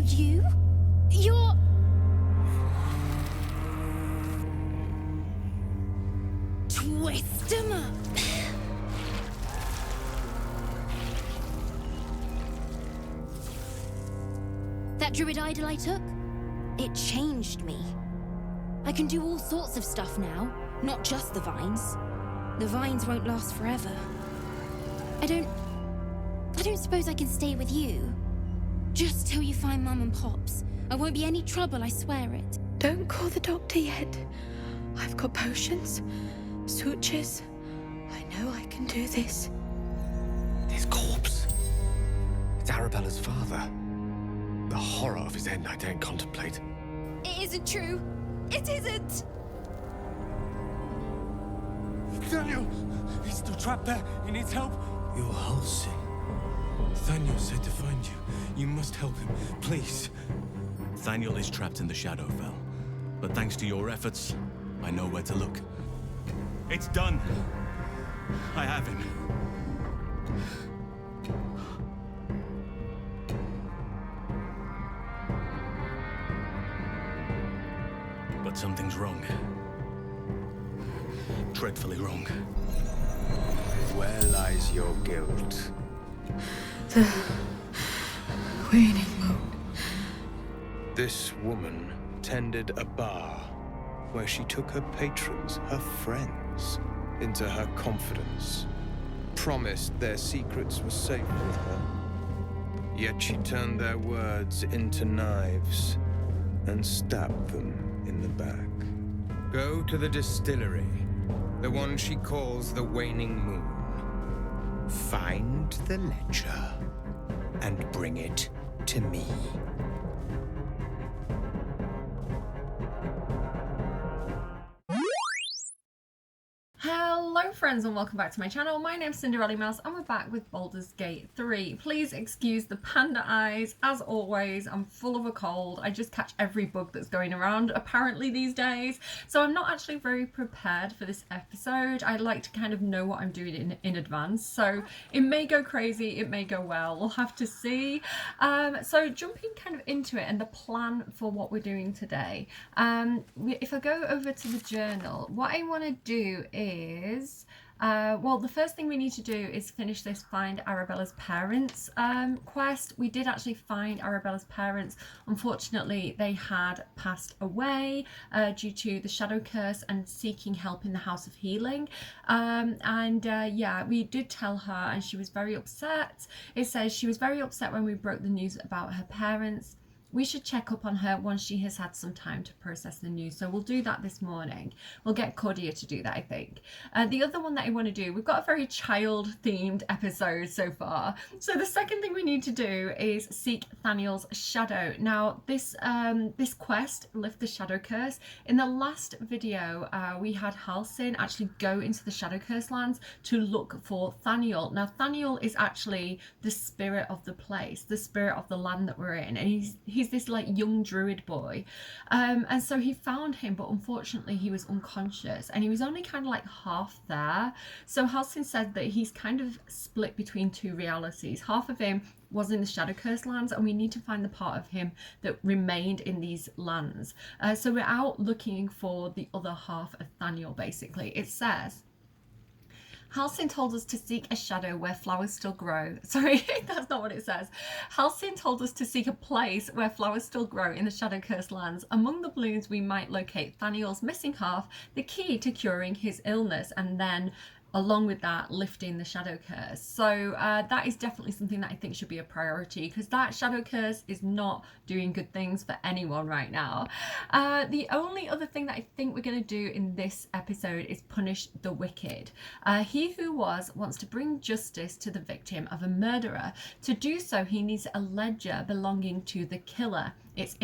You? You're... Twist 'em up. That druid idol I took? It changed me. I can do all sorts of stuff now, not just the vines. The vines won't last forever. I don't suppose I can stay with you. Just till you find Mum and Pops. I won't be any trouble, I swear it. Don't call the doctor yet. I've got potions, sutures. I know I can do this. His corpse. It's Arabella's father. The horror of his end I daren't contemplate. It isn't true. It isn't! Daniel! He's still trapped there. He needs help. You're Halsin. Thaniel said to find you. You must help him, please. Thaniel is trapped in the Shadowfell, but thanks to your efforts, I know where to look. It's done. I have him. But something's wrong. Dreadfully wrong. Where lies your guilt? The waning moon. This woman tended a bar where she took her patrons, her friends, into her confidence, promised their secrets were safe with her. Yet she turned their words into knives and stabbed them in the back. Go to the distillery, the one she calls the Waning Moon. Find the ledger and bring it to me. Hello friends and welcome back to my channel. My name's Cinderellimouse and we're back with Baldur's Gate 3. Please excuse the panda eyes. As always, I'm full of a cold. I just catch every bug that's going around apparently these days. So I'm not actually very prepared for this episode. I like to kind of know what I'm doing in advance. So it may go crazy, it may go well. We'll have to see. So jumping kind of into it and the plan for what we're doing today. If I go over to the journal, what I want to do is well, the first thing we need to do is finish this Find Arabella's Parents quest. We did actually find Arabella's parents. Unfortunately, they had passed away due to the shadow curse and seeking help in the House of Healing. Yeah, we did tell her and she was very upset. It says she was very upset when we broke the news about her parents. We should check up on her once she has had some time to process the news. So we'll do that this morning. We'll get Cordia to do that, I think. The other one that I want to do, we've got a very child-themed episode so far. So the second thing we need to do is seek Thaniel's shadow. Now, this quest, Lift the Shadow Curse, in the last video, we had Halsin actually go into the Shadow Curse lands to look for Thaniel. Now, Thaniel is actually the spirit of the place, the spirit of the land that we're in. And he's this like young druid boy, and so he found him, but unfortunately he was unconscious and he was only kind of like half there. So Halsin said that he's kind of split between two realities. Half of him was in the Shadow Curse lands and we need to find the part of him that remained in these lands. So we're out looking for the other half of Thaniel basically. It says Halsin told us to seek a shadow where flowers still grow. Sorry, that's not what it says. Halsin told us to seek a place where flowers still grow in the Shadow Curse lands. Among the blooms, we might locate Thaniel's missing half, the key to curing his illness, and then along with that, lifting the Shadow Curse. So that is definitely something that I think should be a priority, because that Shadow Curse is not doing good things for anyone right now. The only other thing that I think we're going to do in this episode is punish the wicked. He who wants to bring justice to the victim of a murderer. To do so, he needs a ledger belonging to the killer. It's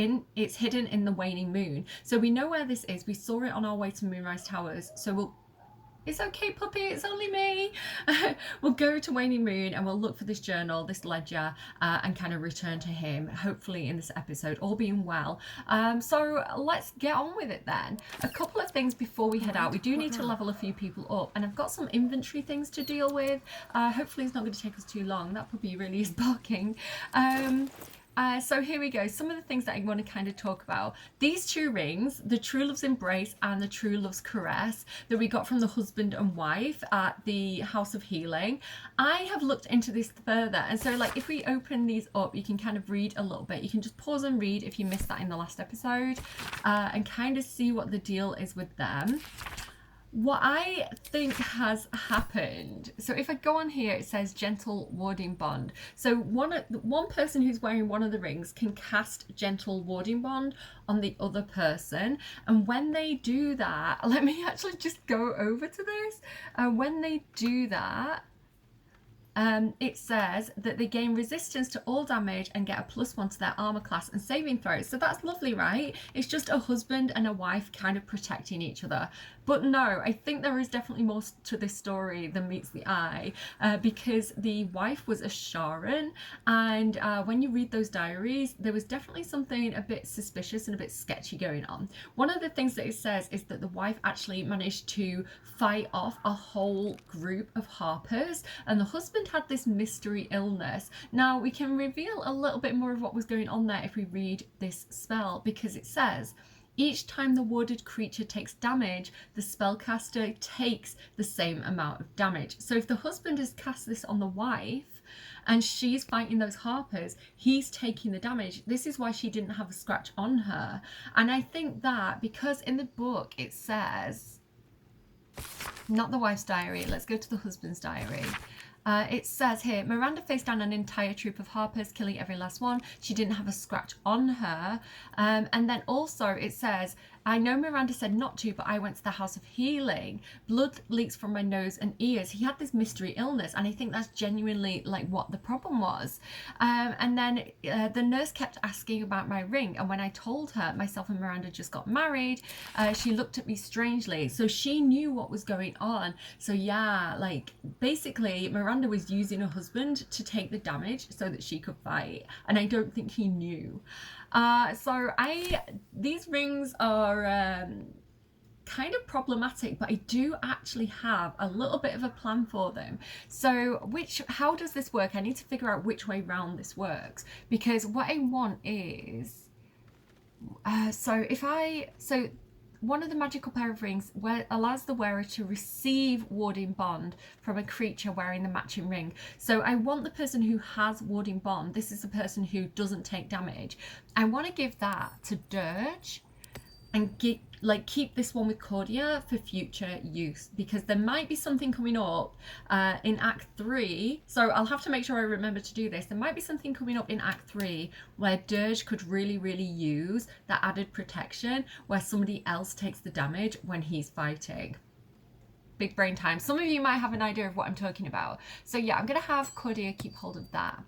hidden in the Waning Moon. So we know where this is. We saw it on our way to Moonrise Towers. So it's okay, puppy, it's only me. We'll go to Waning Moon and we'll look for this journal, this ledger, and kind of return to him, hopefully in this episode, all being well. So let's get on with it then. A couple of things before we head out. We do need to level a few people up, and I've got some inventory things to deal with. Hopefully it's not going to take us too long. That puppy really is barking. So here we go. Some of the things that I want to kind of talk about. These two rings, the True Love's Embrace and the True Love's Caress, that we got from the husband and wife at the House of Healing. I have looked into this further, and so like if we open these up, you can kind of read a little bit. You can just pause and read if you missed that in the last episode, and kind of see what the deal is with them. What I think has happened, so if I go on here, it says gentle warding bond. So one person who's wearing one of the rings can cast gentle warding bond on the other person. And when they do that, let me actually just go over to this. When they do that, it says that they gain resistance to all damage and get a +1 to their armor class and saving throws. So that's lovely, right? It's just a husband and a wife kind of protecting each other. But no, I think there is definitely more to this story than meets the eye, because the wife was a Sharon, and when you read those diaries, there was definitely something a bit suspicious and a bit sketchy going on. One of the things that it says is that the wife actually managed to fight off a whole group of harpers, and the husband had this mystery illness. Now we can reveal a little bit more of what was going on there if we read this spell, because it says, each time the warded creature takes damage, the spellcaster takes the same amount of damage. So if the husband has cast this on the wife and she's fighting those harpers, he's taking the damage. This is why she didn't have a scratch on her. And I think that because in the book it says, not the wife's diary, let's go to the husband's diary. It says here, Miranda faced down an entire troop of harpers, killing every last one. She didn't have a scratch on her. And then also it says, I know Miranda said not to, but I went to the House of Healing. Blood leaks from my nose and ears. He had this mystery illness, and I think that's genuinely like what the problem was. And then the nurse kept asking about my ring, and when I told her myself and Miranda just got married, she looked at me strangely. So she knew what was going on. So yeah, like basically Miranda was using her husband to take the damage so that she could fight, and I don't think he knew. These rings are kind of problematic, but I do actually have a little bit of a plan for them. So how does this work? I need to figure out which way round this works, because what I want is one of the magical pair of rings allows the wearer to receive warding bond from a creature wearing the matching ring. So I want the person who has warding bond, this is the person who doesn't take damage, I want to give that to Dirge and keep this one with Cordia for future use, because there might be something coming up in Act 3. So I'll have to make sure I remember to do this. There might be something coming up in Act 3 where Dirge could really, really use that added protection, where somebody else takes the damage when he's fighting. Big brain time. Some of you might have an idea of what I'm talking about. So yeah, I'm going to have Cordia keep hold of that.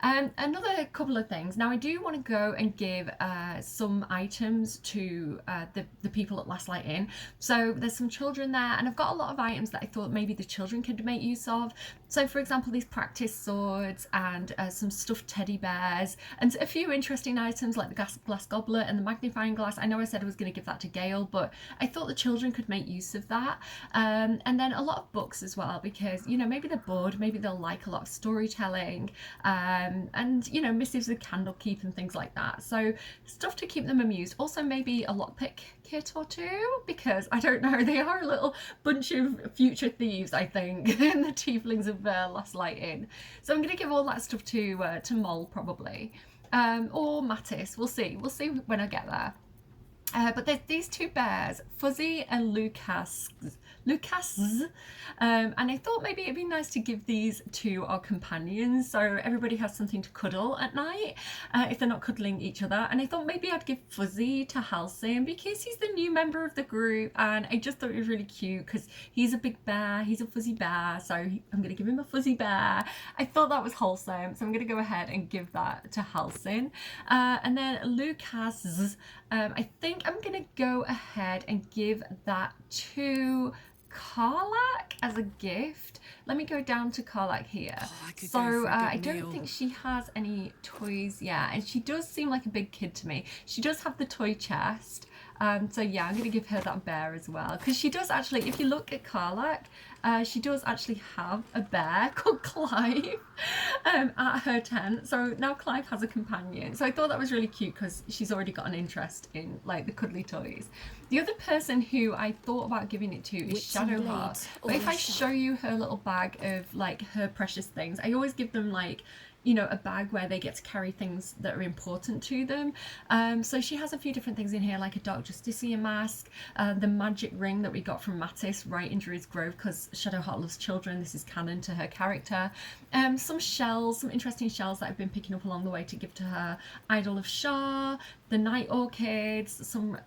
Another couple of things. Now I do want to go and give some items to the people at Last Light Inn. So there's some children there, and I've got a lot of items that I thought maybe the children could make use of. So for example, these practice swords and some stuffed teddy bears, and a few interesting items like the glass goblet and the magnifying glass. I know I said I was going to give that to Gale, but I thought the children could make use of that. And then a lot of books as well, because, you know, maybe they're bored, maybe they'll like a lot of storytelling, and, you know, missives of Candlekeep and things like that. So stuff to keep them amused. Also maybe a lockpick kit or two, because I don't know, they are a little bunch of future thieves, I think, in the tieflings of Last Light Inn. So I'm going to give all that stuff to Moll probably, or Mattis. We'll see when I get there. But there's these two bears, Fuzzy and Lucas, and I thought maybe it'd be nice to give these to our companions, so everybody has something to cuddle at night if they're not cuddling each other. And I thought maybe I'd give Fuzzy to Halcyon because he's the new member of the group, and I just thought it was really cute because he's a big bear, he's a fuzzy bear, so I'm going to give him a fuzzy bear. I thought that was wholesome, so I'm going to go ahead and give that to Halcyon. And then Lucas, I think I'm going to go ahead and give that to Karlak as a gift. Let me go down to Karlak here. I don't think she has any toys yet, and she does seem like a big kid to me. She does have the toy chest. So yeah, I'm going to give her that bear as well, because she does actually, if you look at Karlak, she does actually have a bear called Clive. at her tent. So now Clive has a companion. So I thought that was really cute because she's already got an interest in like the cuddly toys. The other person who I thought about giving it to is Shadowheart. But if I show you her little bag of like her precious things, I always give them like, you know, a bag where they get to carry things that are important to them. So she has a few different things in here, like a Dark Justiciar mask, the magic ring that we got from Mattis right in Druid's Grove, because Shadowheart loves children. This is canon to her character. Some shells, some interesting shells that I've been picking up along the way to give to her. Idol of Shah, the Night Orchids, some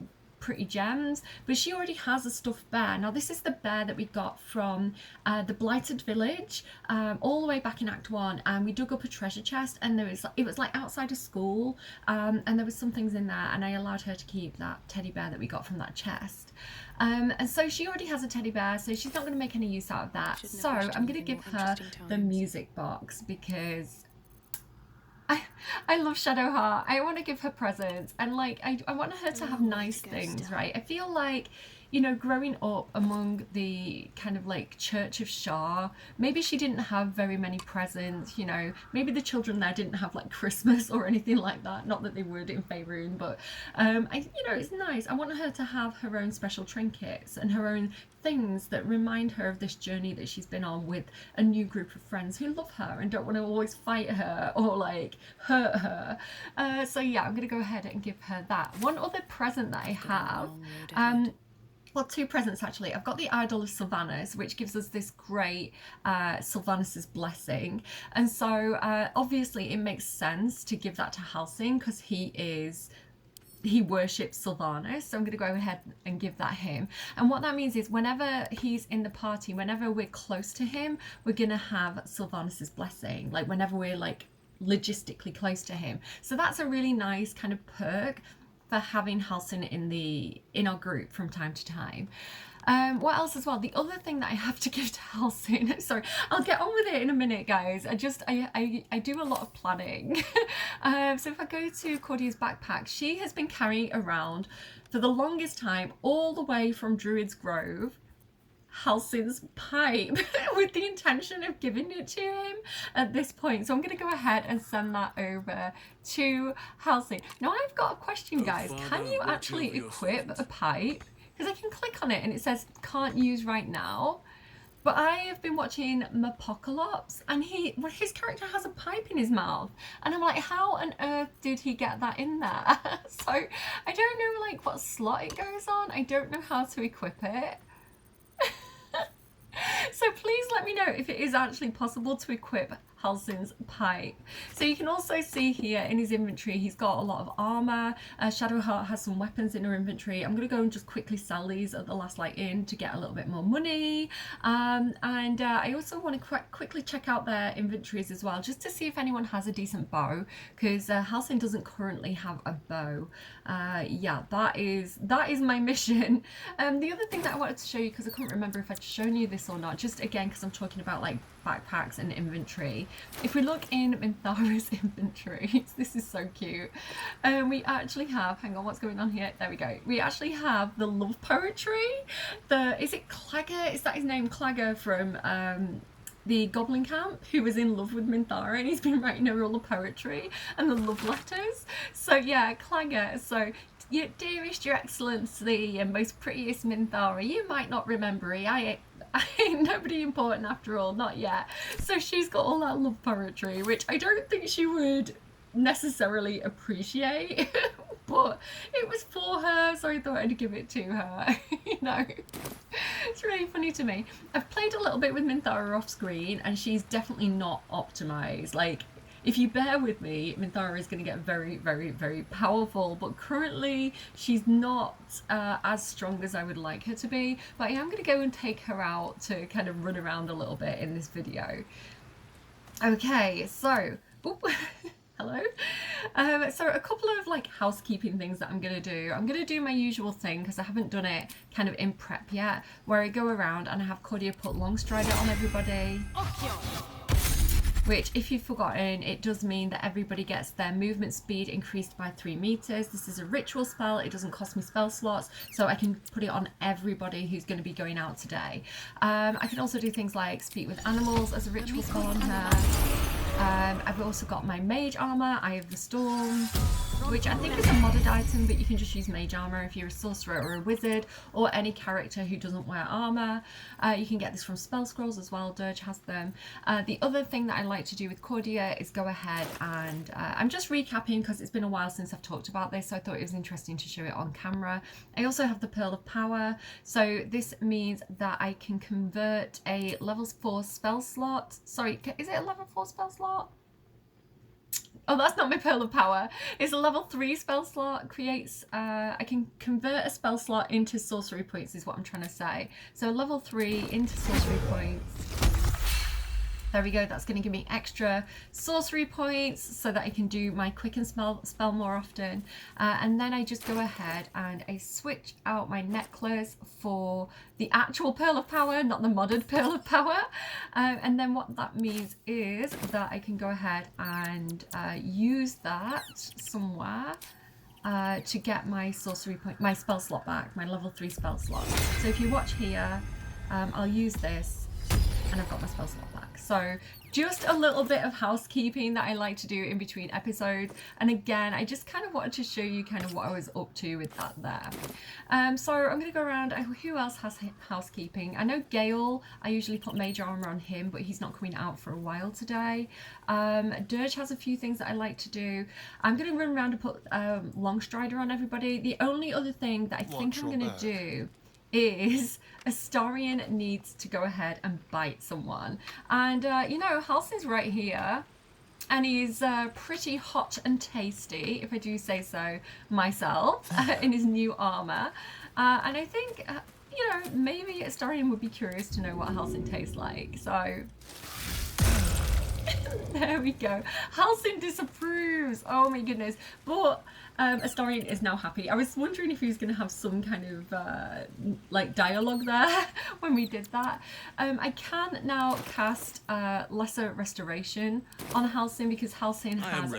pretty gems, but she already has a stuffed bear. Now this is the bear that we got from the Blighted Village all the way back in Act 1, and we dug up a treasure chest, and it was like outside of school, and there was some things in there, and I allowed her to keep that teddy bear that we got from that chest. And so she already has a teddy bear, so she's not going to make any use out of that. So I'm going to give her the music box because I love Shadowheart. I want to give her presents, and like I want her to have nice things, right? I feel like, you know, growing up among the kind of like Church of Shah, maybe she didn't have very many presents, you know, maybe the children there didn't have like Christmas or anything like that, not that they would in Faerun, but you know, it's nice. I want her to have her own special trinkets and her own things that remind her of this journey that she's been on with a new group of friends who love her and don't want to always fight her or like hurt her. So yeah, I'm gonna go ahead and give her that. One other present that I have, well, two presents actually. I've got the Idol of Sylvanas, which gives us this great Sylvanas' blessing, and so obviously it makes sense to give that to Halsing because he worships Sylvanas, so I'm going to go ahead and give that him. And what that means is whenever he's in the party, whenever we're close to him, we're going to have Sylvanas' blessing, like whenever we're like logistically close to him. So that's a really nice kind of perk for having Halsing in our group from time to time. What else as well? The other thing that I have to give to Halsing, sorry, I'll get on with it in a minute, guys. I do a lot of planning. So if I go to Cordia's backpack, she has been carrying around for the longest time, all the way from Druid's Grove, Halsing's pipe with the intention of giving it to him at this point. So I'm going to go ahead and send that over to Halsing. Now I've got a question, guys. Can you actually equip a pipe? Because I can click on it and it says can't use right now. But I have been watching Mapokalops and his character has a pipe in his mouth. And I'm like, how on earth did he get that in there? So I don't know like what slot it goes on. I don't know how to equip it. So please let me know if it is actually possible to equip Halsing's pipe. So you can also see here in his inventory he's got a lot of armor. Shadowheart has some weapons in her inventory. I'm going to go and just quickly sell these at the last light in to get a little bit more money. And I also want to quickly check out their inventories as well, just to see if anyone has a decent bow, because Halsing doesn't currently have a bow. Yeah, that is my mission. The other thing that I wanted to show you, because I couldn't remember if I'd shown you this or not, just again because I'm talking about like backpacks and inventory. If we look in Minthara's inventory, this is so cute. We actually have, hang on, what's going on here? There we go. We actually have the love poetry. Is it Clagger? Is that his name? Clagger from the Goblin Camp, who was in love with Minthara, and he's been writing her all the poetry and the love letters. So yeah, Clagger. So your dearest, your excellency, and most prettiest Minthara, you might not remember me. I ain't nobody important after all, not yet. So she's got all that love poetry, which I don't think she would necessarily appreciate, but it was for her, so I thought I'd give it to her. You know, it's really funny to me. I've played a little bit with Minthara off screen, and she's definitely not optimized. Like, if you bear with me, Minthara is going to get very, very, very powerful, but currently she's not as strong as I would like her to be. But I am going to go and take her out to kind of run around a little bit in this video. Okay, so, hello. So a couple of like housekeeping things that I'm going to do. I'm going to do my usual thing because I haven't done it kind of in prep yet, where I go around and I have Cordia put Longstrider on everybody. Which, if you've forgotten, it does mean that everybody gets their movement speed increased by 3 meters. This is a ritual spell. It doesn't cost me spell slots, so I can put it on everybody who's going to be going out today. I can also do things like speak with animals as a ritual spell on her. I've also got my mage armor, Eye of the Storm, which I think is a modded item, but you can just use mage armor if you're a sorcerer or a wizard or any character who doesn't wear armor. You can get this from spell scrolls as well. Dirge has them. The other thing that I like to do with Cordia is go ahead and I'm just recapping because it's been a while since I've talked about this, so I thought it was interesting to show it on camera. I also have the Pearl of Power, so this means that I can convert a level 4 spell slot. Sorry, is it a level 4 spell slot? Oh, that's not my Pearl of Power. It's a level 3 spell slot. Creates, I can convert a spell slot into sorcery points is what I'm trying to say. So level 3 into sorcery points. There we go, that's going to give me extra sorcery points so that I can do my quicken spell more often. And then I just go ahead and I switch out my necklace for the actual Pearl of Power, not the modded Pearl of Power. And then what that means is that I can go ahead and use that somewhere to get my sorcery point, my spell slot back, my level 3 spell slot. So if you watch here, I'll use this and I've got my spell slot back. So just a little bit of housekeeping that I like to do in between episodes. And again, I just kind of wanted to show you kind of what I was up to with that there. So I'm going to go around. Who else has housekeeping? I know Gale, I usually put mage armor on him, but he's not coming out for a while today. Dirge has a few things that I like to do. I'm going to run around and put Longstrider on everybody. The only other thing that I think I'm going to do is Astarion needs to go ahead and bite someone. And, you know, Halsin's right here. And he's pretty hot and tasty, if I do say so myself, in his new armour. And I think, you know, maybe Astarion would be curious to know what Halsin tastes like. So there we go. Halsin disapproves. Oh my goodness. But Astarion is now happy. I was wondering if he was going to have some kind of like dialogue there when we did that. I can now cast Lesser Restoration on Halsin because Halsin has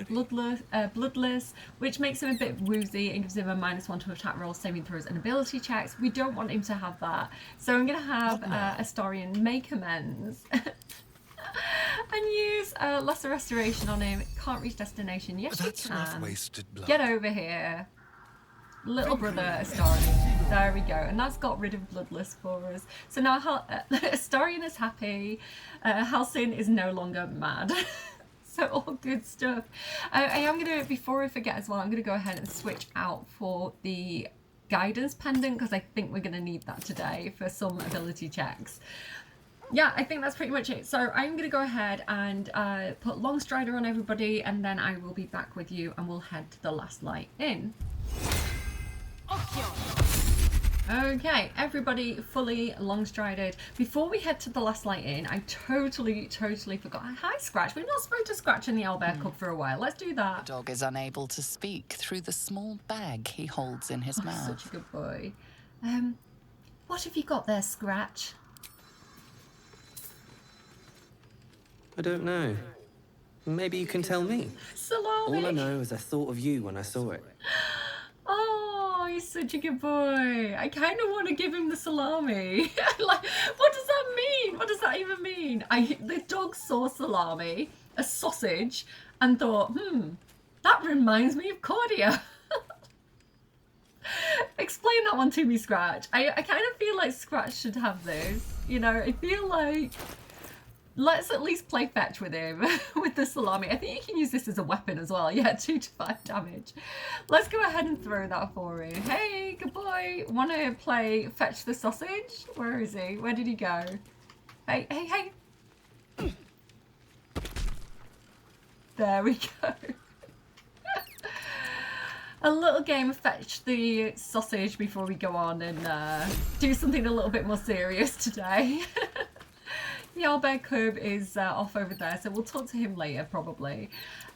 Bloodless, which makes him a bit woozy and gives him a -1 to attack rolls, saving throws and ability checks. We don't want him to have that. So I'm going to have Astarion make amends. And use Lesser Restoration on him. Can't reach destination. Yes, you can. Wasted blood. Get over here. Little brother Astarion. There we go. And that's got rid of Bloodless for us. So now Astarion is happy. Halsin is no longer mad. So all good stuff. I am going to, before I forget as well, I'm going to go ahead and switch out for the Guidance Pendant because I think we're going to need that today for some ability checks. Yeah, I think that's pretty much it. So I'm going to go ahead and put Longstrider on everybody, and then I will be back with you and we'll head to the Last Light Inn. Okay, everybody fully Longstrided. Before we head to the Last Light Inn, I totally forgot. Hi, Scratch. We've not spoken to Scratch in the Owlbear Cub for a while. Let's do that. The dog is unable to speak through the small bag he holds in his mouth. Such a good boy. What have you got there, Scratch? I don't know. Maybe you can tell me. Salami. All I know is I thought of you when I saw it. Oh, he's such a good boy. I kind of want to give him the salami. Like, what does that mean? What does that even mean? The dog saw salami, a sausage, and thought, that reminds me of Cordia. Explain that one to me, Scratch. I kind of feel like Scratch should have this. You know, I feel like let's at least play fetch with him with the salami. I think you can use this as a weapon as well. Yeah, 2 to 5 damage. Let's go ahead and throw that for him. Hey, good boy. Want to play fetch the sausage? Where is he? Where did he go? Hey, hey, hey. There we go. A little game of fetch the sausage before we go on and do something a little bit more serious today. The Owlbear Cub is off over there, so we'll talk to him later, probably.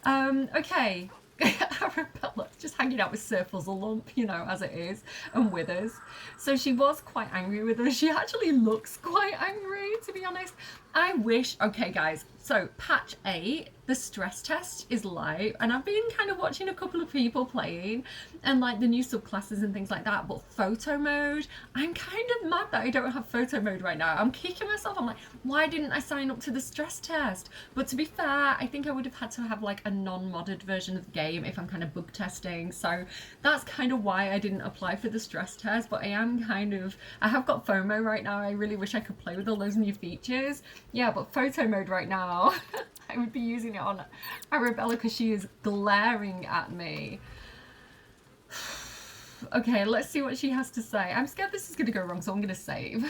Okay. Arabella, just hanging out with Sir Fuzzlelump, you know, as it is, and Withers. So she was quite angry with us. She actually looks quite angry, to be honest. I wish, okay guys, so patch 8, the stress test is live, and I've been kind of watching a couple of people playing and like the new subclasses and things like that, but photo mode, I'm kind of mad that I don't have photo mode right now. I'm kicking myself. I'm like, why didn't I sign up to the stress test? But to be fair, I think I would have had to have like a non-modded version of the game if I'm kind of bug testing, so that's kind of why I didn't apply for the stress test. But I have got FOMO right now. I really wish I could play with all those new features. Yeah, but photo mode right now, I would be using it on Arabella because she is glaring at me. Okay, let's see what she has to say. I'm scared this is going to go wrong, so I'm going to save.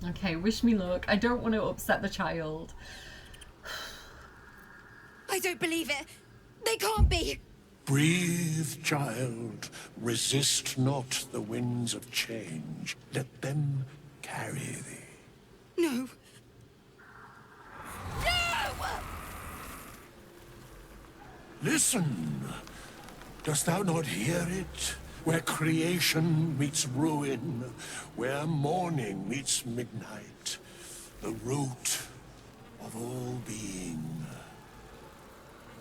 Okay, wish me luck. I don't want to upset the child. I don't believe it. They can't be. Breathe, child. Resist not the winds of change. Let them carry thee. No. No! Listen. Dost thou not hear it? Where creation meets ruin, where morning meets midnight, the root of all being.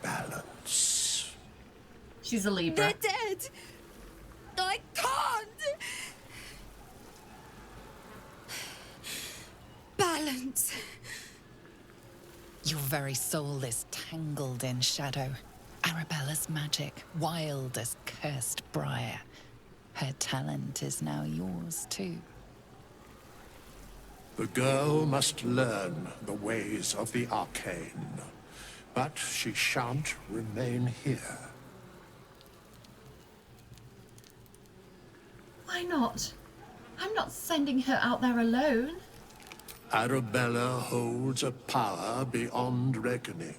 Balance. She's a Libra. They're dead. I can't. Balance. Your very soul is tangled in shadow. Arabella's magic, wild as cursed briar. Her talent is now yours too. The girl must learn the ways of the arcane, but she shan't remain here. Why not? I'm not sending her out there alone. Arabella holds a power beyond reckoning.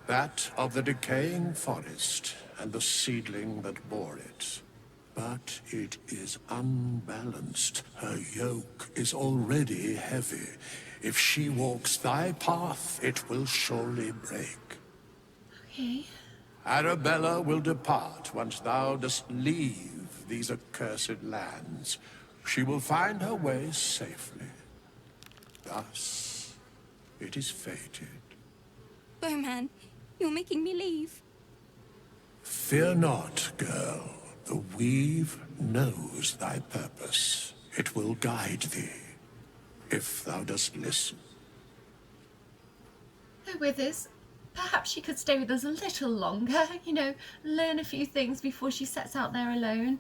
That of the decaying forest and the seedling that bore it. But it is unbalanced. Her yoke is already heavy. If she walks thy path, it will surely break. Okay. Arabella will depart once thou dost leave these accursed lands. She will find her way safely. Thus, it is fated. Bowman, you're making me leave. Fear not, girl. The weave knows thy purpose. It will guide thee, if thou dost listen. Oh, Withers, perhaps she could stay with us a little longer, you know, learn a few things before she sets out there alone.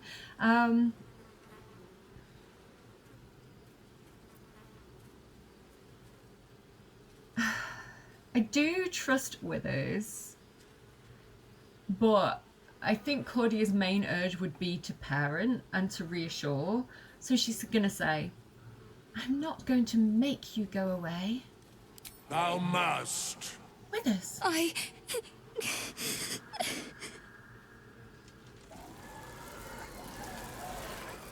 I do trust Withers, but I think Cordia's main urge would be to parent and to reassure. So she's gonna say, I'm not going to make you go away. Thou must. Withers.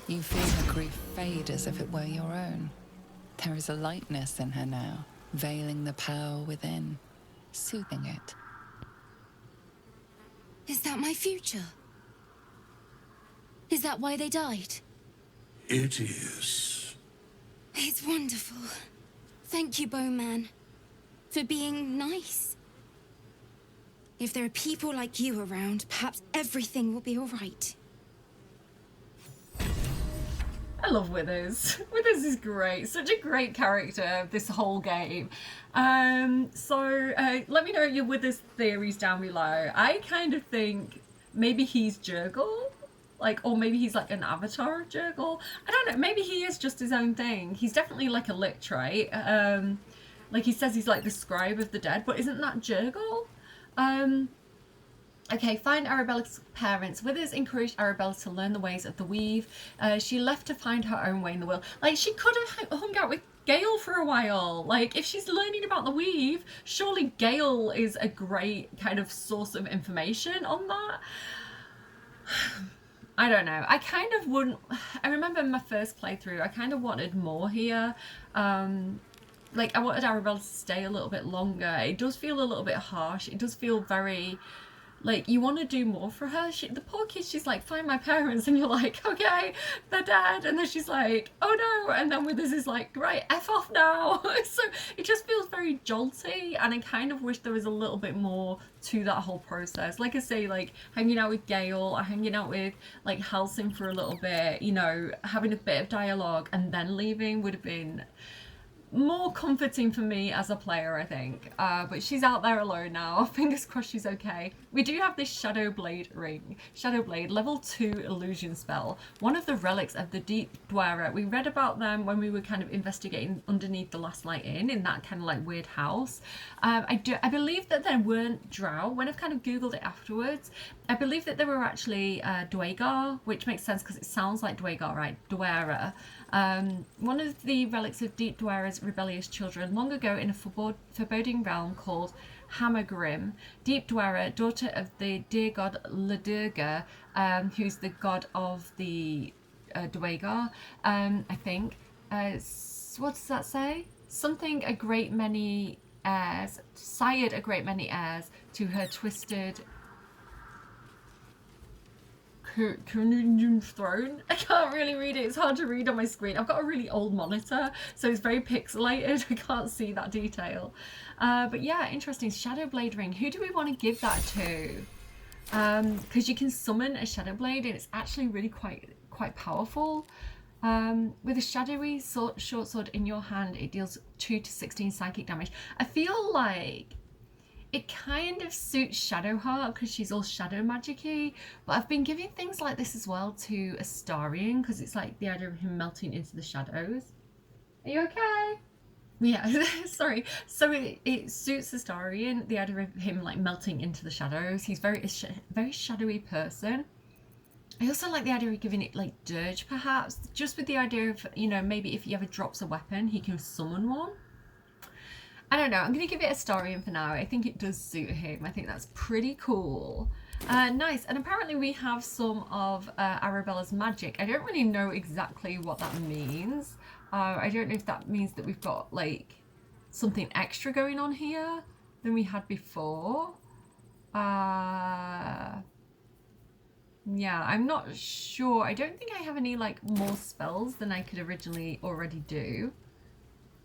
You feel her grief fade as if it were your own. There is a lightness in her now, veiling the power within, soothing it. Is that my future? Is that why they died? It is. It's wonderful. Thank you, Bowman, for being nice. If there are people like you around, perhaps everything will be all right. I love Withers. Withers is great. Such a great character this whole game. Let me know your Withers theories down below. I kind of think maybe he's Jurgle. Or maybe he's like an avatar of Jurgle. I don't know. Maybe he is just his own thing. He's definitely like a lich, right? Like he says he's like the scribe of the dead, but isn't that Jurgle? Okay, find Arabella's parents. Withers encouraged Arabella to learn the ways of the weave. She left to find her own way in the world. Like, she could have hung out with Gale for a while. Like, if she's learning about the weave, surely Gale is a great kind of source of information on that. I don't know. I kind of wouldn't... I remember in my first playthrough, I kind of wanted more here. Like, I wanted Arabella to stay a little bit longer. It does feel a little bit harsh. It does feel very... Like, you want to do more for her. The poor kid, she's like, find my parents, and you're like, okay, they're dead. And then she's like, oh no. And then Withers is like, right, F off now. So it just feels very jolty, and I kind of wish there was a little bit more to that whole process. Like I say, like hanging out with Gale or hanging out with like Halsin for a little bit, you know, having a bit of dialogue and then leaving would have been more comforting for me as a player, I think. But she's out there alone now. Fingers crossed she's okay. We do have this Shadow Blade ring. Shadow Blade, level 2 illusion spell. One of the relics of the Deep Dweller. We read about them when we were kind of investigating underneath the Last Light Inn in that kind of like weird house. I believe that there weren't drow. When I've kind of googled it afterwards, I believe that there were actually Dwegar, which makes sense because it sounds like Dwegar, right? Dweller. One of the relics of Deep Dweller's rebellious children long ago in a foreboding realm called Hammergrim. Deep Dweller, daughter of the dear god Ladurga, who's the god of the Dwegar, I think. What does that say? Something a great many heirs, sired a great many heirs to her twisted throne. I can't really read it. It's hard to read on my screen. I've got a really old monitor, so it's very pixelated. I can't see that detail. But yeah, interesting. Shadow Blade ring. Who do we want to give that to? Because you can summon a Shadow Blade, and it's actually really quite powerful. With a shadowy short sword in your hand, it deals 2 to 16 psychic damage. I feel like it kind of suits Shadowheart because she's all shadow magic-y, but I've been giving things like this as well to Astarion because it's like the idea of him melting into the shadows. Are you okay? Yeah, sorry. So it suits Astarion, the idea of him like melting into the shadows. He's very shadowy person. I also like the idea of giving it like dirge perhaps, just with the idea of, you know, maybe if he ever drops a weapon, he can summon one. I don't know, I'm going to give it Astarion for now. I think it does suit him. I think that's pretty cool. Nice, and apparently we have some of Arabella's magic. I don't really know exactly what that means. I don't know if that means that we've got like something extra going on here than we had before. Yeah, I'm not sure. I don't think I have any like more spells than I could originally already do.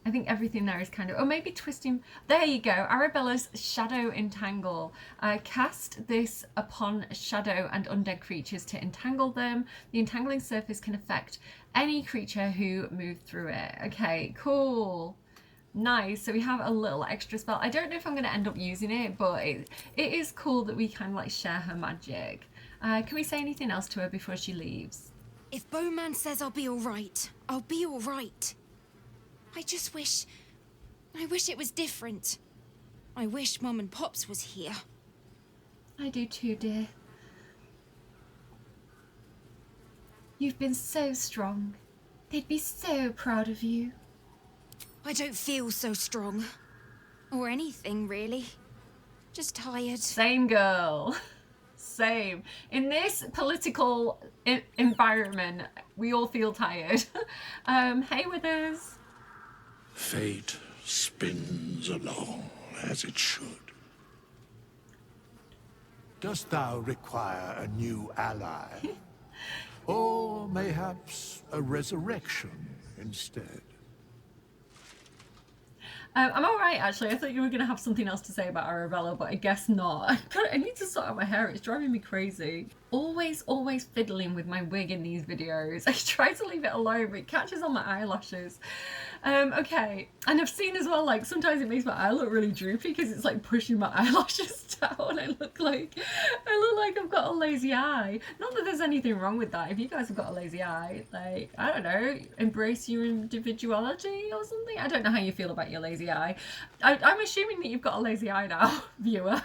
I think everything there is kind of... Oh, maybe twisting... There you go. Arabella's Shadow Entangle. Cast this upon shadow and undead creatures to entangle them. The entangling surface can affect any creature who moved through it. Okay, cool. Nice. So we have a little extra spell. I don't know if I'm going to end up using it, but it is cool that we kind of like share her magic. Can we say anything else to her before she leaves? If Bowman says I'll be all right, I'll be all right. I wish it was different. I wish Mum and Pops was here. I do too, dear. You've been so strong. They'd be so proud of you. I don't feel so strong. Or anything, really. Just tired. Same, girl. Same. In this political environment, we all feel tired. Hey, Withers. Fate spins along as it should. Dost thou require a new ally? Or mayhaps a resurrection instead? I'm alright actually. I thought you were going to have something else to say about Arabella, but I guess not. I need to sort out my hair. It's driving me crazy. Always fiddling with my wig in these videos. I try to leave it alone, but it catches on my eyelashes. Okay, and I've seen as well, like, sometimes it makes my eye look really droopy because it's like pushing my eyelashes down. I look like I've got a lazy eye. Not that there's anything wrong with that. If you guys have got a lazy eye, like, I don't know, embrace your individuality or something. I don't know how you feel about your lazy eye. I'm assuming that you've got a lazy eye now, viewer.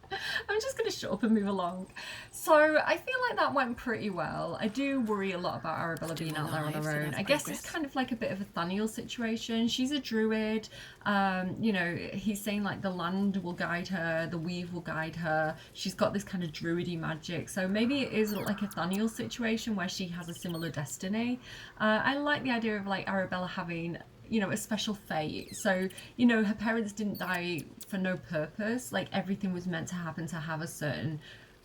I'm just going to shut up and move along. So I feel like that went pretty well. I do worry a lot about Arabella being out there on her own. I guess it's kind of like a bit of a Thaniel situation. She's a druid. You know, he's saying like the land will guide her, the weave will guide her. She's got this kind of druidy magic. So maybe it is like a Thaniel situation where she has a similar destiny. I like the idea of like Arabella having you know, a special fate. So, you know, her parents didn't die for no purpose. Like, everything was meant to happen to have a certain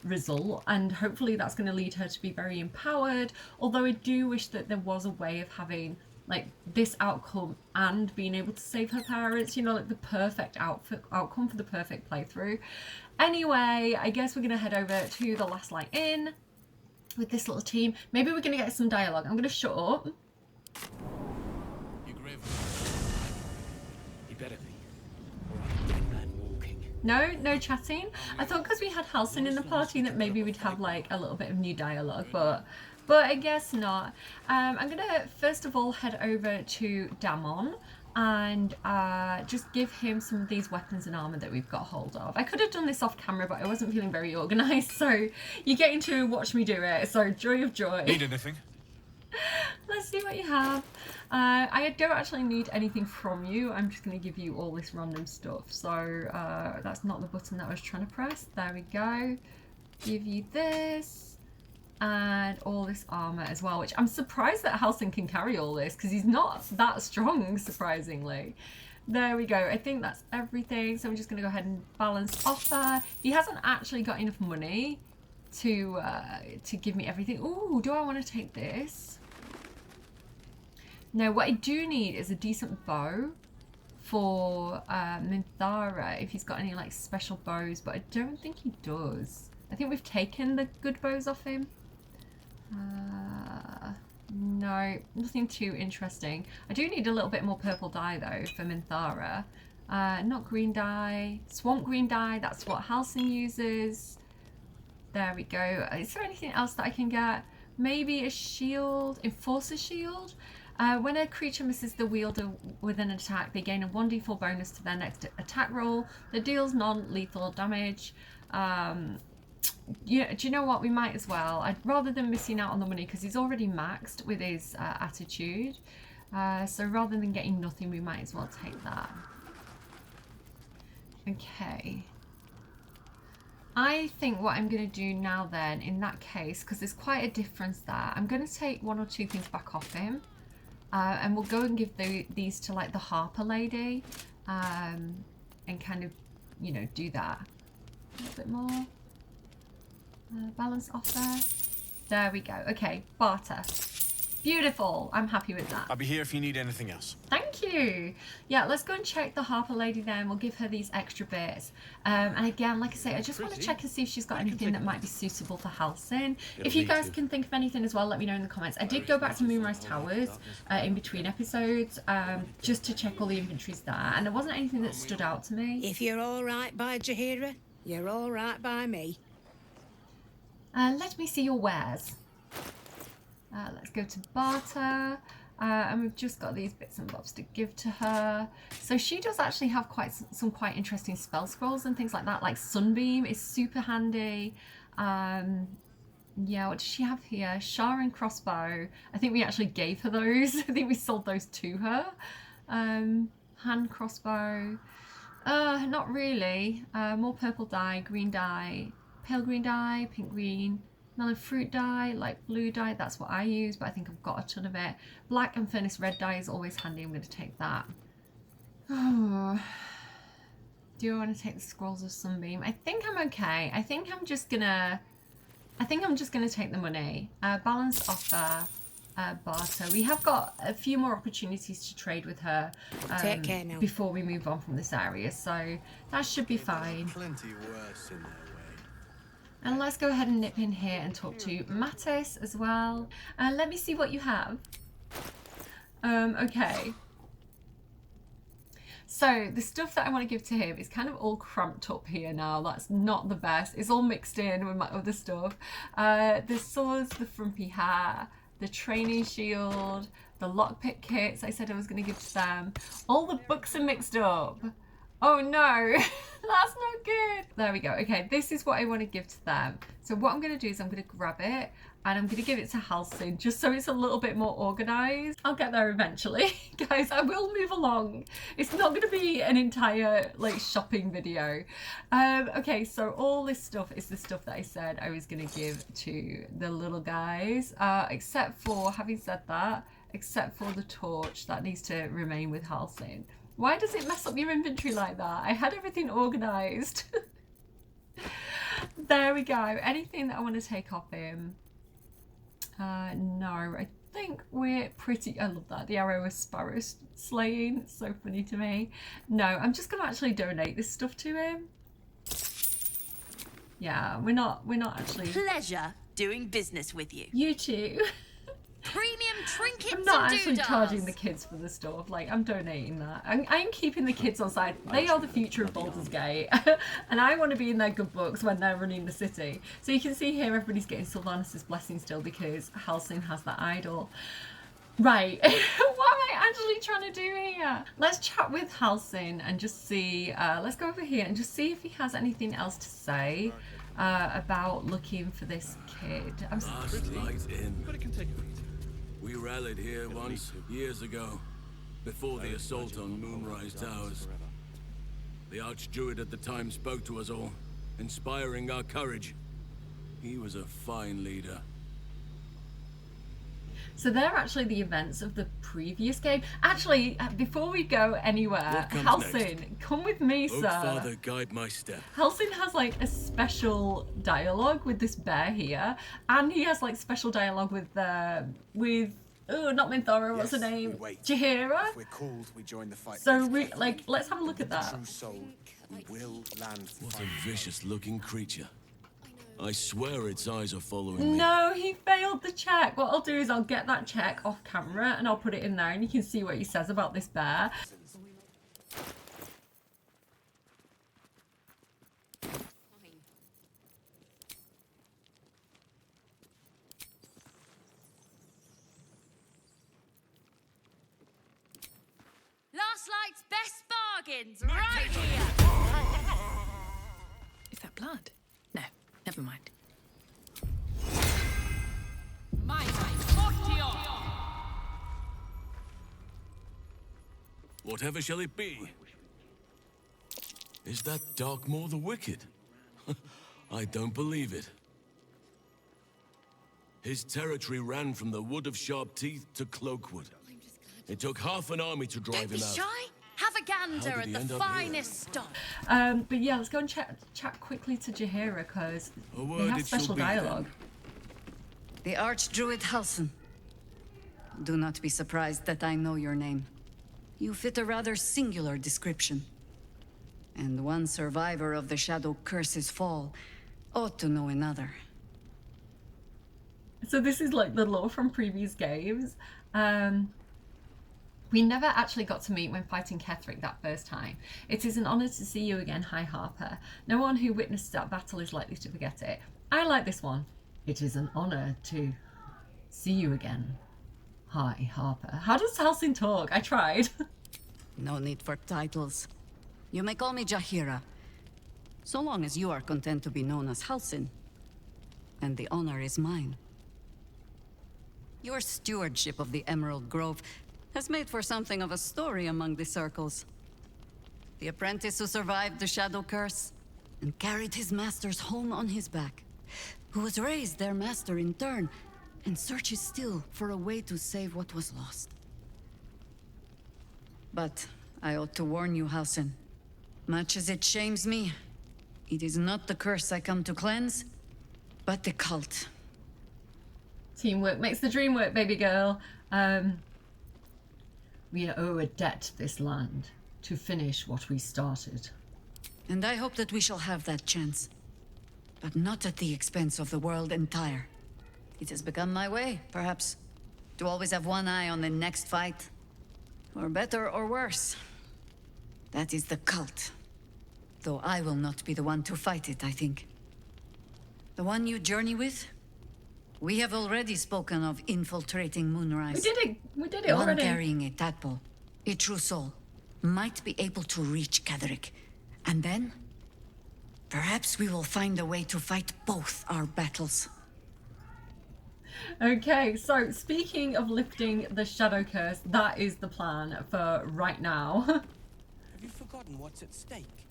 result, and hopefully that's going to lead her to be very empowered. Although I do wish that there was a way of having like this outcome and being able to save her parents, you know, like the perfect outcome for the perfect playthrough. Anyway, I guess we're going to head over to the last light in with this little team. Maybe we're going to get some dialogue. I'm going to shut up. You better be. Or I'm a dead man walking. No chatting. I thought because we had Halsin in the party that maybe we'd have like a little bit of new dialogue, but I guess not. I'm gonna first of all head over to Damon and just give him some of these weapons and armor that we've got hold of. I could have done this off camera, but I wasn't feeling very organized, so you're getting to watch me do it. So joy of joy. Need anything? Let's see what you have. I don't actually need anything from you. I'm just going to give you all this random stuff. So that's not the button that I was trying to press. There we go. Give you this. And all this armor as well, which I'm surprised that Halsin can carry all this because he's not that strong, surprisingly. There we go. I think that's everything. So I'm just going to go ahead and balance offer. He hasn't actually got enough money to give me everything. Ooh, do I want to take this? No, what I do need is a decent bow for Minthara, if he's got any like special bows, but I don't think he does. I think we've taken the good bows off him. No, nothing too interesting. I do need a little bit more purple dye though for Minthara. Not green dye, swamp green dye, that's what Halsin uses. There we go. Is there anything else that I can get? Maybe a shield, Enforcer shield? When a creature misses the wielder with an attack, they gain a 1d4 bonus to their next attack roll that deals non-lethal damage. Yeah, do you know what? We might as well. Rather than missing out on the money, because he's already maxed with his attitude. So rather than getting nothing, we might as well take that. Okay. I think what I'm going to do now then, in that case, because there's quite a difference there, I'm going to take one or two things back off him. And we'll go and give these to like the Harper lady. And kind of, you know, do that. A little bit more. Balance offer. There we go. Okay, barter. Beautiful. I'm happy with that. I'll be here if you need anything else. Thank you. Yeah, let's go and check the Harper lady then. We'll give her these extra bits. And again, like I say, I just want to check and see if she's got anything that might be suitable for Halsin. If you guys can think of anything as well, let me know in the comments. I did go back to Moonrise Towers in between episodes just to check all the inventories there. And there wasn't anything that stood out to me. If you're all right by Jaheira, you're all right by me. Let me see your wares. Let's go to barter. And we've just got these bits and bobs to give to her. So she does actually have some quite interesting spell scrolls and things like that. Like Sunbeam is super handy. Yeah, what does she have here? Shah and crossbow. I think we actually gave her those. I think we sold those to her. Hand crossbow. Not really. More purple dye, green dye, pale green dye, pink green. Melon fruit dye, light blue dye, that's what I use, but I think I've got a ton of it. Black and furnace red dye is always handy. I'm going to take that. Oh. Do I want to take the scrolls of Sunbeam? I think I'm okay. I think I'm just gonna take the money. Balance offer, barter. We have got a few more opportunities to trade with her Take care now. before we move on from this area, so that should be fine. Plenty worse in there. And let's go ahead and nip in here and talk to Mattis as well. Let me see what you have. Okay. So the stuff that I want to give to him is kind of all cramped up here now. That's not the best. It's all mixed in with my other stuff. The swords, the frumpy hair, the training shield, the lockpick kits I said I was going to give to them. All the books are mixed up. Oh no, that's not good. There we go. Okay, this is what I want to give to them. So what I'm going to do is I'm going to grab it and I'm going to give it to Halsin just so it's a little bit more organized. I'll get there eventually. Guys, I will move along. It's not going to be an entire like shopping video. Okay, so all this stuff is the stuff that I said I was going to give to the little guys, except for, having said that, except for the torch that needs to remain with Halsin. Why does it mess up your inventory like that? I had everything organised. There we go. Anything that I want to take off him? No, I think we're pretty... I love that. The arrow of sparrow slaying. It's so funny to me. No, I'm just going to actually donate this stuff to him. Yeah, we're not actually... Pleasure doing business with you. You too. Premium trinkets I'm not and actually doodads. charging the kids for the stuff. Like, I'm donating that. I'm keeping the kids on side. They are the future of Baldur's Gate. And I want to be in their good books when they're running the city. So you can see here everybody's getting Sylvanas' blessing still because Halsin has that idol. Right. What am I actually trying to do here? Let's chat with Halsin and just see. Let's go over here and just see if he has anything else to say about looking for this kid. Last night in. We rallied here once, years ago, before the assault on Moonrise Towers. The Archdruid at the time spoke to us all, inspiring our courage. He was a fine leader. So they're actually the events of the previous game. Actually, before we go anywhere, Halsin, come with me, Oak sir. Father, guide my step. Halsin has like a special dialogue with this bear here, and he has like special dialogue with oh, not Minthara, what's her name? Jaheira. If we're called, we join the fight. So let's have a look at that. True soul, we will land. What a vicious-looking creature. I swear its eyes are following me. No, he failed the check. What I'll do is I'll get that check off camera and I'll put it in there and you can see what he says about this bear. Last night's best bargains, right here. Is that blood? No, never mind. Whatever shall it be? Is that Darkmoor the Wicked? I don't believe it. His territory ran from the Wood of Sharp Teeth to Cloakwood. It took half an army to drive Don't be him out. shy. Have a gander How did at he the end up finest stock. But yeah, let's go and chat quickly to Jaheira because they word have it shall special be, then. dialogue. The Archdruid Halsin. Do not be surprised that I know your name. You fit a rather singular description. And one survivor of the Shadow Curse's fall ought to know another. So this is like the lore from previous games. We never actually got to meet when fighting Ketheric that first time. It is an honour to see you again, High Harper. No one who witnessed that battle is likely to forget it. I like this one. It is an honour to see you again, High Harper. How does Halsin talk? I tried. No need for titles. You may call me Jaheira, so long as you are content to be known as Halsin. And the honor is mine. Your stewardship of the Emerald Grove has made for something of a story among the circles. The apprentice who survived the Shadow Curse and carried his masters home on his back, who was raised their master in turn and searches still for a way to save what was lost. But I ought to warn you, Halsin. Much as it shames me, it is not the curse I come to cleanse, but the cult. Teamwork makes the dream work, baby girl. We owe a debt to this land to finish what we started. And I hope that we shall have that chance. But not at the expense of the world entire. It has become my way, perhaps, to always have one eye on the next fight. Or better or worse. That is the cult. Though I will not be the one to fight it, I think. The one you journey with? We have already spoken of infiltrating Moonrise. We did it One already. carrying a tadpole, a true soul, might be able to reach Ketheric. And then, perhaps we will find a way to fight both our battles. Okay, so speaking of lifting the Shadow Curse, that is the plan for right now. Have you forgotten what's at stake?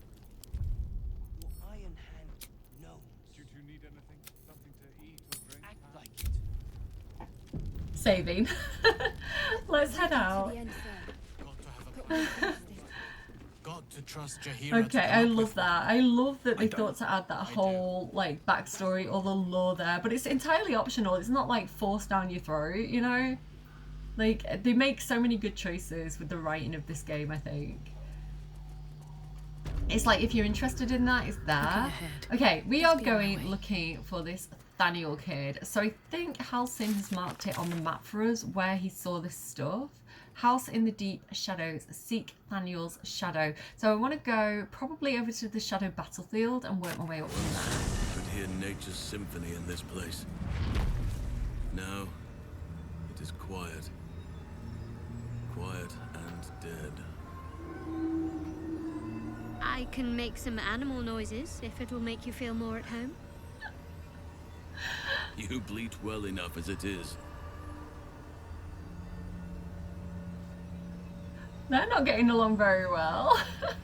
Your iron hand knows. Did you need anything? Something to eat or drink? Act like it. Saving. Let's head out. Got to trust Jaheira. Okay, I love that. I love that they thought to add that whole like backstory or the lore there, but it's entirely optional. It's not like forced down your throat, you know? Like, they make so many good choices with the writing of this game, I think. It's like, if you're interested in that, it's there. Okay, we are going looking for this Thaniel kid. So I think Halsin has marked it on the map for us where he saw this stuff. House in the deep shadows, seek Thaniel's shadow. So I want to go probably over to the shadow battlefield and work my way up from there. You could hear nature's symphony in this place. Now, it is quiet. Quiet and dead. I can make some animal noises if it will make you feel more at home. You bleat well enough as it is. They're not getting along very well.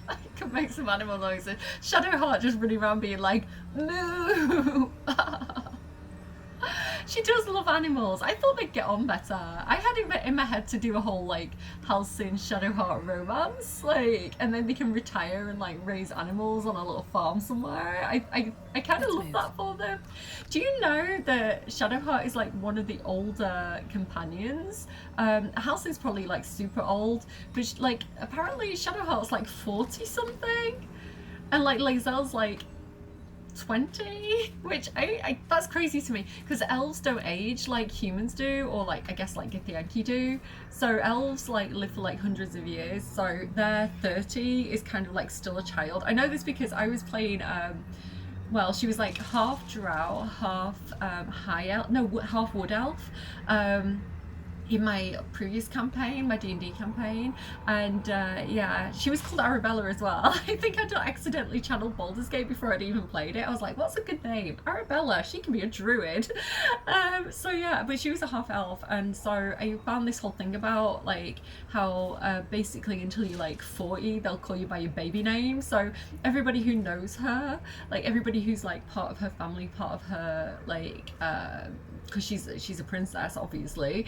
I can make some animal noises. Shadowheart just running around being like, moo! She does love animals. I thought they'd get on better. I had it in my head to do a whole like Halsin Shadowheart romance, like, and then they can retire and like raise animals on a little farm somewhere. I kind of love that for them. Do you know that Shadowheart is like one of the older companions? Halsin's probably like super old, but like apparently Shadowheart's like 40 something, and like Lae'zel's like 20, which I that's crazy to me because elves don't age like humans do, or like I guess like Githyanki do. So elves like live for like hundreds of years, so their 30 is kind of like still a child. I know this because I was playing well, she was like half drow, half high elf, no, half wood elf, in my previous campaign, my D&D campaign, and yeah, she was called Arabella as well. I think I'd accidentally channeled Baldur's Gate before I'd even played it. I was like, what's a good name? Arabella, she can be a druid. So yeah, but she was a half elf, and so I found this whole thing about like how basically until you're like 40, they'll call you by your baby name. So everybody who knows her, like everybody who's like part of her family, part of her like because she's a princess, obviously.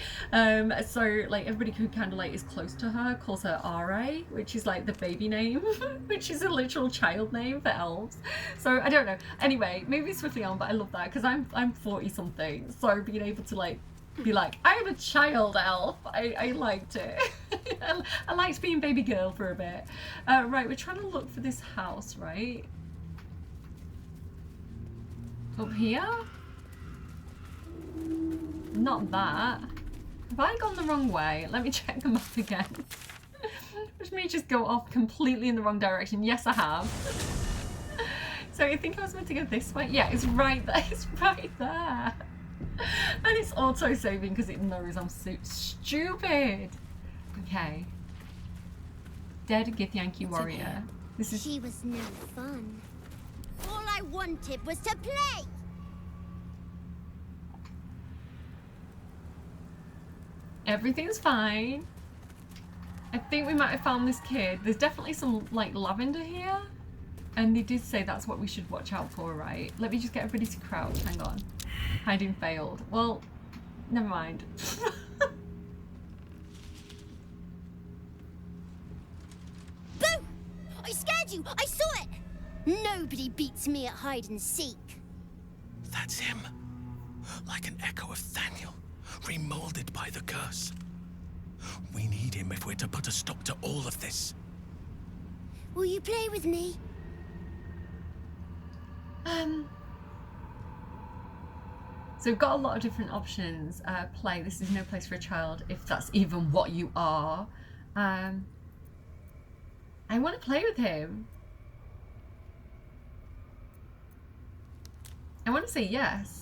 So like everybody who kind of like is close to her calls her Ra, which is like the baby name, which is a literal child name for elves. So I don't know. Anyway, moving swiftly on, but I love that because I'm 40 something. So being able to like be like, I'm a child elf. I liked it. I liked being baby girl for a bit. Right, we're trying to look for this house, right? Up here? Not that. Have I gone the wrong way? Let me check the map again. Which may just go off completely in the wrong direction. Yes, I have. So I think I was meant to go this way. Yeah, it's right there. It's right there. And it's auto-saving because it knows I'm so stupid. Okay. Dead Githyanki warrior. This is... She was no fun. All I wanted was to play. Everything's fine. I think we might have found this kid. There's definitely some like lavender here. And they did say that's what we should watch out for, right? Let me just get everybody to crouch. Hang on. Hiding failed. Well, never mind. Boo! I scared you! I saw it! Nobody beats me at hide and seek. That's him. Like an echo of Thaniel. Remolded by the curse. We need him if we're to put a stop to all of this. Will you play with me? So we've got a lot of different options. Play. This is no place for a child, if that's even what you are. I want to play with him. I want to say yes.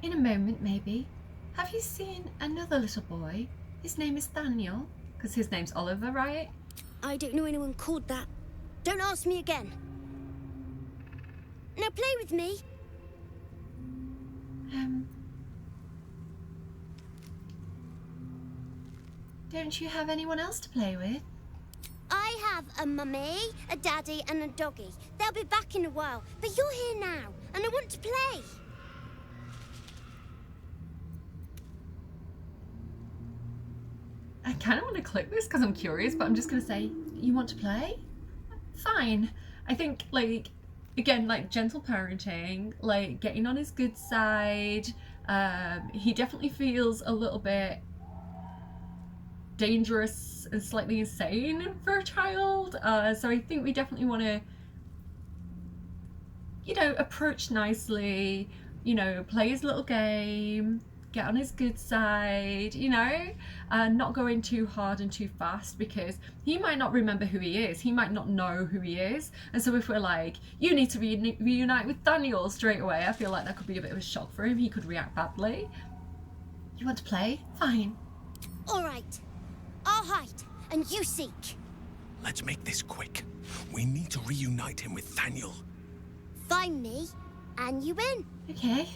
In a moment, maybe. Have you seen another little boy? His name is Thaniel. Because his name's Oliver, right? I don't know anyone called that. Don't ask me again. Now play with me. Don't you have anyone else to play with? I have a mummy, a daddy, and a doggy. They'll be back in a while, but you're here now, and I want to play. kind of want to click this because I'm curious, but I'm just going to say, you want to play? Fine. I think, like, again, like, gentle parenting, like, getting on his good side. He definitely feels a little bit dangerous and slightly insane for a child. So I think we definitely want to, you know, approach nicely, you know, play his little game, get on his good side, you know, not going too hard and too fast, because he might not remember who he is. He might not know who he is. And so if we're like, you need to reunite with Daniel straight away, I feel like that could be a bit of a shock for him. He could react badly. You want to play? Fine. All right. I'll hide, and you seek. Let's make this quick. We need to reunite him with Daniel. Find me, and you win. Okay.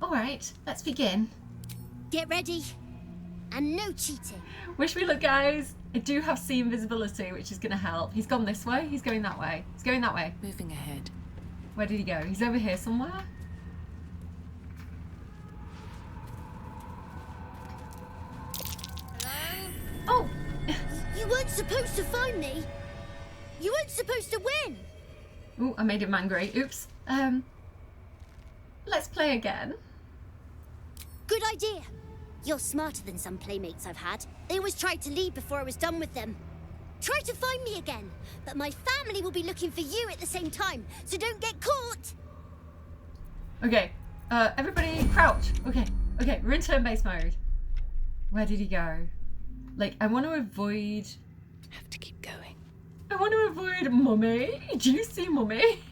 Alright, let's begin. Get ready. And no cheating. Wish me luck, guys. I do have see invisibility, which is going to help. He's gone this way. He's going that way. He's going that way. Moving ahead. Where did he go? He's over here somewhere. Oh! You weren't supposed to find me. You weren't supposed to win. Ooh, I made him angry. Oops. Let's play again. Good idea. You're smarter than some playmates I've had. They always tried to leave before I was done with them. Try to find me again, but my family will be looking for you at the same time, so don't get caught. Okay, everybody crouch. Okay, we're in turn-based mode. Where did he go? Like, I want to avoid... Have to keep going. I want to avoid Mummy. Do you see Mummy?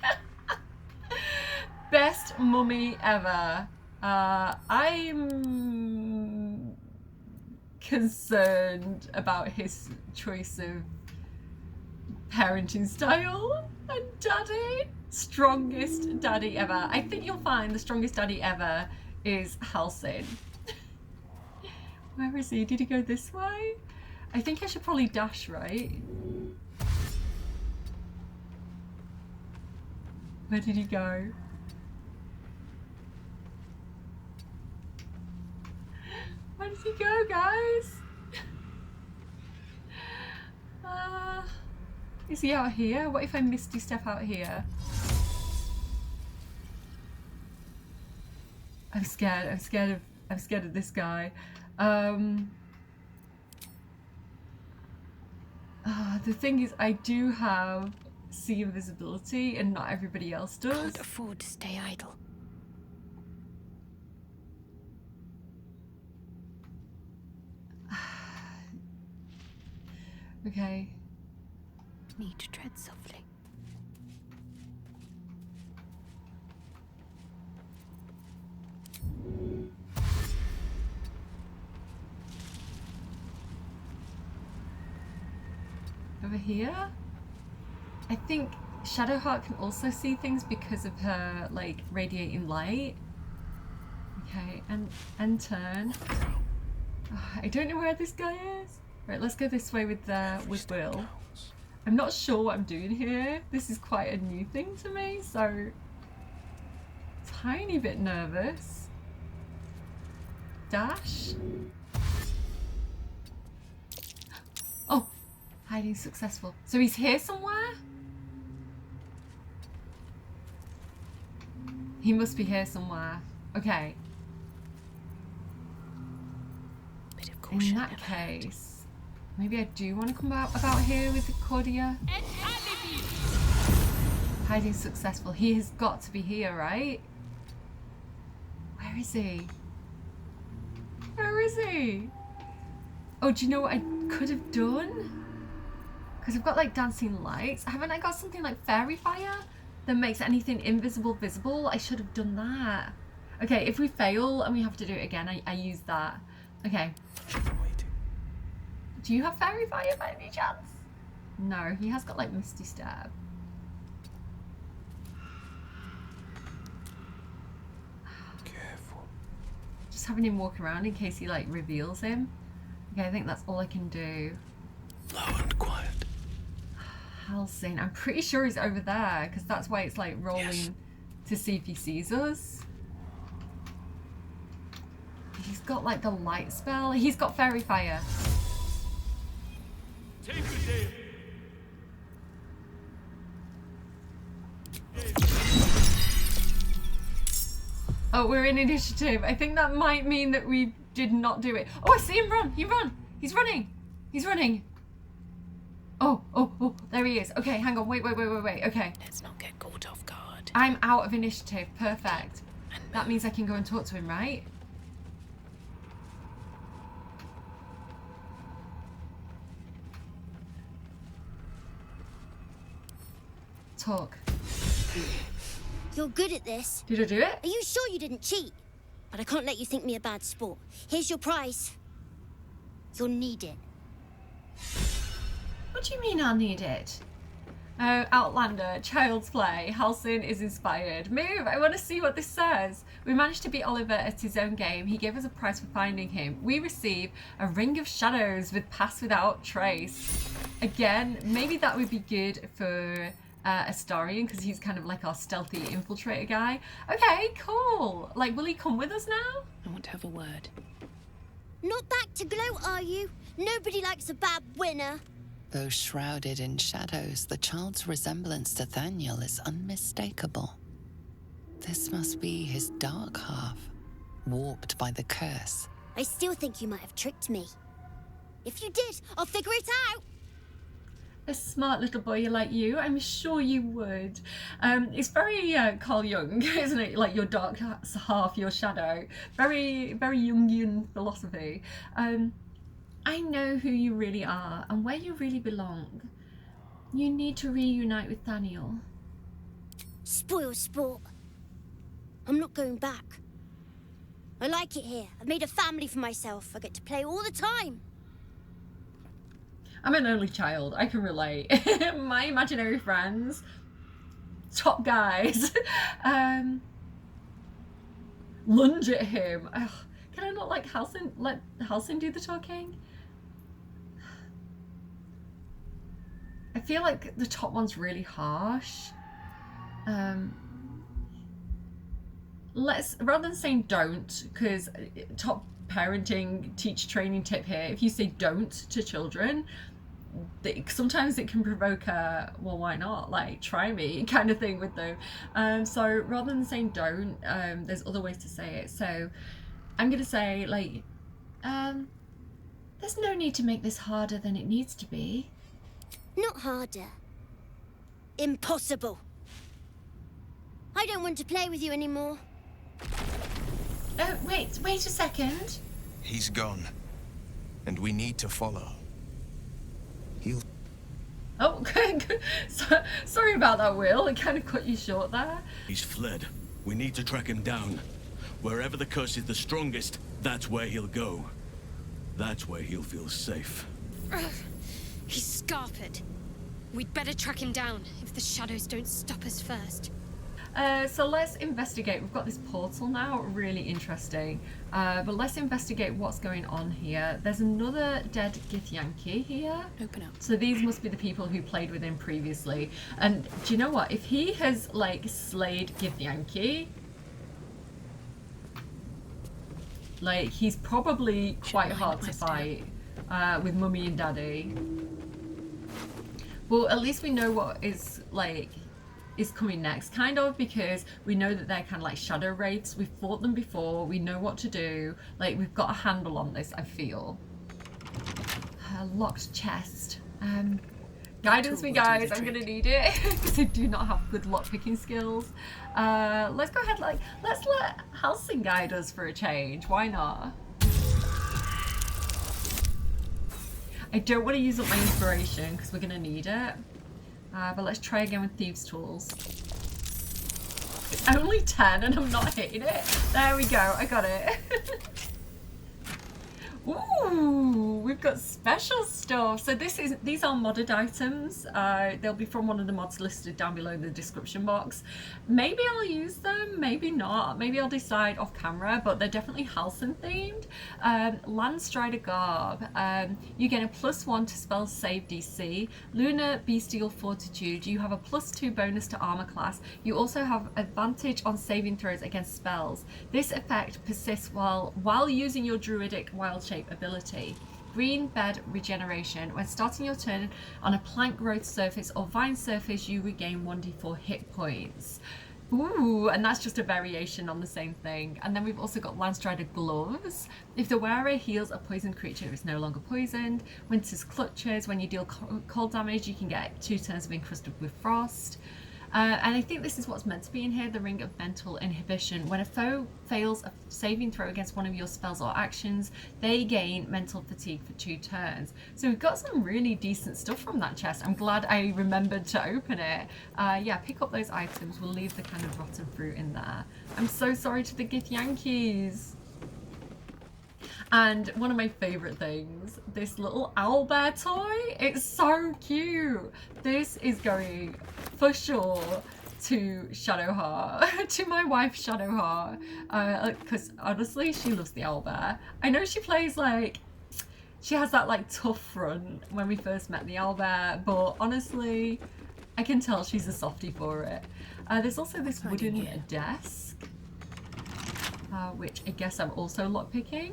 Best mummy ever. I'm concerned about his choice of parenting style and daddy. Strongest daddy ever. I think you'll find the strongest daddy ever is Halsin. Where is he? Did he go this way? I think I should probably dash, right? Where did he go? Where does he go, guys? Is he out here? What if I misty step out here? I'm scared. I'm scared of this guy. The thing is, I do have see invisibility, and not everybody else does. Can't afford to stay idle. Okay. Need to tread softly. Over here? I think Shadowheart can also see things because of her, like, radiating light. Okay, and turn. I don't know where this guy is. Right, let's go this way with Will. I'm not sure what I'm doing here. This is quite a new thing to me, so tiny bit nervous. Dash. Oh, hiding successful. So he's here somewhere? He must be here somewhere. Okay. In that case, maybe I do want to come about here with the Cordia. Hiding successful. He has got to be here, right? Where is he? Where is he? Oh, do you know what I could have done? Because I've got like dancing lights. Haven't I got something like fairy fire that makes anything invisible visible? I should have done that. Okay, if we fail and we have to do it again, I use that. Okay. Do you have fairy fire by any chance? No, he has got like misty stab. Careful. Just having him walk around in case he like reveals him. Okay, I think that's all I can do. Low and quiet. Halsin, I'm pretty sure he's over there because that's why it's like rolling to see if he sees us. he's got like the light spell. He's got fairy fire. Take it, Dave. Oh, we're in initiative. I think that might mean that we did not do it. Oh, I see him run. He run. He's running. He's running. Oh, there he is. Okay, hang on. Wait. Okay. Let's not get caught off guard. I'm out of initiative. Perfect. That means I can go and talk to him, right? Talk. You're good at this. Did I do it? Are you sure you didn't cheat? But I can't let you think me a bad sport. Here's your prize. You'll need it. What do you mean I'll need it? Oh, Outlander, Child's Play, Halcyon is inspired. Move, I want to see what this says. We managed to beat Oliver at his own game. He gave us a prize for finding him. We receive a Ring of Shadows with Pass Without Trace. Again, maybe that would be good for Astarion, because he's kind of like our stealthy infiltrator guy. Okay, cool. Like, will he come with us now? I want to have a word. Not back to glow, are you? Nobody likes a bad winner. Though shrouded in shadows, the child's resemblance to Thaniel is unmistakable. This must be his dark half, warped by the curse. I still think you might have tricked me. If you did, I'll figure it out. A smart little boy like you, I'm sure you would. It's very Carl Jung, isn't it? Like your dark half, your shadow. Very, very Jungian philosophy. I know who you really are and where you really belong. You need to reunite with Thaniel. Spoil sport. I'm not going back. I like it here. I've made a family for myself. I get to play all the time. I'm an only child. I can relate. My imaginary friends, top guys, lunge at him. Ugh. Can I not let Halcyon do the talking? I feel like the top one's really harsh. Let's, rather than saying don't, because top parenting training tip here, if you say don't to children, sometimes it can provoke a, well, why not, like, try me kind of thing with them. So rather than saying don't, there's other ways to say it. So I'm gonna say, like, there's no need to make this harder than it needs to be. Not harder. Impossible. I don't want to play with you anymore. Oh, wait a second. He's gone, and we need to follow. He'll... Oh, sorry about that, Will. It kind of cut you short there. He's fled. We need to track him down. Wherever the curse is the strongest, that's where he'll go. That's where he'll feel safe. He's scarpered. We'd better track him down if the shadows don't stop us first. So let's investigate. We've got this portal now, really interesting. But let's investigate what's going on here. There's another dead Githyanki here. Open up. So these must be the people who played with him previously. And do you know what? If he has, like, slayed Githyanki, like, he's probably quite hard to fight with Mummy and Daddy. Well, at least we know what is, like, is coming next, kind of, because we know that they're kind of like shadow wraiths. We've fought them before. We know what to do. Like, we've got a handle on this, I feel. Locked chest. Guidance me, guys. I'm gonna need it because I do not have good lockpicking skills. Let's go ahead, let's let Halcyon guide us for a change. Why not? I don't want to use up my inspiration because we're gonna need it. But let's try again with Thieves' Tools. It's only 10 and I'm not hitting it. There we go, I got it. Ooh, we've got special stuff. So these are modded items. They'll be from one of the mods listed down below in the description box. Maybe I'll use them, maybe not. Maybe I'll decide off camera, but they're definitely Halcyon themed. Landstrider Garb. You get a +1 to spell save DC. Lunar Bestial Fortitude. You have a +2 bonus to armor class. You also have advantage on saving throws against spells. This effect persists while using your druidic wild shape ability. Green Bed Regeneration. When starting your turn on a plant growth surface or vine surface, you regain 1d4 hit points. Ooh, and that's just a variation on the same thing. And then we've also got Landstrider Gloves. If the wearer heals a poisoned creature, it's no longer poisoned. Winter's Clutches. When you deal cold damage, you can get 2 turns of Encrusted with Frost. And I think this is what's meant to be in here, the Ring of Mental Inhibition. When a foe fails a saving throw against one of your spells or actions, they gain mental fatigue for 2 turns. So we've got some really decent stuff from that chest. I'm glad I remembered to open it. Yeah, pick up those items. We'll leave the kind of rotten fruit in there. I'm so sorry to the Gith Yankees. And one of my favourite things, this little owlbear toy. It's so cute. This is going for sure to Shadowheart, to my wife Shadowheart, because honestly she loves the owlbear. I know she plays like, she has that like tough front when we first met the owlbear, but honestly I can tell she's a softie for it. There's also this wooden desk, which I guess I'm also lockpicking.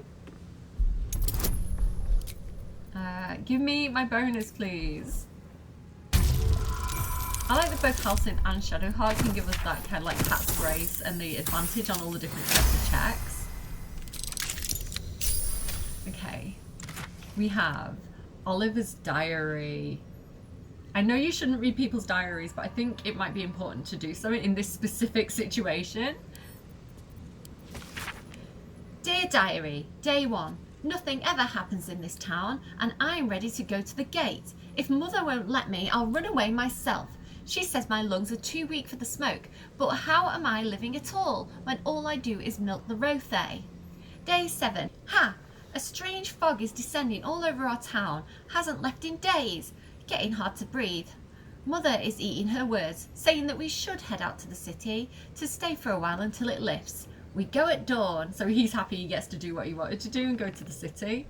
Give me my bonus, please. I like that both Halcyon and Shadowheart can give us that kind of like cat's grace and the advantage on all the different types of checks. Okay. We have Oliver's diary. I know you shouldn't read people's diaries, but I think it might be important to do so in this specific situation. Dear Diary, Day 1. Nothing ever happens in this town, and I'm ready to go to the gate. If Mother won't let me, I'll run away myself. She says my lungs are too weak for the smoke, but how am I living at all, when all I do is milk the Rothay? Day 7. Ha! A strange fog is descending all over our town. Hasn't left in days. Getting hard to breathe. Mother is eating her words, saying that we should head out to the city, to stay for a while until it lifts. We go at dawn, so he's happy he gets to do what he wanted to do and go to the city.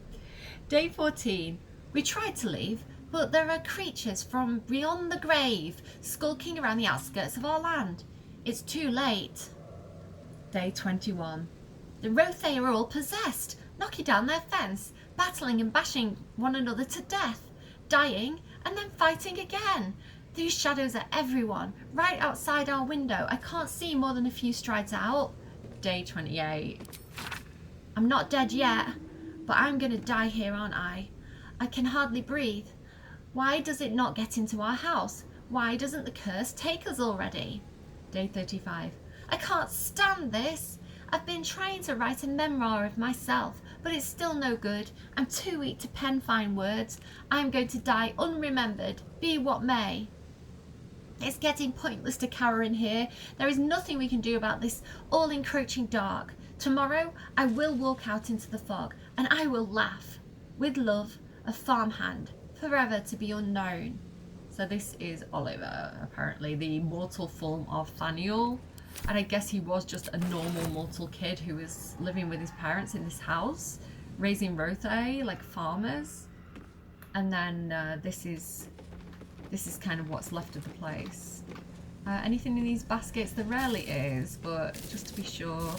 Day 14. We tried to leave, but there are creatures from beyond the grave skulking around the outskirts of our land. It's too late. Day 21. The Rothay are all possessed, knocking down their fence, battling and bashing one another to death, dying and then fighting again. These shadows are everyone, right outside our window. I can't see more than a few strides out. Day 28. I'm not dead yet, but I'm gonna die here, aren't I? I can hardly breathe. Why does it not get into our house? Why doesn't the curse take us already? Day 35. I can't stand this. I've been trying to write a memoir of myself, but it's still no good. I'm too weak to pen fine words. I'm going to die unremembered, be what may. It's getting pointless to cower in here. There is nothing we can do about this all-encroaching dark. Tomorrow, I will walk out into the fog, and I will laugh. With love, a farmhand, forever to be unknown. So this is Oliver, apparently the mortal form of Thaniel. And I guess he was just a normal mortal kid who was living with his parents in this house, raising Rothay like farmers. And then this is kind of what's left of the place. Anything in these baskets? There rarely is, but just to be sure.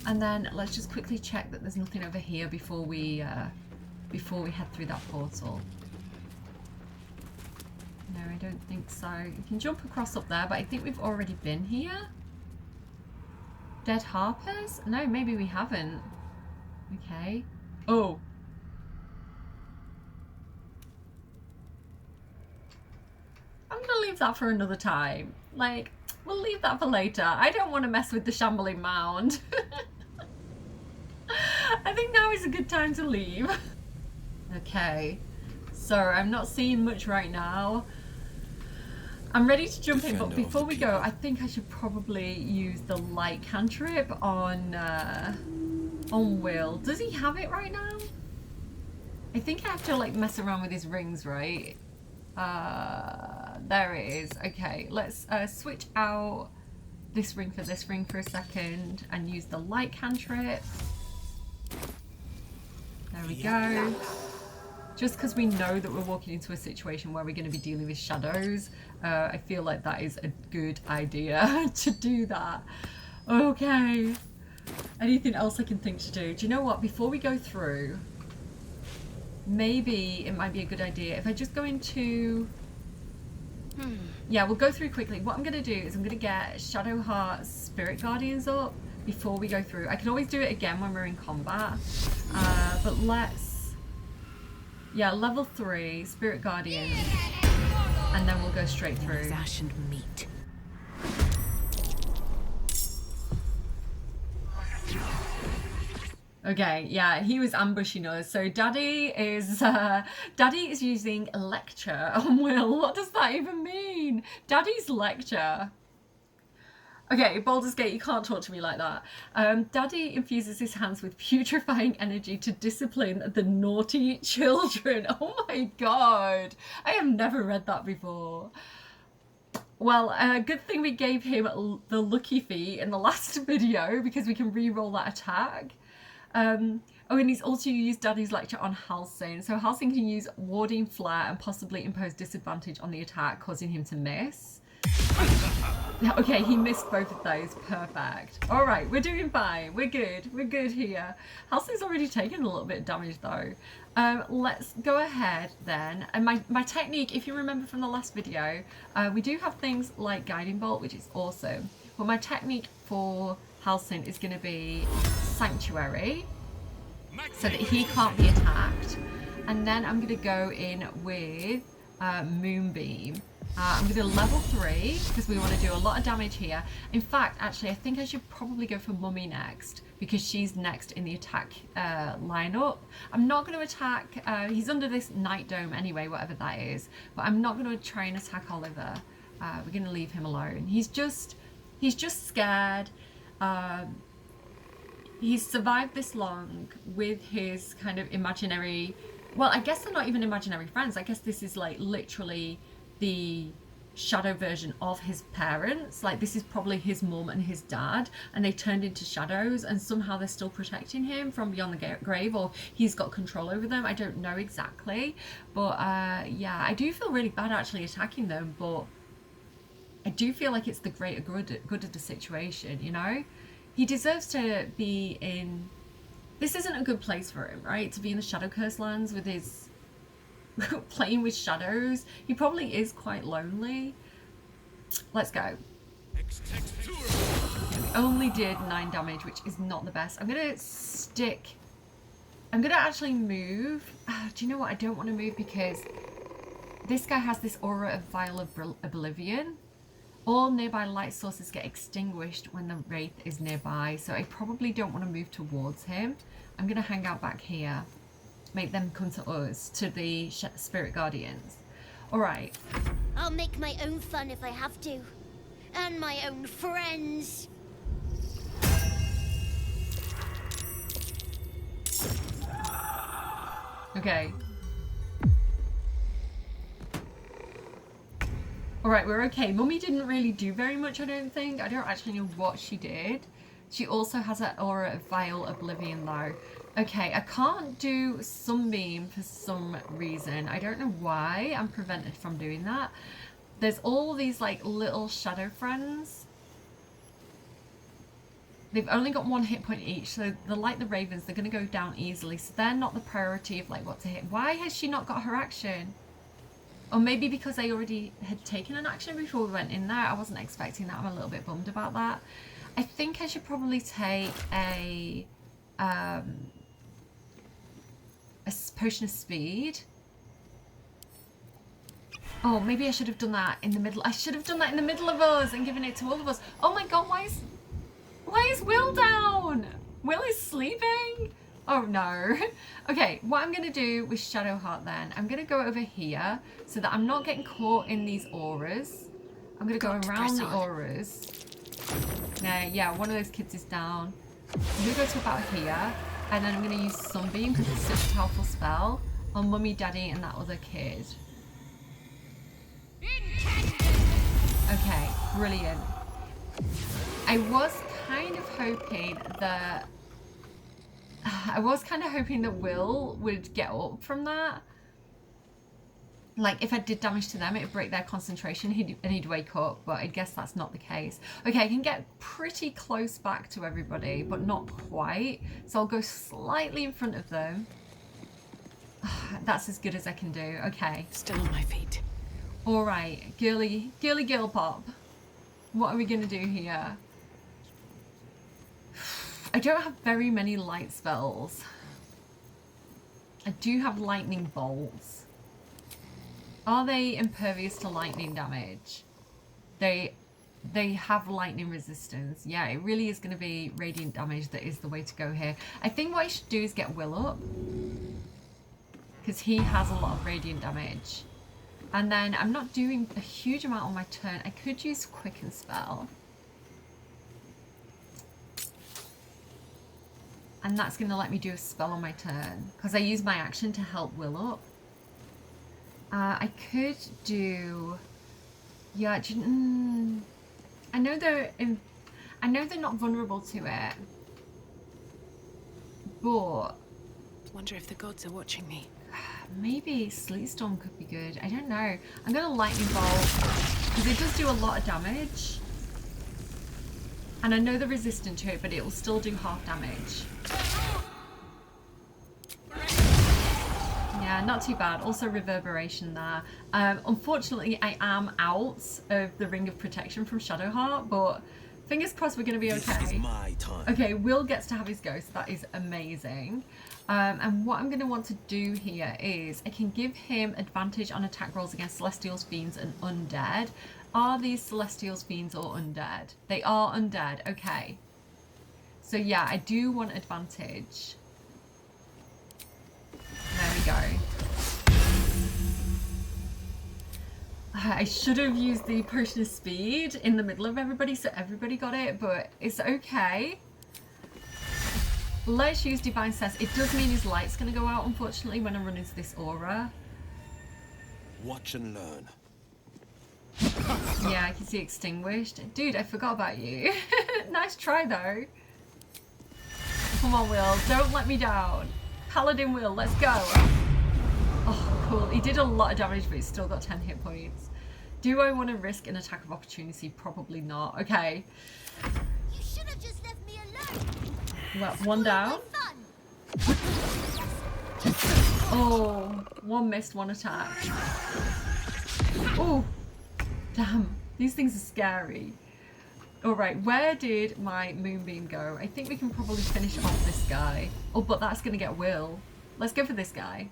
And then let's just quickly check that there's nothing over here before we head through that portal. No, I don't think so. You can jump across up there, but I think we've already been here. Dead Harpers? No, maybe we haven't. Okay. Oh. I'm gonna leave that for another time. Like, we'll leave that for later. I don't want to mess with the shambling mound. I think now is a good time to leave. Okay, so I'm not seeing much right now. I'm ready to jump in, but before we go, I think I should probably use the light cantrip on on Will. Does he have it right now? I think I have to like mess around with his rings, right? There it is. Okay, let's switch out this ring for a second and use the light cantrip. There we go. Just because we know that we're walking into a situation where we're going to be dealing with shadows, I feel like that is a good idea to do that. Okay. Anything else I can think to do? Do you know what? Before we go through, maybe it might be a good idea if I just go into... Yeah, we'll go through quickly. What I'm going to do is I'm going to get Shadowheart's Spirit Guardians up before we go through. I can always do it again when we're in combat. But let's... Yeah, level 3, Spirit Guardian, and then we'll go straight through. Ash and meat. Okay, yeah, he was ambushing us. So Daddy is using Lecture on Will. What does that even mean? Daddy's Lecture. Okay, Baldur's Gate, you can't talk to me like that. Daddy infuses his hands with putrefying energy to discipline the naughty children. Oh my god. I have never read that before. Well, good thing we gave him the lucky feat in the last video because we can re-roll that attack. Oh, and he's also used Daddy's Lecture on Halcyon. So Halcyon can use Warding Flare and possibly impose disadvantage on the attack, causing him to miss. Okay, he missed both of those. Perfect. All right, we're doing fine. We're good. We're good here. Halcyon's already taken a little bit of damage though. Let's go ahead then. And my technique, if you remember from the last video, we do have things like Guiding Bolt, which is awesome. But my technique for Halcyon is going to be Sanctuary, so that he can't be attacked. And then I'm going to go in with Moonbeam. I'm going to level 3 because we want to do a lot of damage here. In fact, actually, I think I should probably go for Mummy next because she's next in the attack lineup. I'm not going to attack, he's under this Night Dome anyway, whatever that is, but I'm not going to try and attack Oliver. We're going to leave him alone. He's just scared. He's survived this long with his kind of imaginary, well, I guess they're not even imaginary friends. I guess this is like literally the shadow version of his parents. Like this is probably his mum and his dad, and they turned into shadows, and somehow they're still protecting him from beyond the grave, or he's got control over them. I don't know exactly, but yeah, I do feel really bad actually attacking them, but I do feel like it's the greater good of the situation, you know? He deserves to be in... This isn't a good place for him, right? To be in the Shadow Curse lands with his... playing with shadows. He probably is quite lonely. Let's go. We only did 9 damage, which is not the best. I'm gonna actually move. Do you know what? I don't want to move because this guy has this aura of Vial of Oblivion. All nearby light sources get extinguished when the Wraith is nearby, so I probably don't want to move towards him. I'm gonna hang out back here. Make them come to us, to the Spirit Guardians. Alright. I'll make my own fun if I have to. And my own friends. Okay. Alright, we're okay. Mummy didn't really do very much, I don't think. I don't actually know what she did. She also has that aura of Vile Oblivion though. Okay, I can't do Sunbeam for some reason. I don't know why I'm prevented from doing that. There's all these like little shadow friends. They've only got 1 hit point each, so they're like the Ravens, they're going to go down easily. So they're not the priority of like what to hit. Why has she not got her action? Or maybe because I already had taken an action before we went in there. I wasn't expecting that. I'm a little bit bummed about that. I think I should probably take a potion of speed. Oh, maybe I should have done that in the middle. I should have done that in the middle of us and given it to all of us. Oh my god, why is Will down? Will is sleeping? Oh no. Okay, what I'm going to do with Shadowheart then, I'm going to go over here so that I'm not getting caught in these auras. I'm going to go around the auras. Yeah, one of those kids is down. I'm going to go to about here, and then I'm going to use Sunbeam because it's such a powerful spell on Mummy, Daddy, and that other kid. Okay, brilliant. I was kind of hoping that Will would get up from that. Like, if I did damage to them, it would break their concentration and he'd wake up, but I guess that's not the case. Okay, I can get pretty close back to everybody, but not quite. So I'll go slightly in front of them. That's as good as I can do. Okay. Still on my feet. All right, girly girl pop. What are we gonna do here? I don't have very many light spells. I do have lightning bolts. Are they impervious to lightning damage? They have lightning resistance. Yeah, it really is going to be radiant damage that is the way to go here. I think what I should do is get Will up, because he has a lot of radiant damage. And then I'm not doing a huge amount on my turn. I could use Quicken Spell. And that's going to let me do a spell on my turn, because I use my action to help Will up. I could do, yeah. I know they're not vulnerable to it, but wonder if the gods are watching me. Maybe Sleet Storm could be good. I don't know. I'm gonna Lightning Bolt because it does do a lot of damage, and I know they're resistant to it, but it will still do half damage. Yeah, not too bad. Also reverberation there. Unfortunately, I am out of the Ring of Protection from Shadowheart, but fingers crossed we're going to be okay. This is my time. Okay, Will gets to have his ghost. That is amazing. And what I'm going to want to do here is I can give him advantage on attack rolls against Celestials, Fiends, and Undead. Are these Celestials, Fiends, or Undead? They are Undead. Okay. So yeah, I do want advantage. There we go. I should have used the Potion of Speed in the middle of everybody so everybody got it, but it's okay. Let's use Divine Sense. It does mean his light's going to go out, unfortunately, when I run into this aura. Watch and learn. Yeah, I can see extinguished. Dude, I forgot about you. Nice try, though. Come on, Will. Don't let me down. Paladin Will, let's go. Oh, cool. He did a lot of damage, but he's still got 10 hit points. Do I want to risk an attack of opportunity? Probably not. Okay. You should have just left me alone. Well, one down. Oh, one missed, one attack. Oh, damn. These things are scary. Alright, where did my Moonbeam go? I think we can probably finish off this guy. Oh, but that's going to get Will. Let's go for this guy.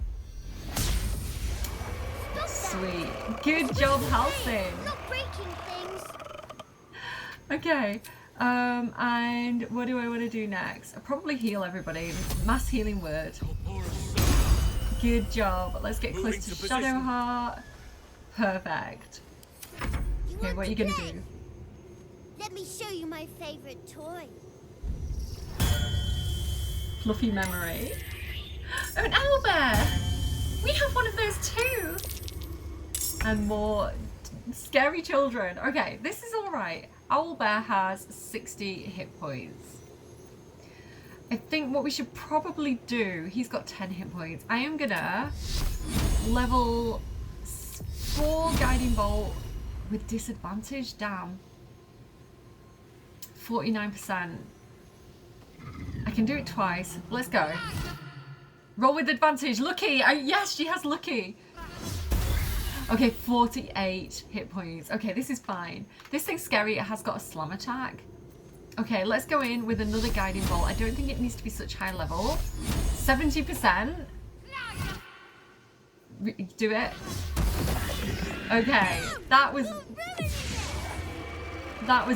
Sweet. Good job, Halcyon. Not breaking things. Okay. And what do I want to do next? I'll probably heal everybody. Mass healing word. Good job. Let's get close to Shadowheart. Perfect. Okay, what are you going to do? Let me show you my favorite toy. Fluffy memory. Oh, an owlbear! We have one of those too! And more scary children. Okay, this is alright. Owlbear has 60 hit points. I think what we should probably do, he's got 10 hit points. I am gonna level 4 Guiding Bolt with disadvantage. Damn. 49%. I can do it twice. Let's go. Roll with advantage. Lucky! Yes, she has lucky. Okay, 48 hit points. Okay, this is fine. This thing's scary. It has got a slam attack. Okay, let's go in with another Guiding Bolt. I don't think it needs to be such high level. 70%. Do it. Okay, that was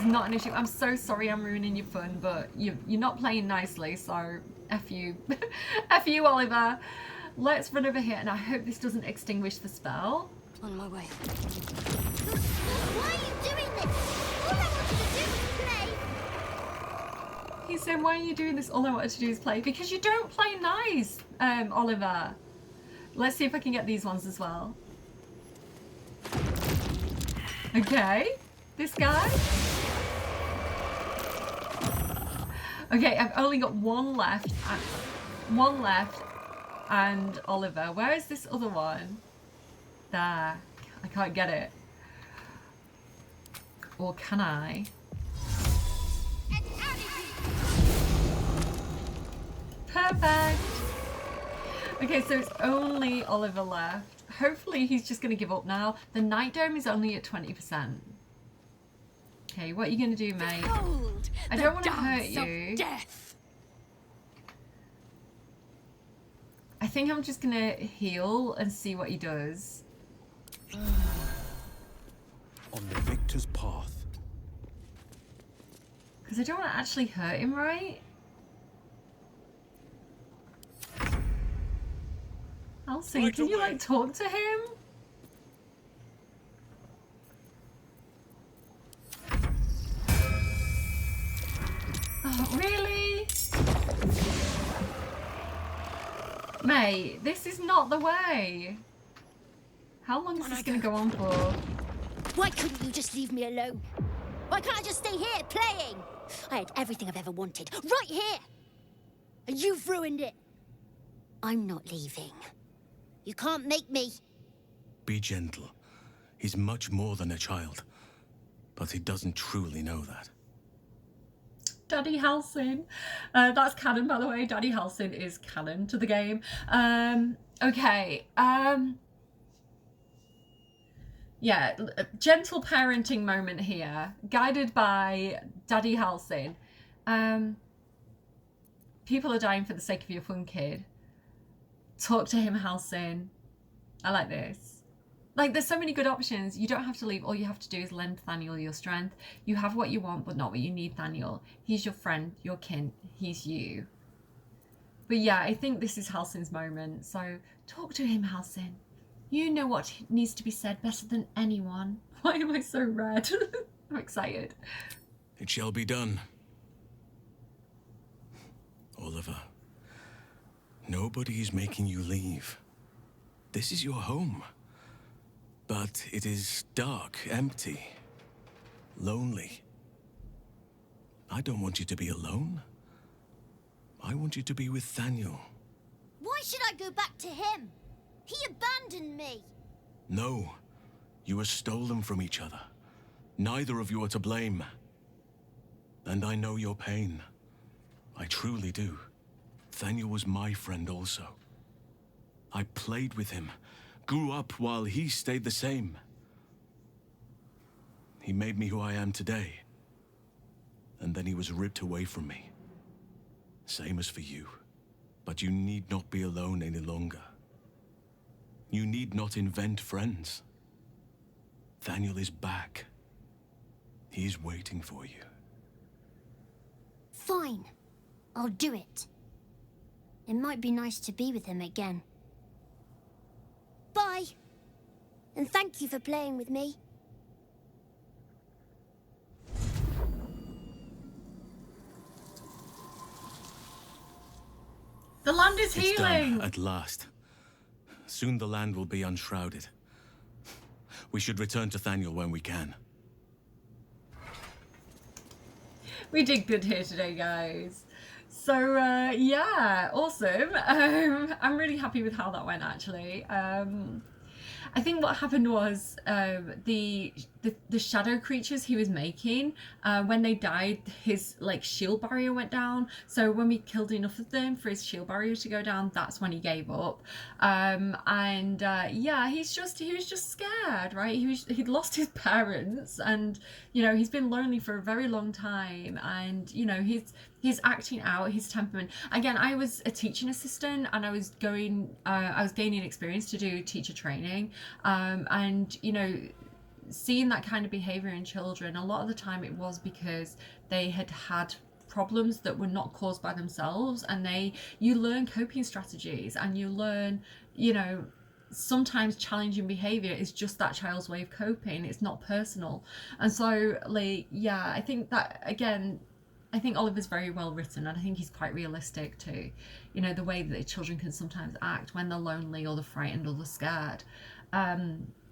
not an issue. I'm so sorry I'm ruining your fun, but you're not playing nicely, so F you. F you, Oliver. Let's run over here, and I hope this doesn't extinguish the spell. On my way. Why are you doing this? All I wanted to do was play. He's saying, why are you doing this? All I wanted to do is play. Because you don't play nice, Oliver. Let's see if I can get these ones as well. Okay, this guy. Okay, I've only got one left. One left. And Oliver. Where is this other one? There. I can't get it. Or can I? Perfect. Okay, so it's only Oliver left. Hopefully he's just going to give up now. The Night Dome is only at 20%. Okay, what are you going to do, mate? I don't want to hurt you. I think I'm just going to heal and see what he does. On the victor's path. Because I don't want to actually hurt him, right? Elsie, can you like talk to him? Oh, really? Mate, this is not the way. How long is this going to go on for? Why couldn't you just leave me alone? Why can't I just stay here playing? I had everything I've ever wanted, right here! And you've ruined it. I'm not leaving. You can't make me. Be gentle. He's much more than a child. But he doesn't truly know that. Daddy Halsin. That's canon, by the way. Daddy Halsin is canon to the game. Okay. Yeah, gentle parenting moment here. Guided by Daddy Halsin. People are dying for the sake of your fun, kid. Talk to him, Halsin. I like this. Like, there's so many good options. You don't have to leave. All you have to do is lend Thaniel your strength. You have what you want, but not what you need, Thaniel. He's your friend, your kin. He's you. But yeah, I think this is Halsin's moment. So talk to him, Halsin. You know what needs to be said better than anyone. Why am I so red? I'm excited. It shall be done. Oliver, nobody is making you leave. This is your home. But it is dark, empty, lonely. I don't want you to be alone. I want you to be with Thaniel. Why should I go back to him? He abandoned me. No, you were stolen from each other. Neither of you are to blame. And I know your pain. I truly do. Thaniel was my friend also. I played with him, grew up while he stayed the same. He made me who I am today. And then he was ripped away from me. Same as for you. But you need not be alone any longer. You need not invent friends. Thaniel is back. He is waiting for you. Fine. I'll do it. It might be nice to be with him again. Bye. And thank you for playing with me. The land is It's healing. done, at last. Soon the land will be unshrouded. We should return to Thaniel when we can. We did good here today, guys. So, yeah, awesome. I'm really happy with how that went, actually. I think what happened was the shadow creatures he was making, when they died, his like shield barrier went down. So when we killed enough of them for his shield barrier to go down, that's when he gave up. Yeah, he was just scared, right? He'd lost his parents, and you know, he's been lonely for a very long time, and you know, he's acting out his temperament. Again, I was a teaching assistant, and I was gaining experience to do teacher training, and you know, seeing that kind of behavior in children, a lot of the time it was because they had had problems that were not caused by themselves, and you learn coping strategies, and you learn, you know, sometimes challenging behavior is just that child's way of coping. It's not personal. And so, like, yeah, I think that again, I think Oliver's very well written, and I think he's quite realistic too. You know, the way that children can sometimes act when they're lonely or they're frightened or they're scared.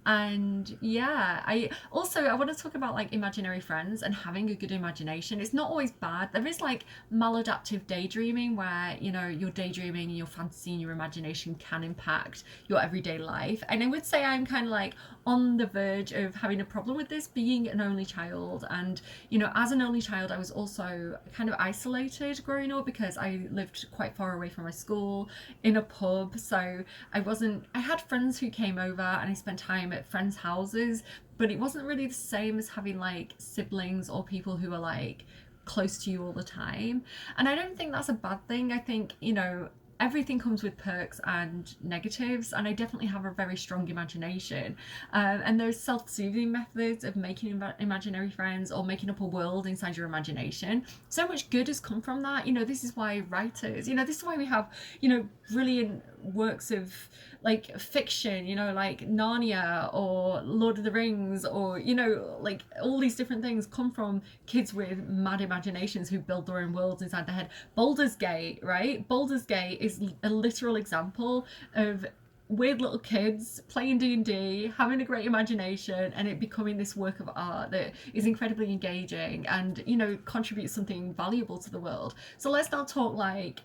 And yeah, I want to talk about like imaginary friends and having a good imagination. It's not always bad. There is like maladaptive daydreaming, where, you know, your daydreaming and your fantasy and your imagination can impact your everyday life. And I would say I'm kind of like on the verge of having a problem with this, being an only child. And, you know, as an only child, I was also kind of isolated growing up because I lived quite far away from my school in a pub. So I had friends who came over and I spent time at friends' houses, but it wasn't really the same as having like siblings or people who are like close to you all the time. And I don't think that's a bad thing. I think, you know, everything comes with perks and negatives, and I definitely have a very strong imagination, and there's self-soothing methods of making imaginary friends or making up a world inside your imagination. So much good has come from that. You know, this is why writers, you know, this is why we have, you know, brilliant works of like fiction, you know, like Narnia or Lord of the Rings, or, you know, like all these different things come from kids with mad imaginations who build their own worlds inside their head. Baldur's Gate, right? Baldur's Gate is a literal example of weird little kids playing D&D, having a great imagination, and it becoming this work of art that is incredibly engaging and, you know, contributes something valuable to the world. So let's not talk like,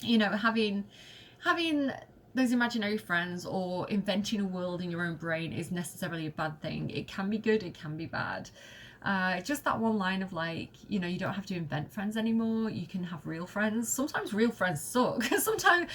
you know, having those imaginary friends or inventing a world in your own brain is necessarily a bad thing. It can be good, it can be bad. Just that one line of like, you know, you don't have to invent friends anymore, you can have real friends. Sometimes real friends suck. sometimes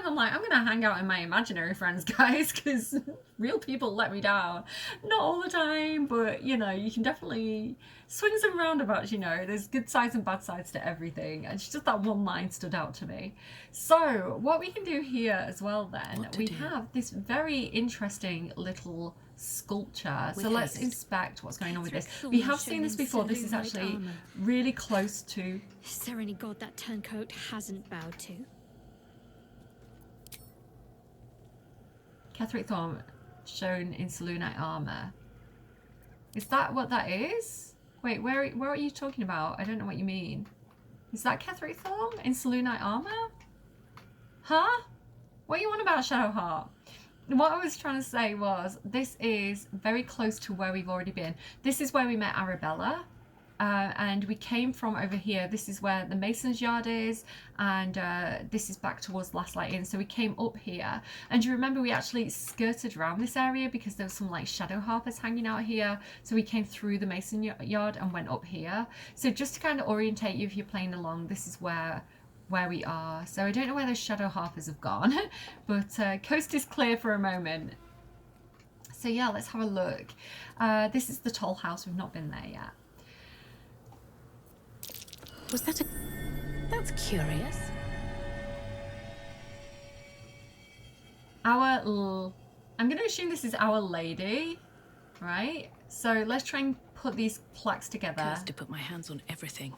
I'm like, I'm gonna hang out with my imaginary friends, guys, because real people let me down. Not all the time, but, you know, you can definitely swings and roundabouts, you know, there's good sides and bad sides to everything. And it's just that one line stood out to me. So what we can do here as well then, we have this very interesting little sculpture. So let's inspect what's going on with this. We have seen this before. This is actually really close to... Is there any god that turncoat hasn't bowed to? Ketheric Thorn shown in Selûnite armor. Is that what that is? Wait, where are you talking about? I don't know what you mean. Is that Ketheric Thorn in Selûnite armor? Huh? What are you on about, Shadowheart? What I was trying to say was, this is very close to where we've already been. This is where we met Arabella, and we came from over here. This is where the Mason's Yard is, and this is back towards Last Light Inn. So we came up here, and you remember we actually skirted around this area because there was some like shadow harpers hanging out here. So we came through the Mason Yard and went up here. So just to kind of orientate you if you're playing along, this is where we are. So I don't know where those shadow harpers have gone, but coast is clear for a moment. So yeah, let's have a look. This is the Toll House. We've not been there yet. Was that a... That's curious. I'm going to assume this is Our Lady, right? So let's try and put these plaques together. Cursed to put my hands on everything.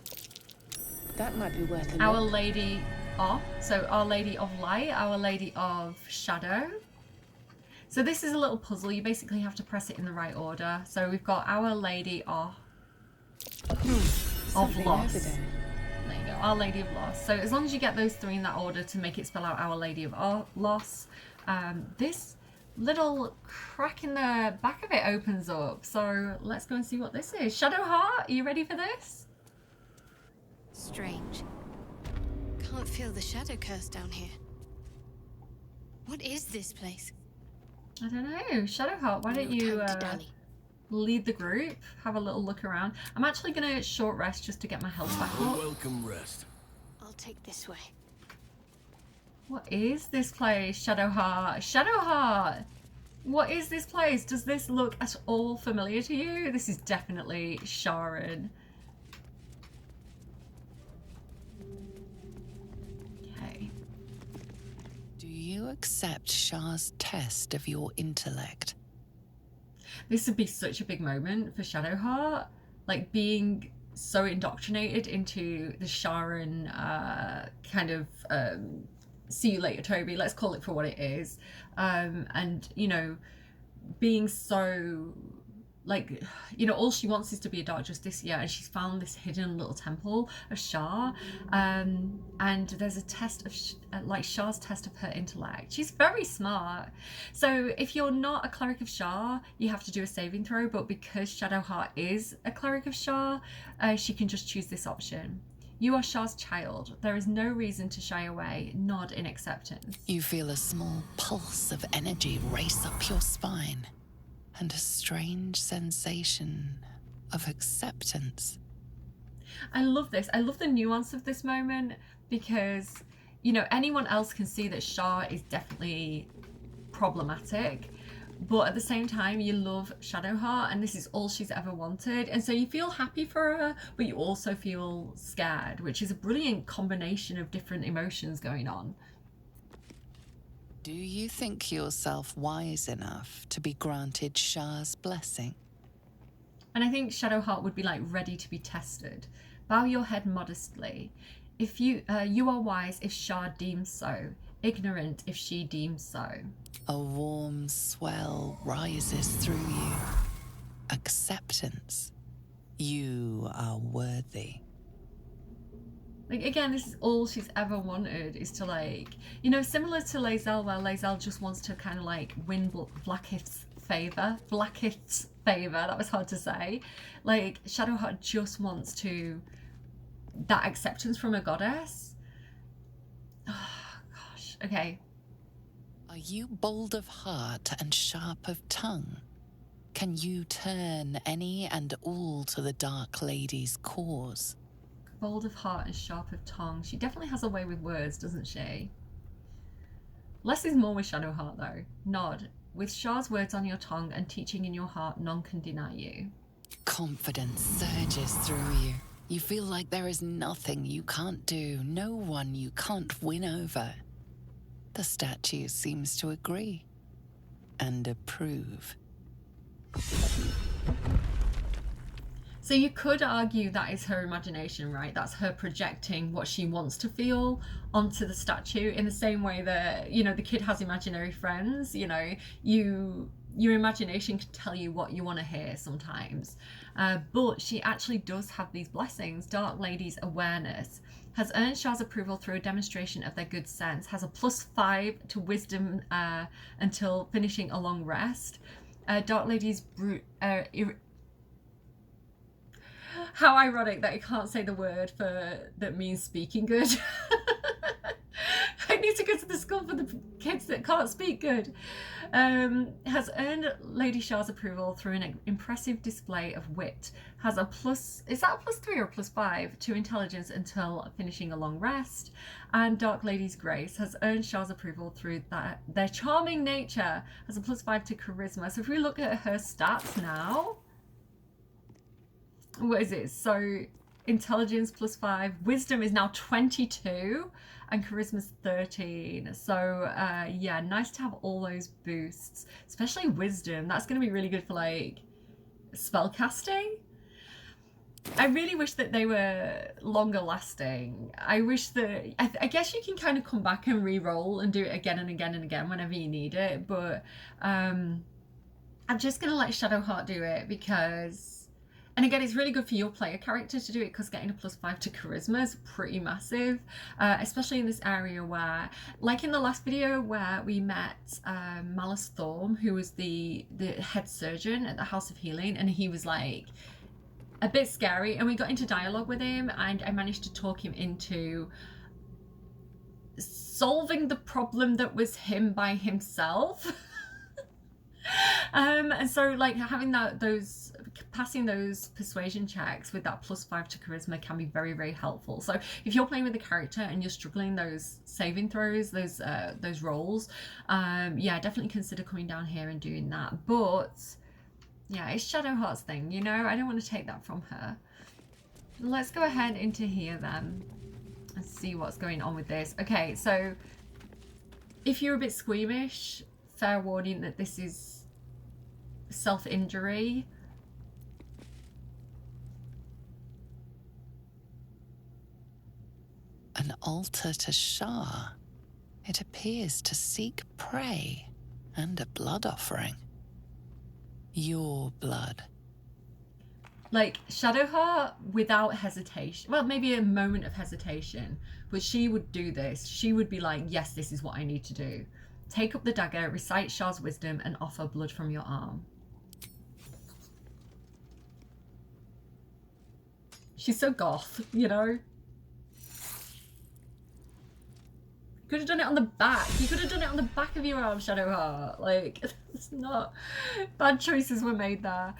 That might be worth a Our look. Lady of, so Our Lady of Light, Our Lady of Shadow. So this is a little puzzle. You basically have to press it in the right order. So we've got Our Lady of Loss. There you go, Our Lady of Loss. So as long as you get those three in that order to make it spell out Our Lady of Loss, this little crack in the back of it opens up. So let's go and see what this is. Shadowheart, are you ready for this? Strange. Can't feel the shadow curse down here. What is this place? I don't know. Shadowheart, why don't you lead the group, have a little look around. I'm actually going to short rest just to get my health back up. Welcome rest. I'll take this way. What is this place, Shadowheart? Shadowheart! What is this place? Does this look at all familiar to you? This is definitely Sharon. Okay. Do you accept Shah's test of your intellect? This would be such a big moment for Shadowheart. Like being so indoctrinated into the Sharon kind of see you later Toby, let's call it for what it is, and you know, being so like, you know, all she wants is to be a Dark Justiciar, and she's found this hidden little temple of Shar, and there's a test of like Shar's test of her intellect. She's very smart, so if you're not a cleric of Shar, you have to do a saving throw, but because Shadowheart is a cleric of Shar, she can just choose this option. You are Shar's child. There is no reason to shy away. Nod in acceptance. You feel a small pulse of energy race up your spine, and a strange sensation of acceptance. I love this. I love the nuance of this moment, because, you know, anyone else can see that Shar is definitely problematic, but at the same time you love Shadowheart and this is all she's ever wanted, and so you feel happy for her, but you also feel scared, which is a brilliant combination of different emotions going on. Do you think yourself wise enough to be granted Shar's blessing? And I think Shadowheart would be like ready to be tested. Bow your head modestly. If you are wise if Shar deems so, ignorant if she deems so. A warm swell rises through you. Acceptance. You are worthy. Like, again, this is all she's ever wanted, is to, like, you know, similar to Lae'zel, where Lae'zel just wants to kind of like win Blackith's favour. Blackith's favour, that was hard to say. Like, Shadowheart just wants to, that acceptance from a goddess. Oh, gosh, okay. Are you bold of heart and sharp of tongue? Can you turn any and all to the Dark Lady's cause? Bold of heart and sharp of tongue. She definitely has a way with words, doesn't she? Less is more with Shadowheart, though. Nod. With Shar's words on your tongue and teaching in your heart, none can deny you. Confidence surges through you. You feel like there is nothing you can't do, no one you can't win over. The statue seems to agree and approve. So you could argue that is her imagination, right? That's her projecting what she wants to feel onto the statue, in the same way that, you know, the kid has imaginary friends. You know, your imagination can tell you what you want to hear sometimes. But she actually does have these blessings. Dark Lady's awareness has earned Shar's approval through a demonstration of their good sense, has a +5 to wisdom until finishing a long rest. Dark Lady's how ironic that I can't say the word that means speaking good. I need to go to the school for the kids that can't speak good. Has earned Lady Shar's approval through an impressive display of wit. Has a is that a +3 or a +5 to intelligence until finishing a long rest. And Dark Lady's grace has earned Shar's approval through their charming nature. Has a +5 to charisma. So if we look at her stats now, what is it? So intelligence +5, wisdom is now 22, and charisma's 13. So yeah, nice to have all those boosts, especially wisdom. That's going to be really good for like spell casting. I really wish that they were longer lasting. I wish that I guess you can kind of come back and re-roll and do it again and again and again whenever you need it, but I'm just gonna let Shadowheart do it because, and again, it's really good for your player character to do it, because getting a +5 to charisma is pretty massive, especially in this area where, like in the last video where we met Malice Thorm, who was the head surgeon at the House of Healing, and he was like a bit scary, and we got into dialogue with him, and I managed to talk him into solving the problem that was him by himself. And so like having passing those persuasion checks with that +5 to charisma can be very, very helpful. So if you're playing with a character and you're struggling those saving throws, those rolls, yeah, definitely consider coming down here and doing that. But yeah, it's Shadowheart's thing, you know, I don't want to take that from her. Let's go ahead into here then and see what's going on with this. Okay, so if you're a bit squeamish, fair warning that this is self-injury. An altar to Shar. It appears to seek prey and a blood offering. Your blood, Like, Shadowheart, without hesitation, well, maybe a moment of hesitation, but she would do this. She would be like, yes, this is what I need to do. Take up the dagger, recite Shah's wisdom, and offer blood from your arm. She's so goth, you know? You could have done it on the back. You could have done it on the back of your arm, Shadowheart. Like, it's not... Bad choices were made there.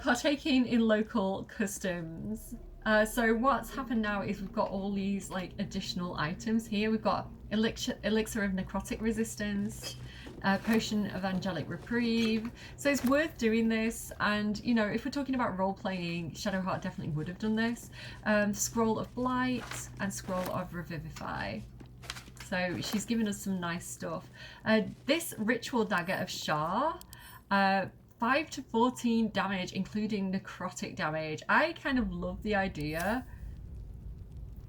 Partaking in local customs. So what's happened now is we've got all these, like, additional items here. We've got elixir of necrotic resistance, potion of angelic reprieve. So it's worth doing this. And, you know, if we're talking about role-playing, Shadowheart definitely would have done this. Scroll of blight and scroll of revivify. So she's given us some nice stuff. This ritual dagger of Shah, 5 to 14 damage, including necrotic damage. I kind of love the idea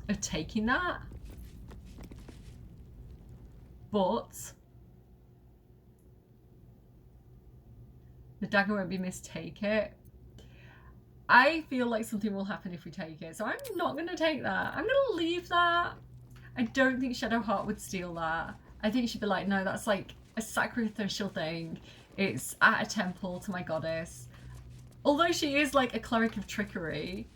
of taking that. But the dagger won't be missed, take it. I feel like something will happen if we take it. So I'm not going to take that. I'm going to leave that. I don't think Shadowheart would steal that. I think she'd be like, no, that's like a sacrificial thing. It's at a temple to my goddess. Although she is like a cleric of trickery.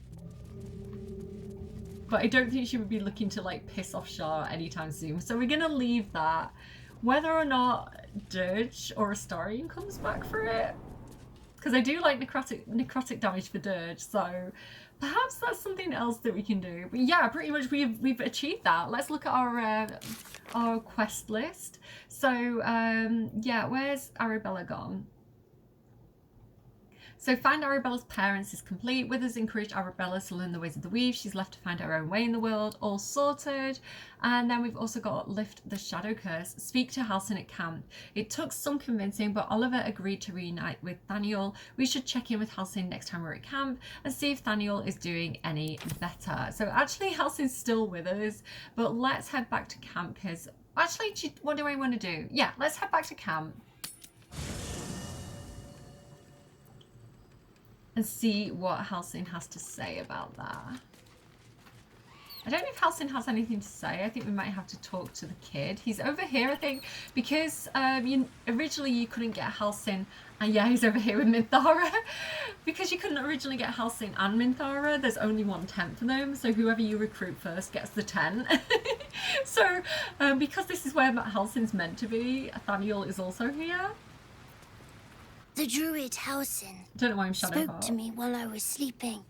But I don't think she would be looking to like piss off Shah anytime soon. So we're going to leave that. Whether or not Dirge or Astarion comes back for it. Because I do like necrotic damage for Dirge, so perhaps that's something else that we can do. But yeah, pretty much we've achieved that. Let's look at our quest list. So yeah, where's Arabella gone? So find Arabella's parents is complete. Withers encouraged Arabella to learn the ways of the weave. She's left to find her own way in the world. All sorted. And then we've also got lift the shadow curse. Speak to Halsin at camp. It took some convincing, but Oliver agreed to reunite with Thaniel. We should check in with Halsin next time we're at camp and see if Thaniel is doing any better. So actually Halsin's still with us, but let's head back to camp because actually, what do I want to do? Yeah, let's head back to camp. And see what Halsin has to say about that. I don't know if Halsin has anything to say. I think we might have to talk to the kid. He's over here, I think, because originally you couldn't get Halsin. And yeah, he's over here with Minthara. Because you couldn't originally get Halsin and Minthara, there's only one tent for them. So whoever you recruit first gets the tent. So because this is where Halsin's meant to be, Thaniel is also here. The druid Halsin Don't know why I'm spoke to me while I was sleeping.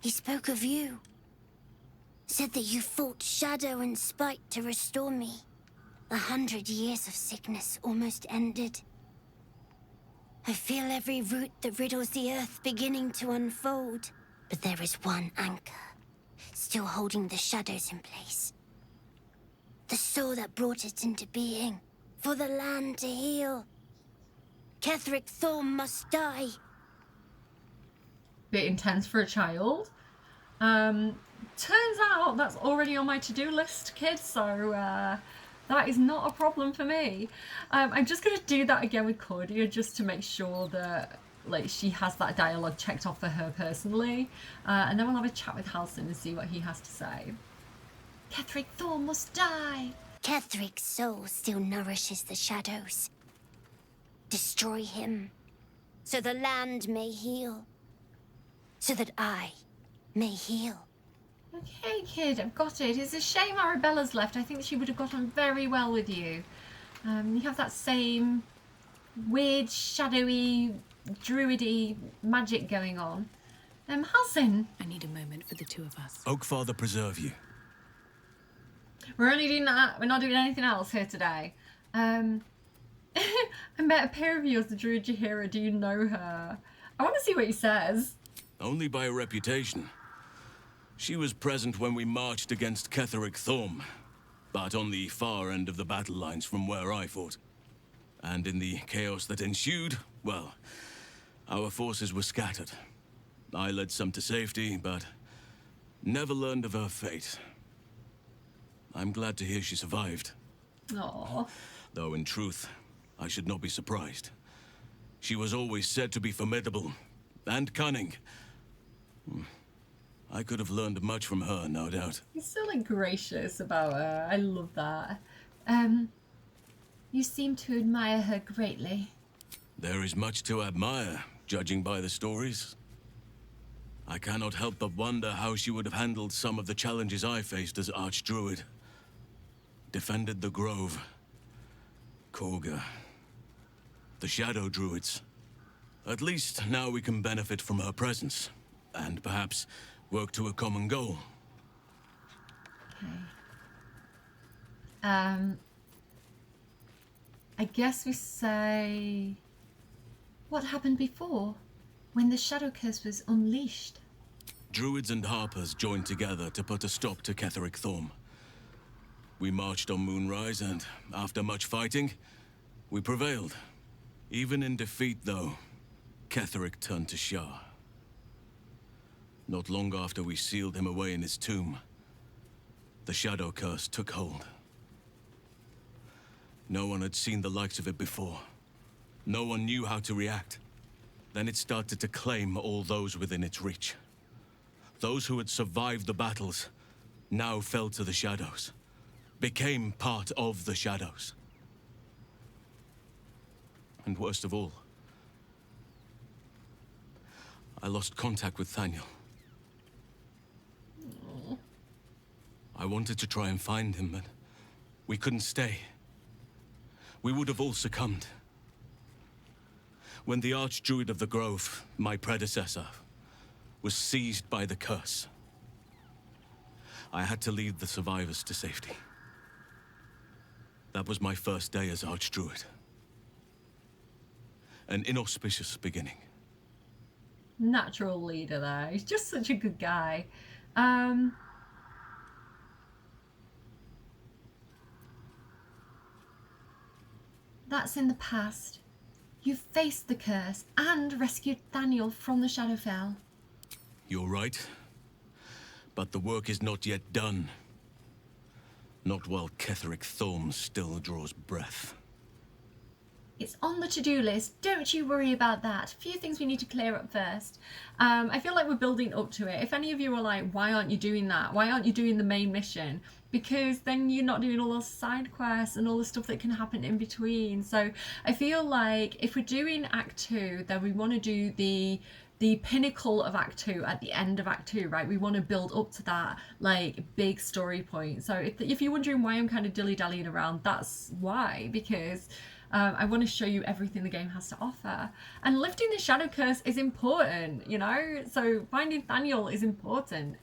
He spoke of you. Said that you fought shadow and spite to restore me. 100 years of sickness almost ended. I feel every root that riddles the earth beginning to unfold. But there is one anchor, still holding the shadows in place. The soul that brought it into being, for the land to heal. Ketheric Thorm must die. Bit intense for a child. Turns out that's already on my to-do list, kid, so that is not a problem for me. I'm just going to do that again with Cordia just to make sure that like she has that dialogue checked off for her personally. And then we'll have a chat with Halsin and see what he has to say. Ketheric Thorm must die. Ketheric's soul still nourishes the shadows. Destroy him, so the land may heal, so that I may heal. Okay, kid, I've got it. It's a shame Arabella's left. I think she would have got on very well with you. You have that same weird, shadowy, druidy magic going on. Halsin. I need a moment for the two of us. Oakfather preserve you. We're only doing that. We're not doing anything else here today. I met a peer of yours, the druid Jaheira. Do you know her? I want to see what he says. Only by reputation. She was present when we marched against Ketheric Thorm, but on the far end of the battle lines from where I fought. And in the chaos that ensued, well, our forces were scattered. I led some to safety, but never learned of her fate. I'm glad to hear she survived. Aww. Though in truth, I should not be surprised. She was always said to be formidable, And cunning. I could have learned much from her, no doubt. He's so like gracious about her. I love that. You seem to admire her greatly. There is much to admire, judging by the stories. I cannot help but wonder how she would have handled some of the challenges I faced as Archdruid. Defended the Grove, Korga, the Shadow Druids. At least now we can benefit from her presence, and perhaps work to a common goal. Okay. I guess we say... What happened before, when the Shadow Curse was unleashed? Druids and Harpers joined together to put a stop to Ketheric Thorm. We marched on Moonrise, and after much fighting, we prevailed. Even in defeat, though, Ketheric turned to Shah. Not long after we sealed him away in his tomb, the Shadow Curse took hold. No one had seen the likes of it before. No one knew how to react. Then it started to claim all those within its reach. Those who had survived the battles now fell to the shadows, became part of the shadows. And worst of all, I lost contact with Thaniel. I wanted to try and find him, but we couldn't stay. We would have all succumbed. When the Archdruid of the Grove, my predecessor, was seized by the curse, I had to lead the survivors to safety. That was my first day as Archdruid. An inauspicious beginning. Natural leader there. He's just such a good guy. That's in the past. You faced the curse and rescued Thaniel from the Shadowfell. You're right. But the work is not yet done. Not while Ketheric Thorm still draws breath. It's on the to-do list. Don't you worry about that. A few things we need to clear up first. I feel like we're building up to it. If any of you are like, why aren't you doing that? Why aren't you doing the main mission? Because then you're not doing all those side quests and all the stuff that can happen in between. So I feel like if we're doing Act 2, then we want to do the pinnacle of Act 2 at the end of Act 2, right? We want to build up to that like big story point. So if you're wondering why I'm kind of dilly-dallying around, that's why. Because I want to show you everything the game has to offer. And lifting the Shadow Curse is important, you know? So finding Thaniel is important.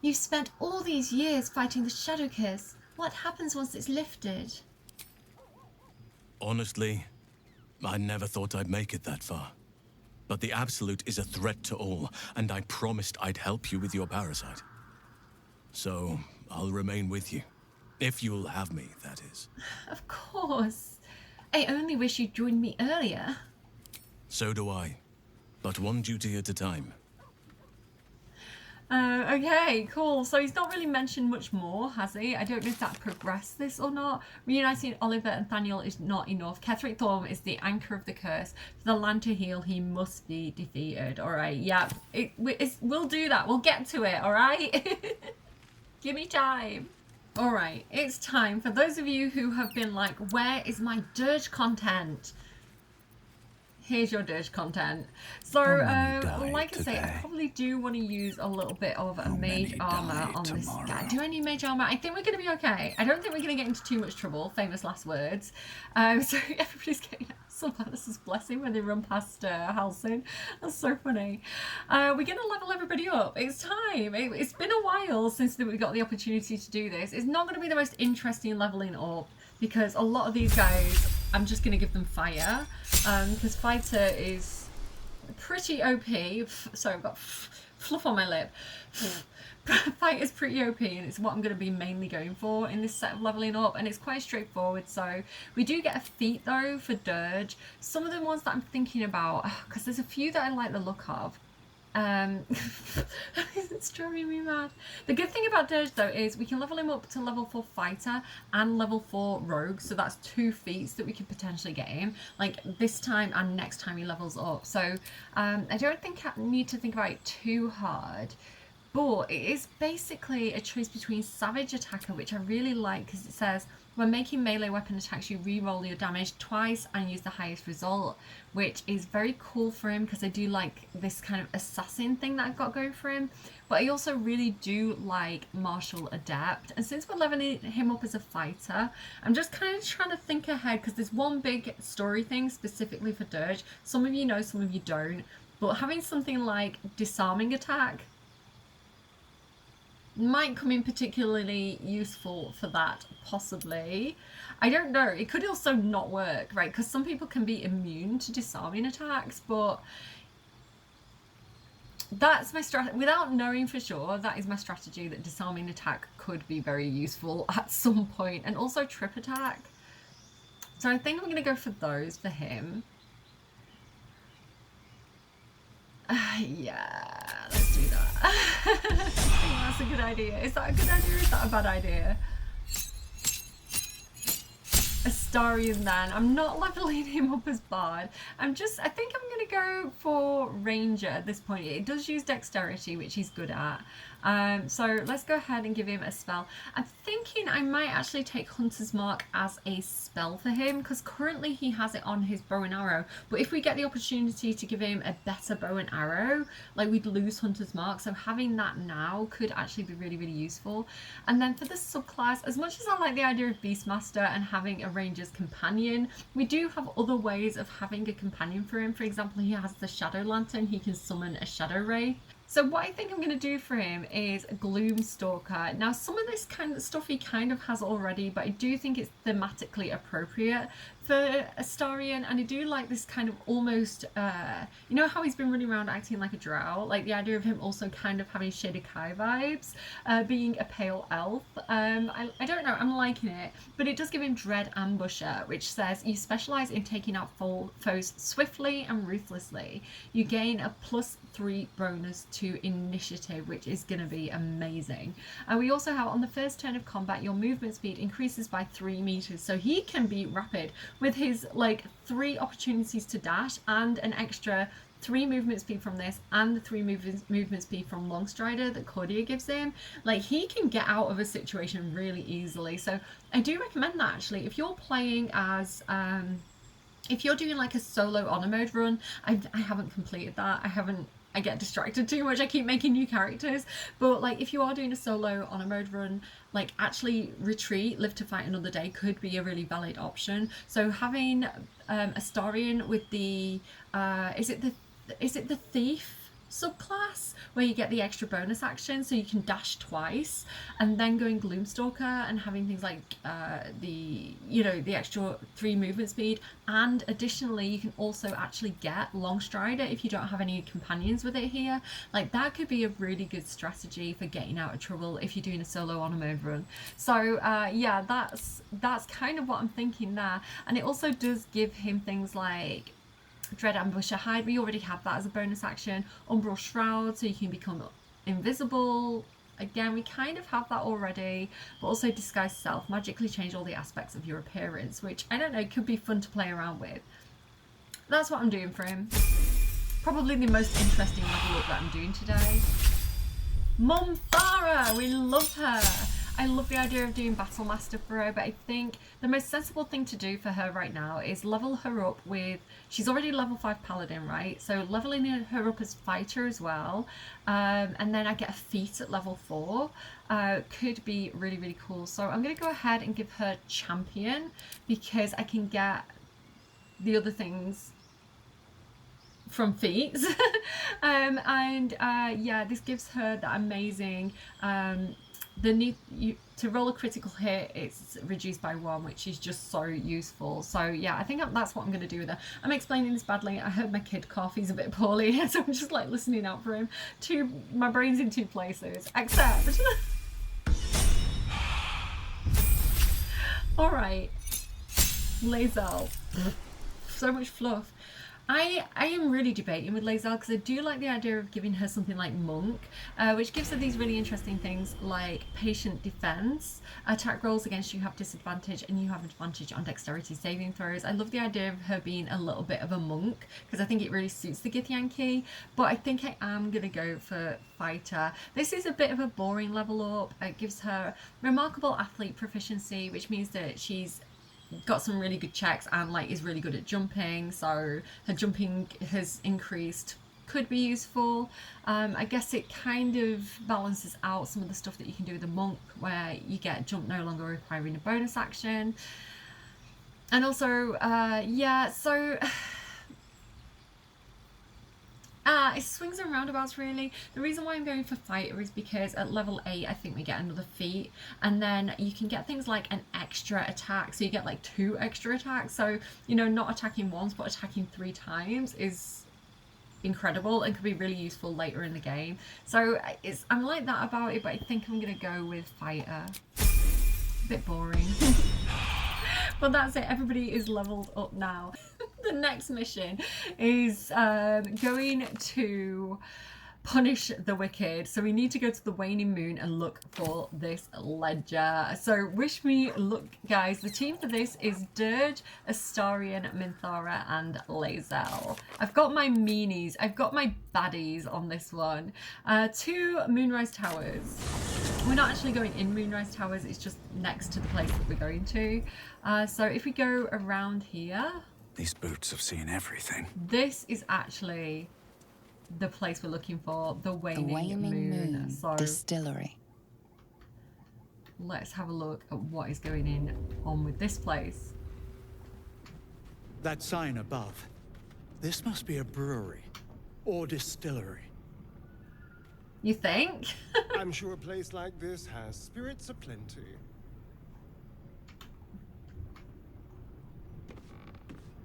You've spent all these years fighting the Shadow Curse. What happens once it's lifted? Honestly, I never thought I'd make it that far. But the Absolute is a threat to all, and I promised I'd help you with your parasite. So, I'll remain with you. If you'll have me, that is. Of course. I only wish you'd joined me earlier. So do I. But one duty at a time. Okay, cool. So he's not really mentioned much more, has he? I don't know if that progressed this or not. Reuniting Oliver and Thaniel is not enough. Ketheric Thorm is the anchor of the curse. For the land to heal, he must be defeated. Alright, yeah. We'll do that. We'll get to it, alright? Give me time. Alright, it's time. For those of you who have been like, where is my dirge content? Here's your dirge content. So, like I say, I probably do want to use a little bit of a mage armor on this guy. Do I need mage armor? I think we're going to be okay. I don't think we're going to get into too much trouble. Famous last words. So everybody's getting Sylvanus' blessing when they run past Halcyon. That's so funny. We're going to level everybody up. It's time. It's been a while since we got the opportunity to do this. It's not going to be the most interesting leveling up because a lot of these guys, I'm just going to give them fire. Because fighter is pretty OP. Sorry, I've got fluff on my lip. Fighter's pretty OP, and it's what I'm going to be mainly going for in this set of leveling up, and it's quite straightforward. So we do get a feat though for dirge. Some of the ones that I'm thinking about, because there's a few that I like the look of. It's driving me mad. The good thing about Dirge though is we can level him up to level 4 fighter and level 4 rogue, so that's 2 feats that we could potentially get him, like this time and next time he levels up. So I don't think I need to think about it too hard. But it is basically a choice between Savage Attacker, which I really like because it says when making melee weapon attacks you re-roll your damage twice and use the highest result, which is very cool for him because I do like this kind of assassin thing that I've got going for him. But I also really do like Martial Adept, and since we're leveling him up as a fighter, I'm just kind of trying to think ahead because there's one big story thing specifically for Dirge. Some of you know, some of you don't, but having something like Disarming Attack might come in particularly useful for that, possibly. I don't know, it could also not work, right? Because some people can be immune to disarming attacks, but that's my strategy. Without knowing for sure, that is my strategy, that disarming attack could be very useful at some point, and also trip attack. So I think I'm going to go for those for him. Yeah, let's do that. I think that's a good idea. Is that a good idea or is that a bad idea? Astarion then. I'm not leveling him up as Bard. I think I'm going to go for Ranger at this point. It does use Dexterity, which he's good at. So let's go ahead and give him a spell. I'm thinking I might actually take Hunter's Mark as a spell for him because currently he has it on his bow and arrow. But if we get the opportunity to give him a better bow and arrow, like we'd lose Hunter's Mark. So having that now could actually be really, really useful. And then for the subclass, as much as I like the idea of Beastmaster and having a Ranger's companion, we do have other ways of having a companion for him. For example, he has the Shadow Lantern. He can summon a Shadow Wraith. So what I think I'm going to do for him is Gloomstalker. Now some of this kind of stuff he kind of has already, but I do think it's thematically appropriate for Astarion, and I do like this kind of almost, you know how he's been running around acting like a drow? Like the idea of him also kind of having Shadowkai vibes, being a pale elf. I don't know, I'm liking it, but it does give him Dread Ambusher, which says you specialise in taking out foes swiftly and ruthlessly. You gain a +3 bonus to initiative, which is going to be amazing. And we also have on the first turn of combat, your movement speed increases by 3 meters, so he can be rapid with his like 3 opportunities to dash and an extra 3 movement speed from this and the 3 movement speed from Longstrider that Cordia gives him. Like he can get out of a situation really easily. So I do recommend that actually if you're playing as if you're doing like a solo honor mode run. I haven't completed that. I get distracted too much. I keep making new characters. But like if you are doing a solo honor mode run, like actually retreat, live to fight another day could be a really valid option. So having Astarion with the is it the Thief subclass where you get the extra bonus action, so you can dash twice, and then going Gloomstalker and having things like the extra 3 movement speed, and additionally you can also actually get Longstrider if you don't have any companions with it here. Like that could be a really good strategy for getting out of trouble if you're doing a solo honor mode run. So yeah, that's kind of what I'm thinking there. And it also does give him things like Dread Ambusher Hide. We already have that as a bonus action. Umbral Shroud, so you can become invisible. Again, we kind of have that already. But also Disguise Self, magically change all the aspects of your appearance, which I don't know, could be fun to play around with. That's what I'm doing for him. Probably the most interesting level up that I'm doing today. Mum Farah, we love her. I love the idea of doing Battle Master for her, but I think the most sensible thing to do for her right now is level her up with, she's already level 5 Paladin, right? So leveling her up as Fighter as well, and then I get a feat at level 4, could be really, really cool. So I'm going to go ahead and give her Champion, because I can get the other things from feats. Yeah, this gives her that amazing the need to roll a critical hit, it's reduced by 1, which is just so useful. So yeah, I think that's what I'm going to do with her. I'm explaining this badly. I heard my kid cough. He's a bit poorly, so I'm just like listening out for him. My brain's in 2 places. Except all right, Lae'zel. So much fluff. I am really debating with Lae'zel because I do like the idea of giving her something like Monk, which gives her these really interesting things like patient defense, attack rolls against you have disadvantage, and you have advantage on dexterity saving throws. I love the idea of her being a little bit of a monk because I think it really suits the Githyanki, but I think I am going to go for fighter. This is a bit of a boring level up. It gives her remarkable athlete proficiency, which means that she's got some really good checks and like is really good at jumping, so her jumping has increased, could be useful. I guess it kind of balances out some of the stuff that you can do with a monk where you get jump no longer requiring a bonus action, and also yeah, so it swings and roundabouts really. The reason why I'm going for fighter is because at level 8 I think we get another feat, and then you can get things like an extra attack, so you get like 2 extra attacks, so you know, not attacking once but attacking 3 times is incredible and could be really useful later in the game. So I'm like that about it, but I think I'm gonna go with fighter. A bit boring. But that's it, everybody is leveled up now. The next mission is going to punish the wicked. So we need to go to the waning moon and look for this ledger. So wish me luck, guys. The team for this is Dirge, Astarion, Minthara, and Lae'zel. I've got my meanies, I've got my baddies on this one. 2 Moonrise Towers. We're not actually going in Moonrise Towers, it's just next to the place that we're going to. So if we go around here, these boots have seen everything. this is actually the place we're looking for, the Waning Moon. So Distillery. let's have a look at what is going on with this place. That sign above. This must be a brewery or distillery. You think? I'm sure a place like this has spirits aplenty.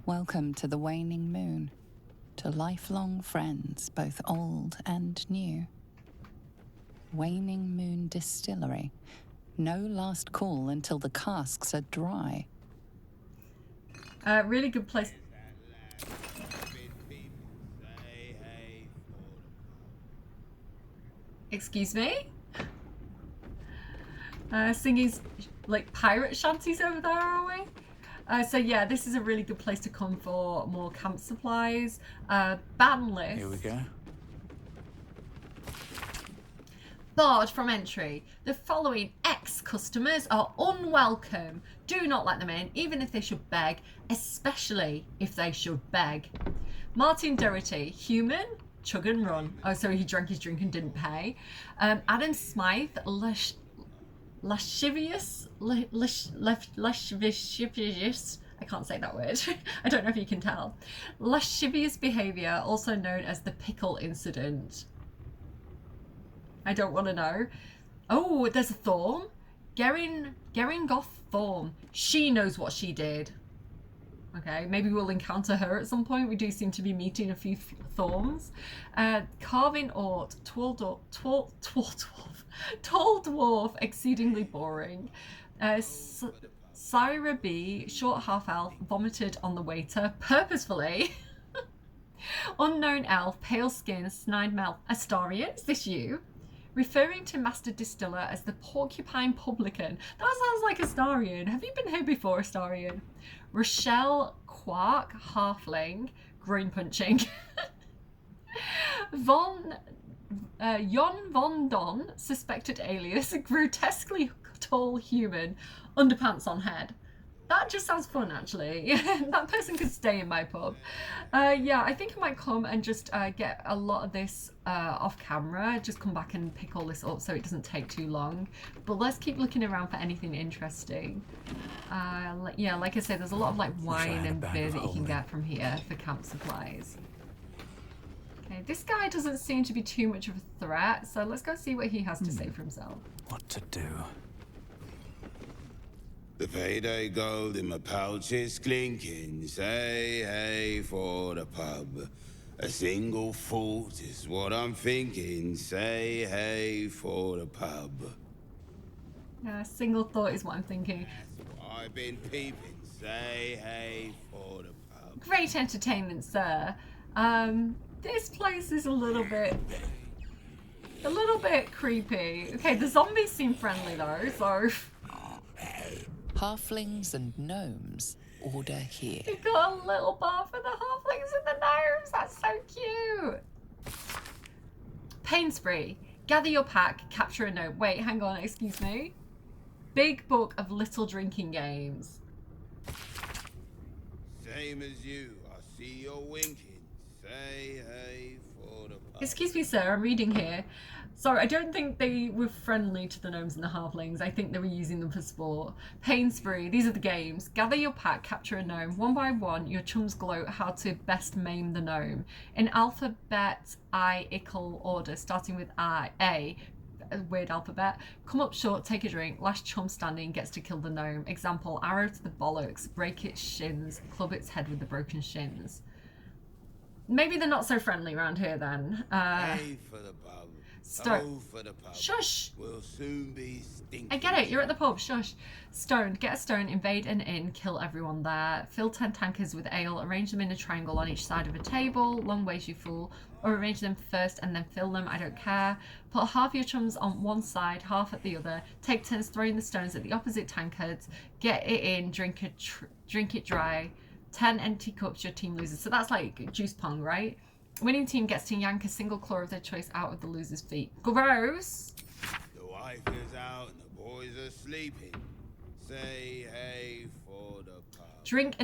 Welcome to the Waning Moon. To lifelong friends, both old and new. Waning Moon Distillery. No last call until the casks are dry. Really good place. Excuse me? Singing like pirate shanties over there, are we? So yeah, this is a really good place to come for more camp supplies. Ban list. Here we go. Barred from entry. The following ex-customers are unwelcome. Do not let them in, even if they should beg, especially if they should beg. Martin Doherty, human, chug and run. Oh, sorry, he drank his drink and didn't pay. Adam Smythe, lascivious, I can't say that word. I don't know if you can tell. Lascivious behaviour, also known as the pickle incident. I don't want to know. Oh, there's a Thorm. Geringoth Thorm. She knows what she did. Okay, maybe we'll encounter her at some point. We do seem to be meeting a few Thorms. Carving Ort, tall dwarf, exceedingly boring. Syra B, short half-elf, vomited on the waiter, purposefully. Unknown elf, pale skin, snide mouth. Astarion, is this you? Referring to Master Distiller as the porcupine publican. That sounds like Astarion. Have you been here before, Astarion? Rochelle Quark, halfling, groin punching. Jon Von Don, suspected alias, grotesquely tall human, underpants on head. That just sounds fun, actually. That person could stay in my pub. Yeah, I think I might come and just get a lot of this off camera. Just come back and pick all this up so it doesn't take too long. But let's keep looking around for anything interesting. Yeah, like I said, there's a lot of like wine and beer that you can get from here for camp supplies. Okay, this guy doesn't seem to be too much of a threat, so let's go see what he has to say for himself. What to do? The payday gold in my pouch is clinking. Say hey for the pub. A single thought is what I'm thinking. Say hey for the pub. Yeah, single thought is what I'm thinking. I've been peeping. Say hey for the pub. great entertainment, sir. This place is a little bit creepy. Okay, the zombies seem friendly though, so. Halflings and gnomes order here. You got a little bar for the halflings and the gnomes. That's so cute. Pain spree. Gather your pack, capture a gnome. Wait, hang on, excuse me. Big book of little drinking games. Same as you. I see you're winking. Say hey for the pub. Excuse me, sir, I'm reading here. Sorry, I don't think they were friendly to the gnomes and the halflings. I think they were using them for sport. Pain spree. These are the games. Gather your pack, capture a gnome. One by one, your chums gloat how to best maim the gnome. In alphabet I-ical order, starting with A, a weird alphabet. Come up short, take a drink. Last chum standing gets to kill the gnome. Example, arrow to the bollocks, break its shins, club its head with the broken shins. Maybe they're not so friendly around here then. Hey for the pub. Stone. For the pub. Shush! We'll soon be stinking. I get it, you're at the pub, shush. Stone. Get a stone, invade an inn, kill everyone there. Fill 10 tankards with ale, arrange them in a triangle on each side of a table. Long ways, you fool. Or arrange them first and then fill them, I don't care. Put half your chums on one side, half at the other. Take turns throwing the stones at the opposite tankards. Get it in, drink it dry. 10 empty cups, your team loses. So that's like juice pong, right? Winning team gets to yank a single claw of their choice out of the loser's feet. Gross! The wife is out and the boys are sleeping. Say hey for the pub. Drink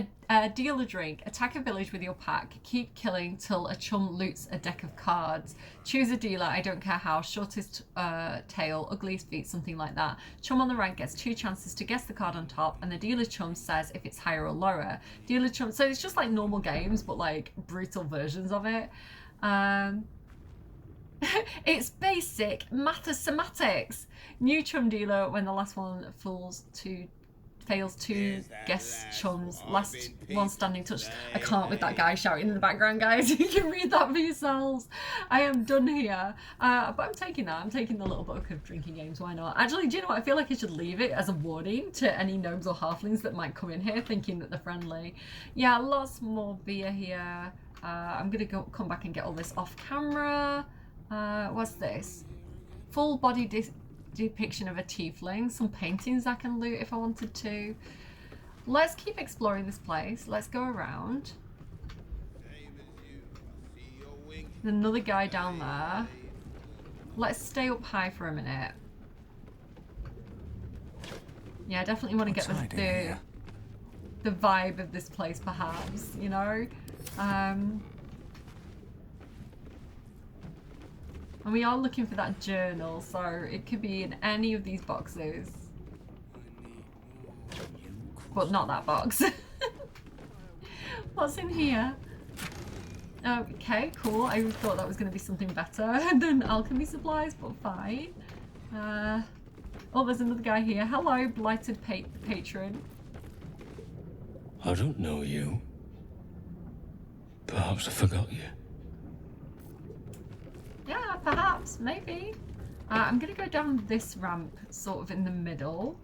deal a drink. Attack a village with your pack. Keep killing till a chum loots a deck of cards. Choose a dealer, I don't care how. Shortest tail, ugliest feet, something like that. Chum on the right gets 2 chances to guess the card on top, and the dealer chum says if it's higher or lower. Dealer chum, so it's just like normal games, but like brutal versions of it. It's basic mathematics. New chum dealer when the last one fails to guess chums. Last one standing touch. I can't with that guy shouting in the background, guys. You can read that for yourselves. I am done here. But I'm taking that. I'm taking the little book of drinking games. Why not? Actually, do you know what? I feel like I should leave it as a warning to any gnomes or halflings that might come in here thinking that they're friendly. Yeah, lots more beer here. I'm going to come back and get all this off camera. What's this? Full body depiction of a tiefling. Some paintings I can loot if I wanted to. Let's keep exploring this place. Let's go around. There's another guy down there. Let's stay up high for a minute. Yeah, I definitely want to get the vibe of this place, perhaps, you know? And we are looking for that journal, so it could be in any of these boxes. But not that box. What's in here? Okay, cool. I thought that was going to be something better than alchemy supplies, but fine. Oh, there's another guy here. Hello, blighted patron. I don't know you. Perhaps I forgot you. Yeah, perhaps, maybe. I'm going to go down this ramp, sort of in the middle,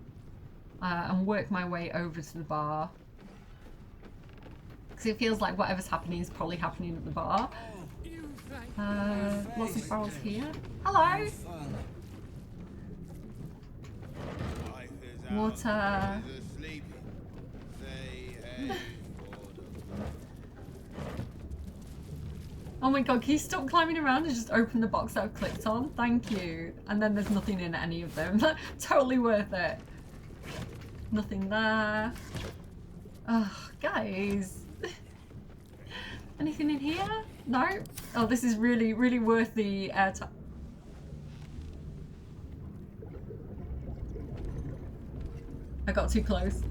and work my way over to the bar. Because it feels like whatever's happening is probably happening at the bar. Lots of barrels here. Hello! Water. Oh my god, can you stop climbing around and just open the box that I've clicked on? Thank you. And then there's nothing in any of them. Totally worth it. Nothing there. Oh, guys. Anything in here? No? Oh, this is really, really worth the airtime. I got too close.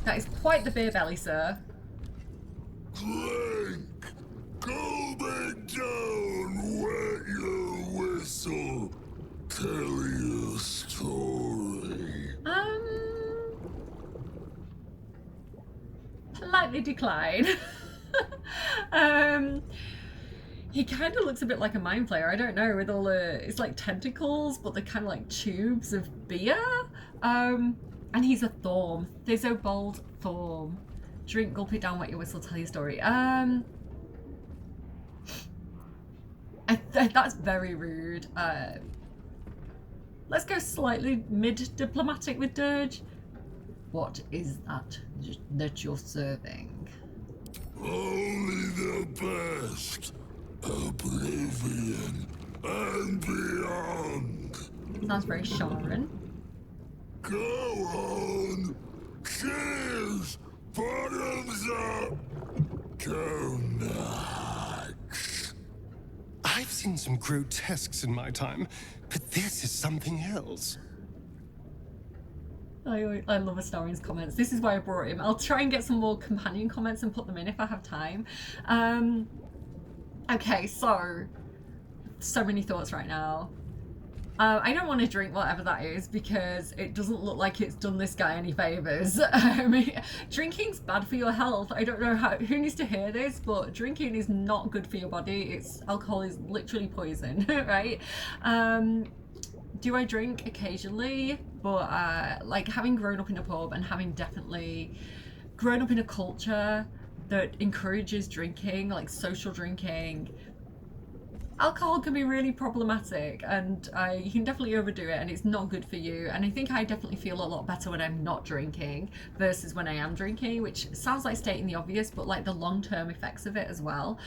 That is quite the beer belly, sir. Drink! Go back down, wet your whistle, tell your story. Politely decline. He kind of looks a bit like a mind flayer. I don't know, with all the, it's like tentacles, but they're kind of like tubes of beer. And he's a Thorm. Thizobold Thorm. Drink, gulp it down, wet your whistle, tell your story. That's very rude. Let's go slightly mid-diplomatic with Dirge. What is that you're serving? Only the best. Oblivion and beyond. Sounds very Sharon. Go on. Cheers. Bottoms up. Go nuts. I've seen some grotesques in my time, but this is something else. I love Astarian's comments. This is why I brought him. I'll try and get some more companion comments and put them in if I have time. Okay, so many thoughts right now. I don't want to drink whatever that is because it doesn't look like it's done this guy any favors. Drinking's bad for your health. I don't know who needs to hear this, but drinking is not good for your body. Alcohol is literally poison, right? Do I drink occasionally? But like having grown up in a pub and having definitely grown up in a culture that encourages drinking, like social drinking, alcohol can be really problematic, and you can definitely overdo it and it's not good for you. And I think I definitely feel a lot better when I'm not drinking versus when I am drinking, which sounds like stating the obvious, but like the long-term effects of it as well.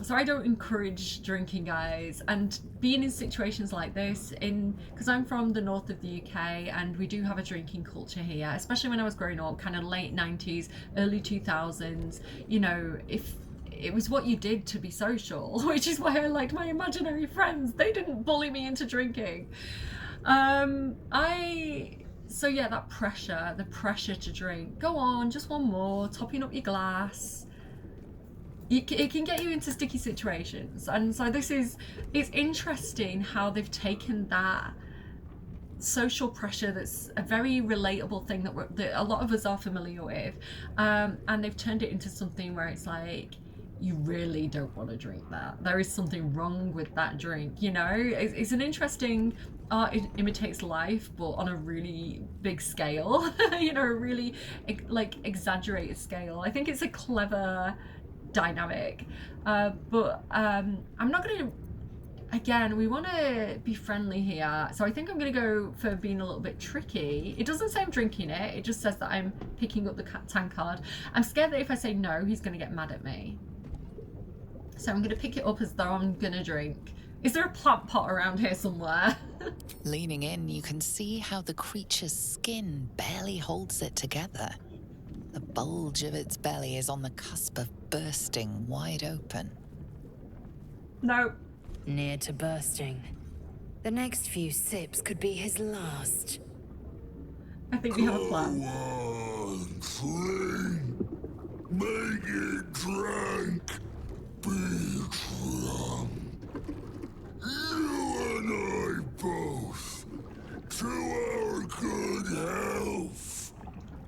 So I don't encourage drinking, guys, and being in situations like this, because I'm from the north of the UK and we do have a drinking culture here, especially when I was growing up, kind of late 90s, early 2000s, you know, if it was what you did to be social, which is why I liked my imaginary friends. They didn't bully me into drinking. So yeah, that pressure, the pressure to drink. Go on, just one more, topping up your glass. It can get you into sticky situations. And so it's interesting how they've taken that social pressure that's a very relatable thing that a lot of us are familiar with, and they've turned it into something where it's like, you really don't want to drink that. There is something wrong with that drink, you know? It's an interesting art. It imitates life, but on a really big scale, you know, a really like exaggerated scale. I think it's a clever dynamic, but I'm not gonna, again, we want to be friendly here, so I think I'm gonna go for being a little bit tricky. It doesn't say I'm drinking it, it just says that I'm picking up the tank card. I'm scared that if I say no, he's gonna get mad at me, so I'm gonna pick it up as though I'm gonna drink. Is there a plant pot around here somewhere? Leaning in, you can see how the creature's skin barely holds it together. The bulge of its belly is on the cusp of bursting wide open. No. Near to bursting. The next few sips could be his last. I think we have a plan. Go on, drink. Make it drink. Be drunk. You and I both. To our good health.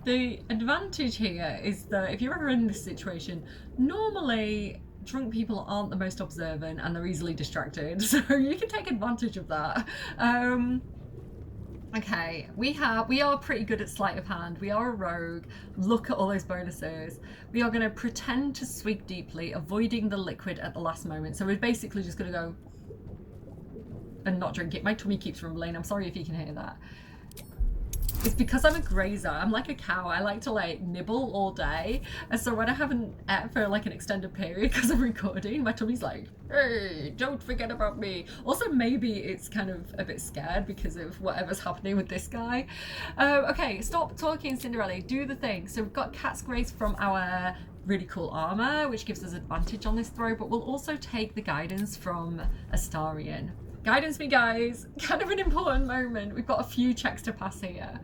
The advantage here is that if you're ever in this situation, normally drunk people aren't the most observant and they're easily distracted, so you can take advantage of that. Okay, we are pretty good at sleight of hand. We are a rogue. Look at all those bonuses. We are going to pretend to swig deeply, avoiding the liquid at the last moment. So we're basically just going to go and not drink it. My tummy keeps rumbling. I'm sorry if you can hear that. It's because I'm a grazer. I'm like a cow. I like to like nibble all day. And so when I haven't ate for like an extended period because I'm recording, my tummy's like, hey, don't forget about me. Also, maybe it's kind of a bit scared because of whatever's happening with this guy. Okay, stop talking, Cinderella. Do the thing. So we've got Cat's Grace from our really cool armor, which gives us advantage on this throw, but we'll also take the guidance from Astarian. Guidance me, guys. Kind of an important moment. We've got a few checks to pass here.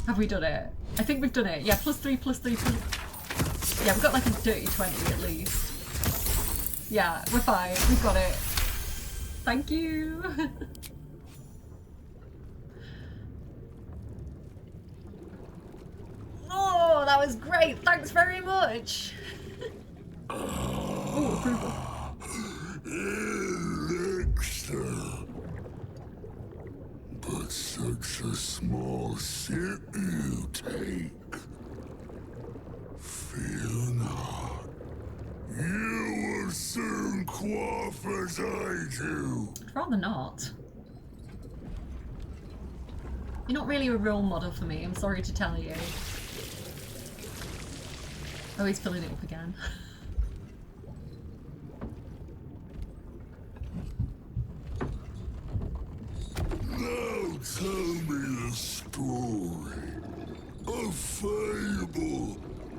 Have we done it? I think we've done it. Yeah, +3, +3, +... Yeah, we've got like a dirty 20 at least. Yeah, we're fine. We've got it. Thank you. Oh, that was great. Thanks very much. Oh, approval. Elixir. It's a small sip you take. Fear not. You will soon quaff as I do. I'd rather not. You're not really a role model for me, I'm sorry to tell you. Oh, he's filling it up again. Now tell me a story. A fable.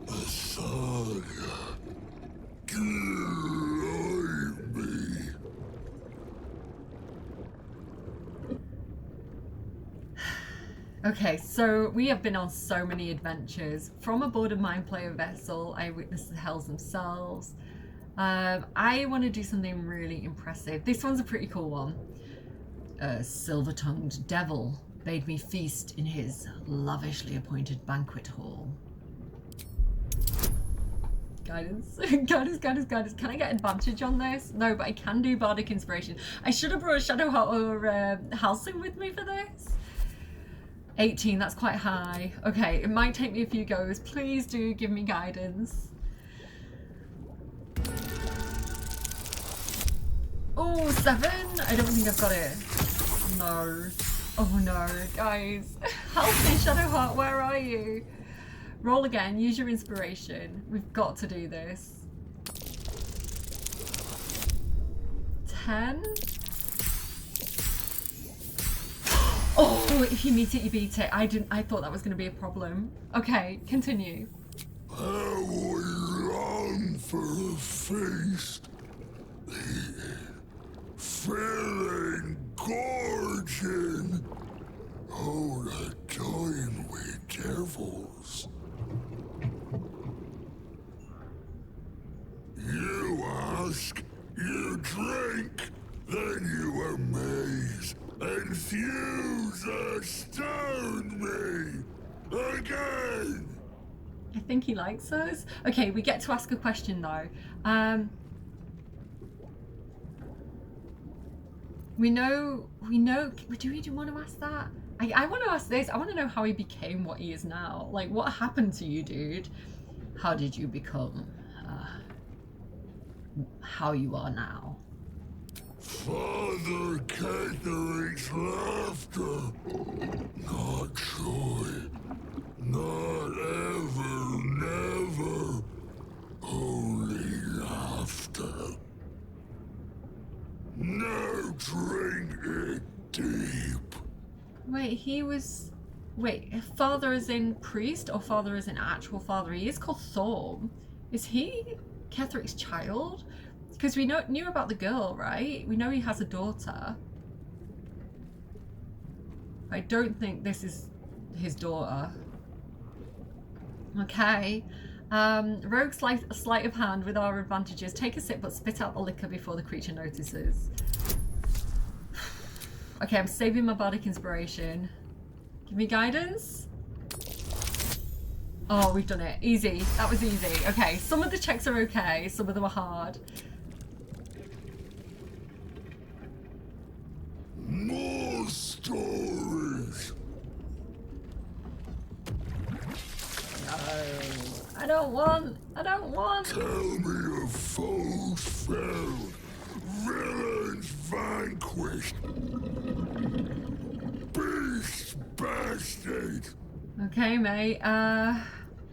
A saga. Delight me. Okay, so we have been on so many adventures. From aboard a mine player vessel, I witnessed the hells themselves. I want to do something really impressive. This one's a pretty cool one. A silver-tongued devil bade me feast in his lavishly appointed banquet hall. Guidance, guidance. Can I get advantage on this? No, but I can do bardic inspiration. I should have brought Shadowheart or Halcyon with me for this. 18, that's quite high. Okay, it might take me a few goes. Please do give me guidance. Oh, 7? I don't think I've got it. No. Oh no, guys. Halcyon, Shadowheart, where are you? Roll again, use your inspiration. We've got to do this. 10? Oh, if you meet it, you beat it. I thought that was going to be a problem. Okay, continue. How we long for a feast. Feeling gorging. Hold a time with devils. You ask, you drink, then you amaze. Infuse astound me again. I think he likes us. Okay, we get to ask a question though. We know. Do we want to ask that? I want to ask this. I want to know how he became what he is now. Like, what happened to you, dude? How did you become how you are now? Father Catherine's laughter, not joy, not ever, never, only laughter. Now drink it deep. Wait, he was... Wait, father as in priest or father as in actual father? He is called Thorm. Is he Ketheric's child? Because we knew about the girl, right? We know he has a daughter. I don't think this is his daughter. Okay. Rogue sleight of hand with our advantages. Take a sip but spit out the liquor before the creature notices. Okay, I'm saving my bardic inspiration. Give me guidance. Oh, we've done it. Easy. That was easy. Okay, some of the checks are okay. Some of them are hard. More stories. No. I don't want. Tell me of foes found, villains vanquished, beast bastard. Okay, mate.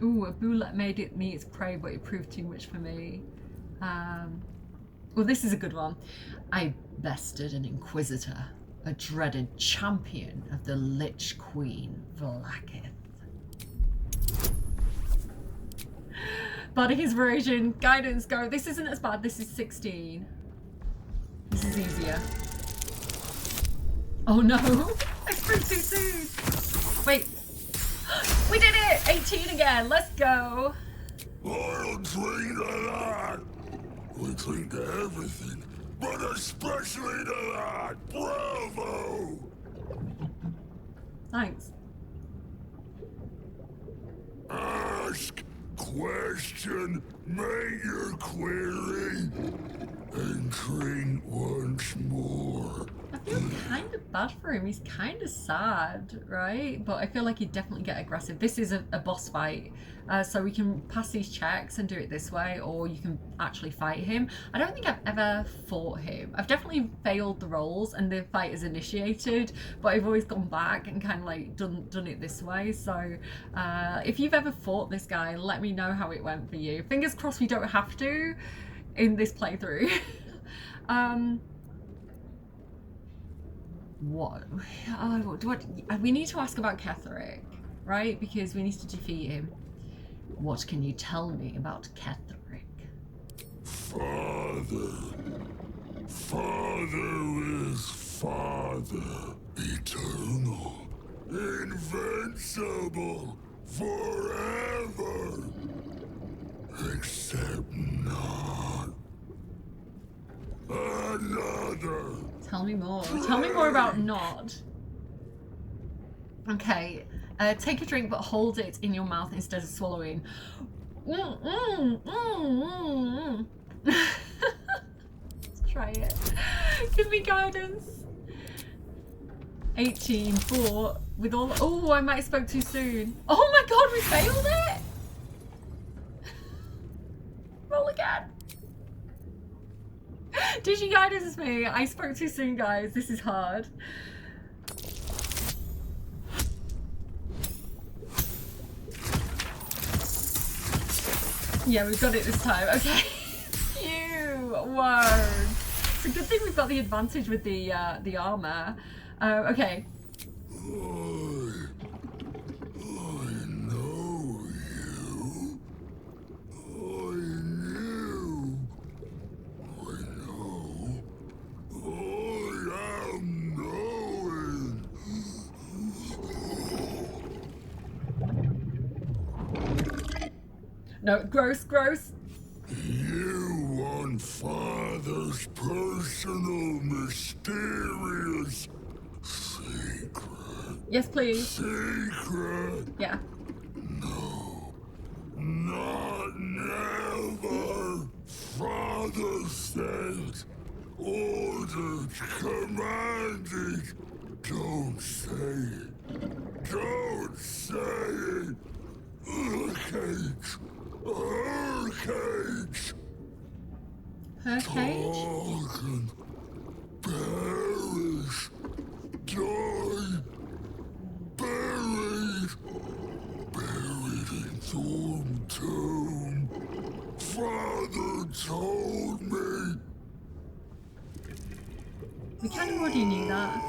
Ooh, a bullet made it me its prey, but it proved too much for me. Well, this is a good one. I bested an inquisitor, a dreaded champion of the Lich Queen, Vlaakith. Bardic inspiration, guidance, go. This isn't as bad. This is 16. This is easier. Oh no! I spoke too soon. Wait. We did it! 18 again. Let's go. I'll drink to that. We drink to everything, but especially to that. Bravo! Thanks. Ask, question, make your query, and drink once more. I feel kind of bad for him. He's kind of sad, right? But I feel like he'd definitely get aggressive. This is a boss fight, so we can pass these checks and do it this way, or you can actually fight him. I don't think I've ever fought him. I've definitely failed the rolls and the fight is initiated, but I've always gone back and kind of like done it this way. So if you've ever fought this guy, let me know how it went for you. Fingers crossed we don't have to in this playthrough. What we need to ask about Ketherick, right? Because we need to defeat him. What can you tell me about Ketherick? Father is Father, eternal, invincible, forever, except not another. Tell me more. Tell me more about Nod. Okay. Take a drink, but hold it in your mouth instead of swallowing. Let's try it. Give me guidance. 18, 4, with all... Oh, I might have spoke too soon. Oh my god, we failed it! Roll again. Did you guidance me? I spoke too soon, guys. This is hard. Yeah, we've got it this time. Okay. Phew. Whoa. It's a good thing we've got the advantage with the armor. Okay. No, gross, gross. You want Father's personal, mysterious secret? Yes, please. Secret? Yeah. No. Not never. Father said, ordered, commanded. Don't say it. Don't say it. Her cage. Her cage. Her cage? Talk and perish. Die. Buried. Buried in Thorn Tomb. Father told me. We kind of already knew that.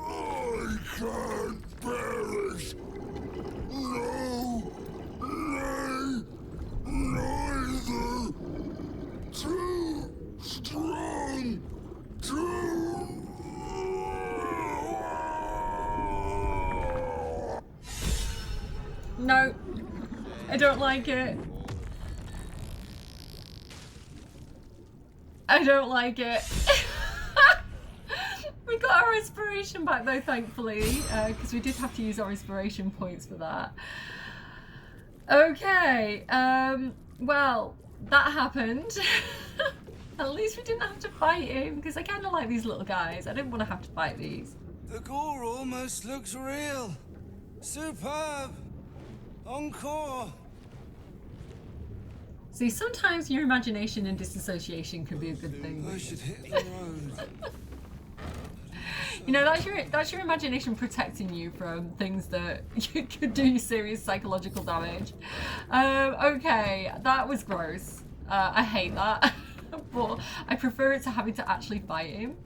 I can't perish. No. Neither. Too strong. No, I don't like it. I don't like it. We got our inspiration back though, thankfully, because we did have to use our inspiration points for that. Okay, well, that happened. At least we didn't have to fight him, because I kind of like these little guys. I didn't want to have to fight these. The gore almost looks real. Superb. Encore. See, sometimes your imagination and disassociation can be a good thing. I should hit the road. You know, that's your imagination protecting you from things that could do you serious psychological damage. Okay, that was gross. I hate that. But I prefer it to having to actually fight him.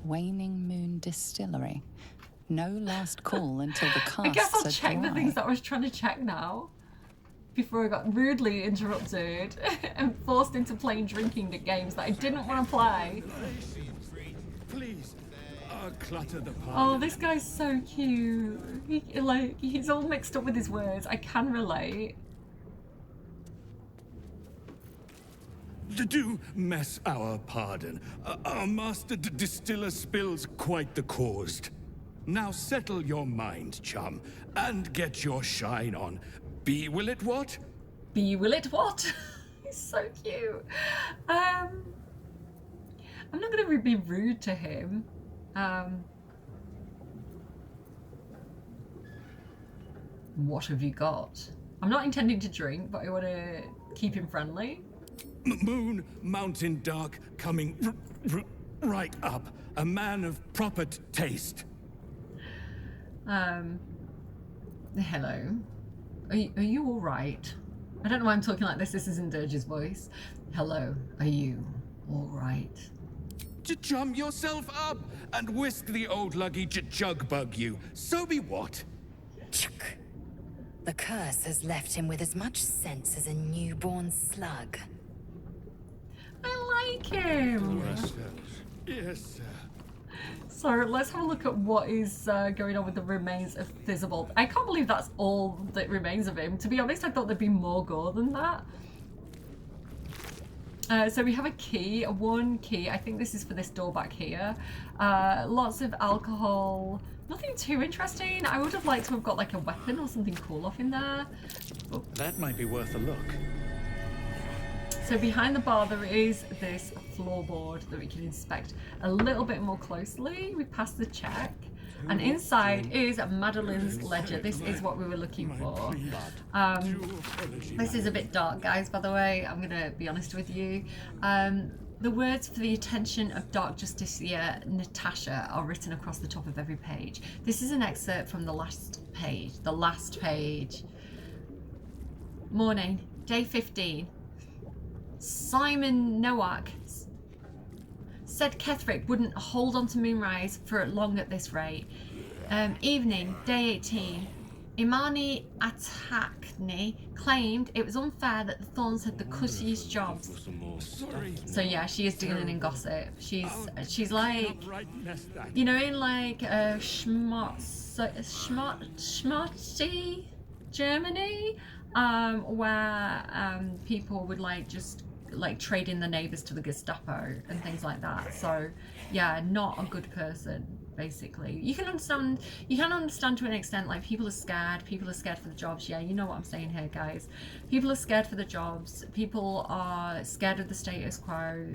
Waning Moon Distillery. No last call until the casks I guess I'll are check the dry. things that I was trying to check now. Before I got rudely interrupted and forced into playing drinking games that I didn't want to play. Please, clutter the party. Oh, this guy's so cute. He's all mixed up with his words. I can relate. Do mess our pardon. Our master distiller spills quite the cause. Now settle your mind, chum, and get your shine on. Be will it what? Be will it what? He's so cute. I'm not going to be rude to him. What have you got? I'm not intending to drink, but I want to keep him friendly. Moon, mountain dark, coming right up. A man of proper taste. Hello. Are you all right? I don't know why I'm talking like this. This isn't Dirge's voice. Hello. Are you all right? To chum yourself up and whisk the old luggy jug bug you. So be what? The curse has left him with as much sense as a newborn slug. I like him. Yes, sir. So let's have a look at what is going on with the remains of Thizzabald. I can't believe that's all that remains of him. To be honest, I thought there'd be more gore than that. So we have a key, one key. I think this is for this door back here. Lots of alcohol. Nothing too interesting. I would have liked to have got like a weapon or something cool off in there. But... that might be worth a look. So behind the bar there is this floorboard that we can inspect a little bit more closely. We passed the check. And inside is Madeline's ledger. This is what we were looking for. This is a bit dark, guys, by the way. I'm going to be honest with you. The words for the attention of Dark Justiciar Natasha are written across the top of every page. This is an excerpt from the last page. The last page. Morning, day 15. Simon Nowak said Ketherick wouldn't hold on to Moonrise for long at this rate. Evening, day 18. Imani Atakni claimed it was unfair that the Thorns had the cussiest jobs. So yeah, she is dealing in gossip. She's like, you know, in like schmotty Germany, where people would like just like trade in the neighbours to the Gestapo and things like that. So yeah, not a good person. Basically, you can understand to an extent, like people are scared for the jobs. Yeah, you know what I'm saying here, guys. People are scared for the jobs. People are scared of the status quo.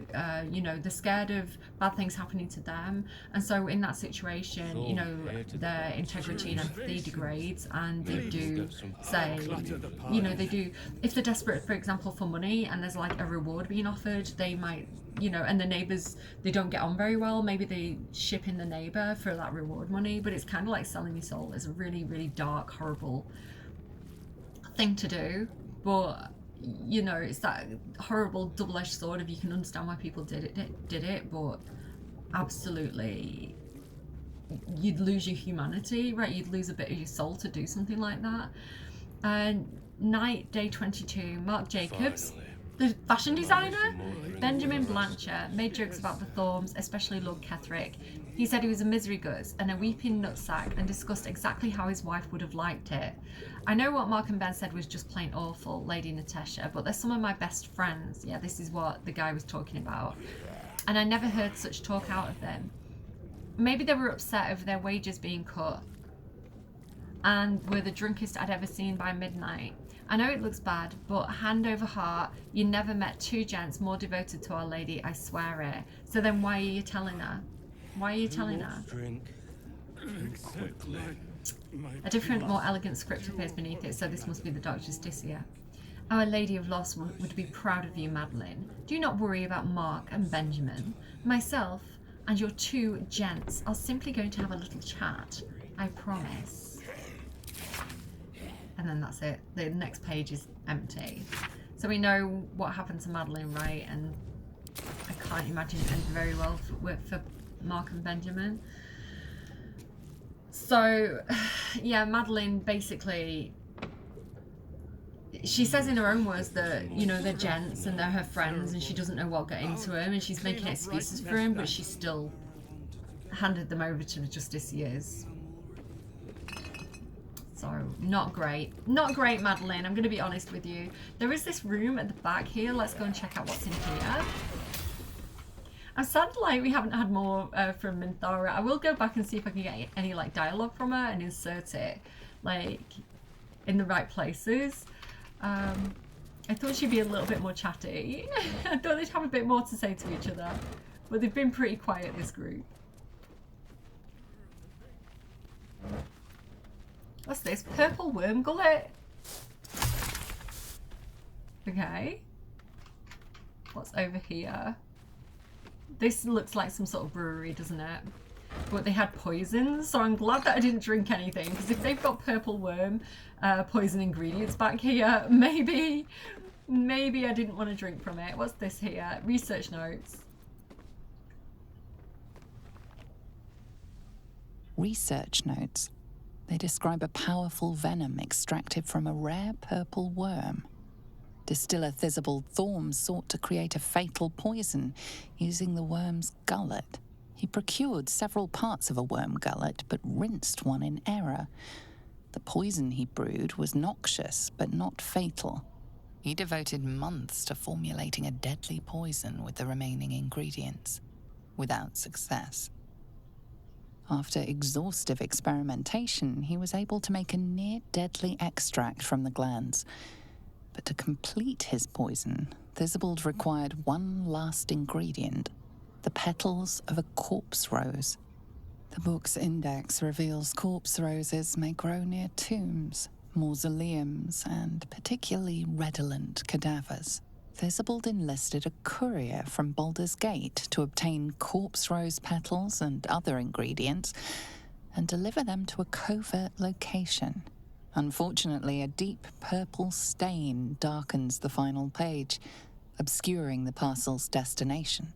You know, they're scared of bad things happening to them, and so in that situation, you know, their integrity and empathy degrades, and they do say, you know, they do, if they're desperate, for example, for money and there's like a reward being offered, they might, you know, and the neighbours, they don't get on very well, maybe they ship in the neighbour for that reward money. But it's kind of like selling your soul. It's a really, really dark, horrible thing to do, but you know, it's that horrible double-edged sword of, you can understand why people did it, but absolutely you'd lose your humanity, right? You'd lose a bit of your soul to do something like that. Night, day 22. Mark Jacobs, the fashion designer, Benjamin Blancher, made jokes about the Thorns, especially Lord Ketherick. He said he was a misery guts and a weeping nutsack, and discussed exactly how his wife would have liked it. I know what Mark and Ben said was just plain awful, Lady Natasha, but they're some of my best friends. Yeah, this is what the guy was talking about. And I never heard such talk out of them. Maybe they were upset over their wages being cut and were the drunkest I'd ever seen by midnight. I know it looks bad, but hand over heart, you never met two gents more devoted to Our Lady, I swear it. So then why are you telling her? Why are you telling her? Drink quickly. A different, more elegant script appears beneath it, so this must be the Dark Justiciar. Our Lady of Loss would be proud of you, Madeline. Do not worry about Mark and Benjamin. Myself and your two gents are simply going to have a little chat, I promise. And then that's it. The next page is empty. So we know what happened to Madeline, right? And I can't imagine it ended very well for Mark and Benjamin. So, yeah, Madeline basically, she says in her own words that, you know, they're gents and they're her friends and she doesn't know what got into him, and she's making excuses for him, but she still handed them over to the Justiciars. So, not great. Not great, Madeline. I'm going to be honest with you. There is this room at the back here. Let's go and check out what's in here. I'm sad like we haven't had more from Minthara. I will go back and see if I can get any like dialogue from her and insert it like in the right places. I thought she'd be a little bit more chatty. I thought they'd have a bit more to say to each other. But they've been pretty quiet, this group. What's this? Purple worm gullet. Okay. What's over here? This looks like some sort of brewery, doesn't it? But they had poison, so I'm glad that I didn't drink anything, because if they've got purple worm poison ingredients back here, maybe I didn't want to drink from it. What's this here? Research notes. Research notes. They describe a powerful venom extracted from a rare purple worm. Distiller Thisibald Thorm sought to create a fatal poison using the worm's gullet. He procured several parts of a worm gullet, but rinsed one in error. The poison he brewed was noxious, but not fatal. He devoted months to formulating a deadly poison with the remaining ingredients, without success. After exhaustive experimentation, he was able to make a near-deadly extract from the glands. But to complete his poison, Thisibald required one last ingredient: the petals of a corpse rose. The book's index reveals corpse roses may grow near tombs, mausoleums, and particularly redolent cadavers. Thisibald enlisted a courier from Baldur's Gate to obtain corpse rose petals and other ingredients and deliver them to a covert location. Unfortunately, a deep purple stain darkens the final page, obscuring the parcel's destination.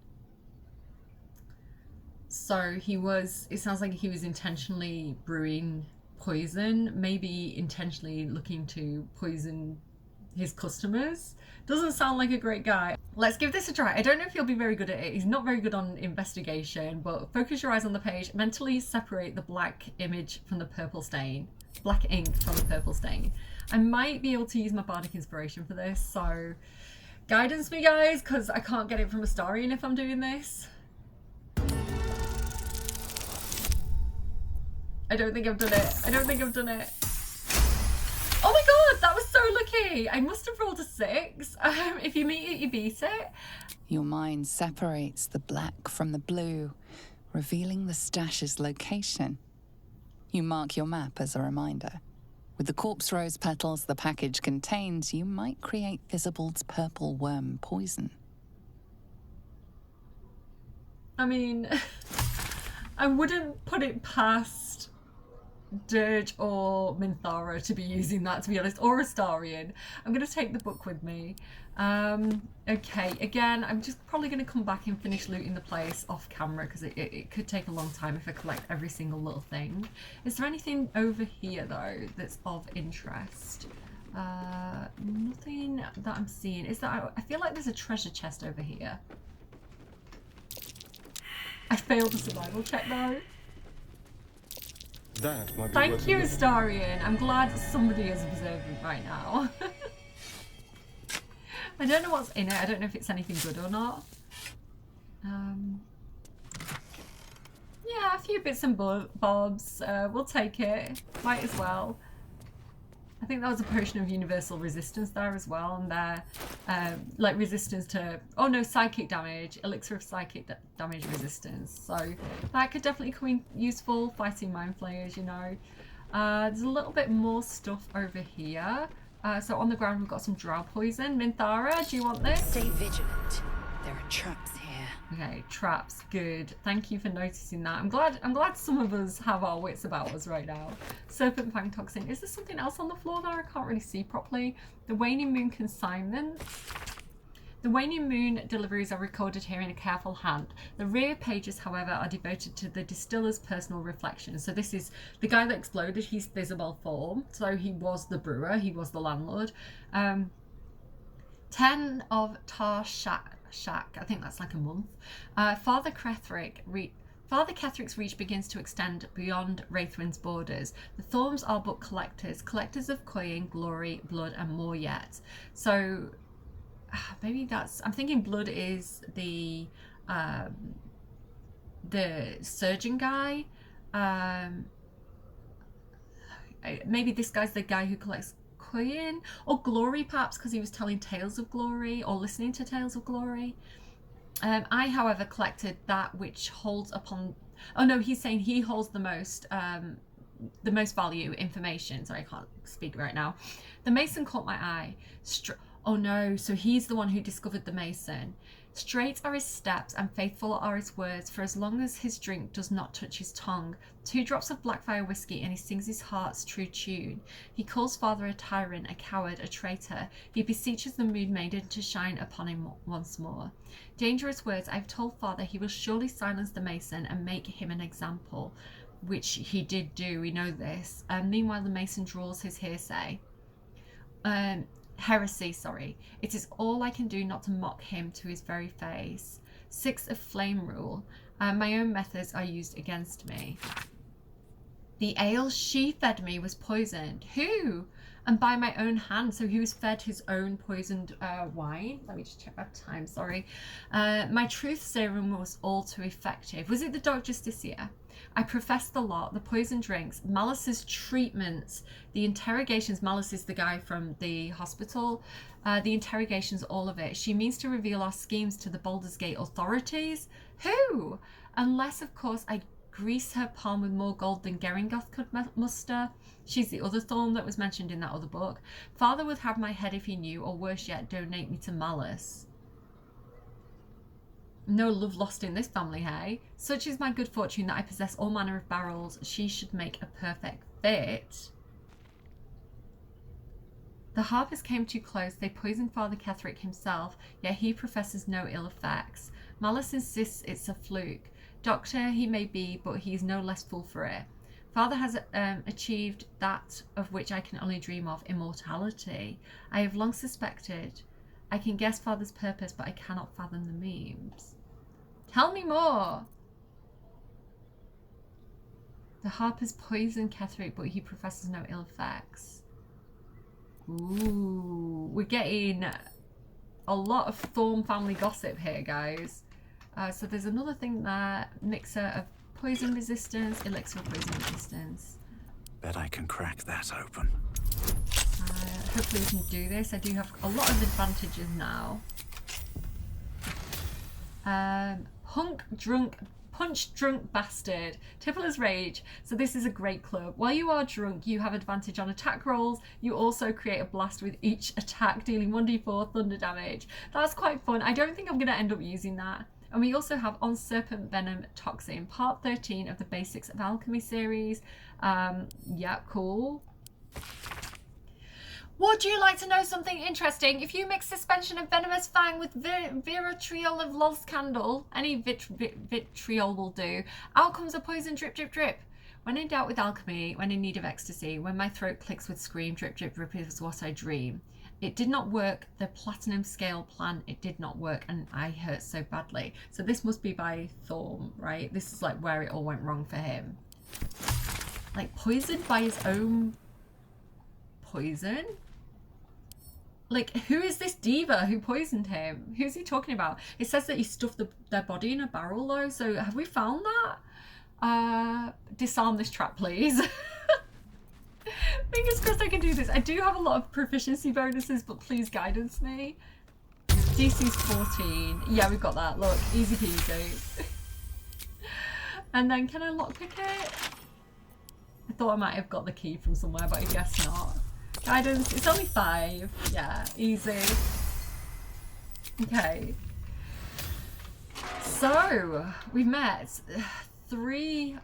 So it sounds like he was intentionally brewing poison, maybe intentionally looking to poison his customers. Doesn't sound like a great guy. Let's give this a try. I don't know if he'll be very good at it. He's not very good on investigation, but focus your eyes on the page. Mentally separate the black image from the purple stain. Black ink from the purple stain. I might be able to use my bardic inspiration for this, so guidance me, guys, because I can't get it from Astarion if I'm doing this. I don't think I've done it. I don't think I've done it. Oh my god, that was so lucky. I must have rolled a 6. If you meet it, you beat it. Your mind separates the black from the blue, revealing the stash's location. You mark your map as a reminder. With the corpse rose petals the package contains, you might create Thisibald's purple worm poison. I mean, I wouldn't put it past Dirge or Minthara to be using that, to be honest, or Astarion. I'm going to take the book with me. Okay, again, I'm just probably going to come back and finish looting the place off camera, because it could take a long time if I collect every single little thing. Is there anything over here, though, that's of interest? Nothing that I'm seeing. Is there? I feel like there's a treasure chest over here. I failed the survival check, though. That might be Thank you, Astarion. I'm glad somebody is observant right now. I don't know what's in it. I don't know if it's anything good or not. Yeah, a few bits and bobs. We'll take it. Might as well. I think that was a potion of universal resistance there as well, and there, like resistance to, oh no, psychic damage, elixir of psychic damage resistance. So that could definitely come in useful fighting mind flayers, you know. There's a little bit more stuff over here. So on the ground we've got some drow poison. Minthara, do you want this? Stay vigilant. There are traps here. Okay, traps, good. Thank you for noticing that. I'm glad some of us have our wits about us right now. Serpent Fang Toxin. Is there something else on the floor there? I can't really see properly. The Waning Moon Consignment. The Waning Moon deliveries are recorded here in a careful hand. The rear pages, however, are devoted to the distiller's personal reflections. So this is the guy that exploded. He's Thisibald Thorm. So he was the brewer. He was the landlord. 10 of Tar Shack. I think that's like a month. Father Ketherick's reach begins to extend beyond Wraithwind's borders. The Thorms are but collectors of coin, glory, blood, and more yet. So maybe that's, I'm thinking blood is the surgeon guy. Maybe this guy's the guy who collects coin, or glory perhaps, because he was telling tales of glory or listening to tales of glory. I, however, collected that which holds upon, oh no, he's saying he holds the most the most value information. Sorry, I can't speak right now. The mason caught my eye. Oh no, so he's the one who discovered the mason. Straight are his steps and faithful are his words, for as long as his drink does not touch his tongue. 2 drops of Blackfire whiskey and he sings his heart's true tune. He calls father a tyrant, a coward, a traitor. He beseeches the moon maiden to shine upon him once more. Dangerous words, I've told father he will surely silence the mason and make him an example, which he did do, we know this. Meanwhile the mason draws his heresy, sorry. It is all I can do not to mock him to his very face. 6 of flame rule. My own methods are used against me. The ale she fed me was poisoned. Who? And by my own hand. So he was fed his own poisoned wine. Let me just check that time, sorry. My truth serum was all too effective. Was it the Dark Justiciar? I professed the lot, the poison drinks, Malice's treatments, the interrogations. Malice is the guy from the hospital. The interrogations, all of it. She means to reveal our schemes to the Baldur's Gate authorities. Who? Unless, of course, I grease her palm with more gold than Geringoth could muster. She's the other thorn that was mentioned in that other book. Father would have my head if he knew, or worse yet, donate me to Malice. No love lost in this family, hey? Such is my good fortune that I possess all manner of barrels. She should make a perfect fit. The harpers came too close. They poisoned Father Ketherick himself, yet he professes no ill effects. Malice insists it's a fluke. Doctor he may be, but he is no less fool for it. Father has achieved that of which I can only dream of, immortality. I have long suspected. I can guess Father's purpose, but I cannot fathom the memes. Tell me more! The harpers poison Ketherick, but he professes no ill effects. Ooh, we're getting a lot of Thorn family gossip here, guys. So there's another thing there. Mixer of poison resistance, elixir of poison resistance. Bet I can crack that open. Hopefully we can do this. I do have a lot of advantages now. Punch drunk bastard. Tippler's rage. So this is a great club. While you are drunk, you have advantage on attack rolls. You also create a blast with each attack, dealing 1d4 thunder damage. That's quite fun. I don't think I'm going to end up using that. And we also have on Serpent Venom Toxin, part 13 of the Basics of Alchemy series. Yeah, cool. Would you like to know something interesting? If you mix suspension of venomous fang with vitriol of Lol's candle, any vitriol will do, out comes a poison drip drip drip. When in doubt with alchemy, when in need of ecstasy, when my throat clicks with scream, drip drip drip is what I dream. It did not work. The platinum scale plan, it did not work, and I hurt so badly. So this must be by Thorn, right? This is like where it all went wrong for him. Like poisoned by his own poison? Like, who is this diva who poisoned him? Who's he talking about? It says that he stuffed their body in a barrel though, so have we found that? Disarm this trap, please. Fingers crossed I can do this. I do have a lot of proficiency bonuses, but please guidance me. DC's 14. Yeah, we've got that. Look, easy peasy. And then can I lockpick it? I thought I might have got the key from somewhere, but I guess not. Guidance, it's only 5. Yeah, easy. Okay. So, we met 2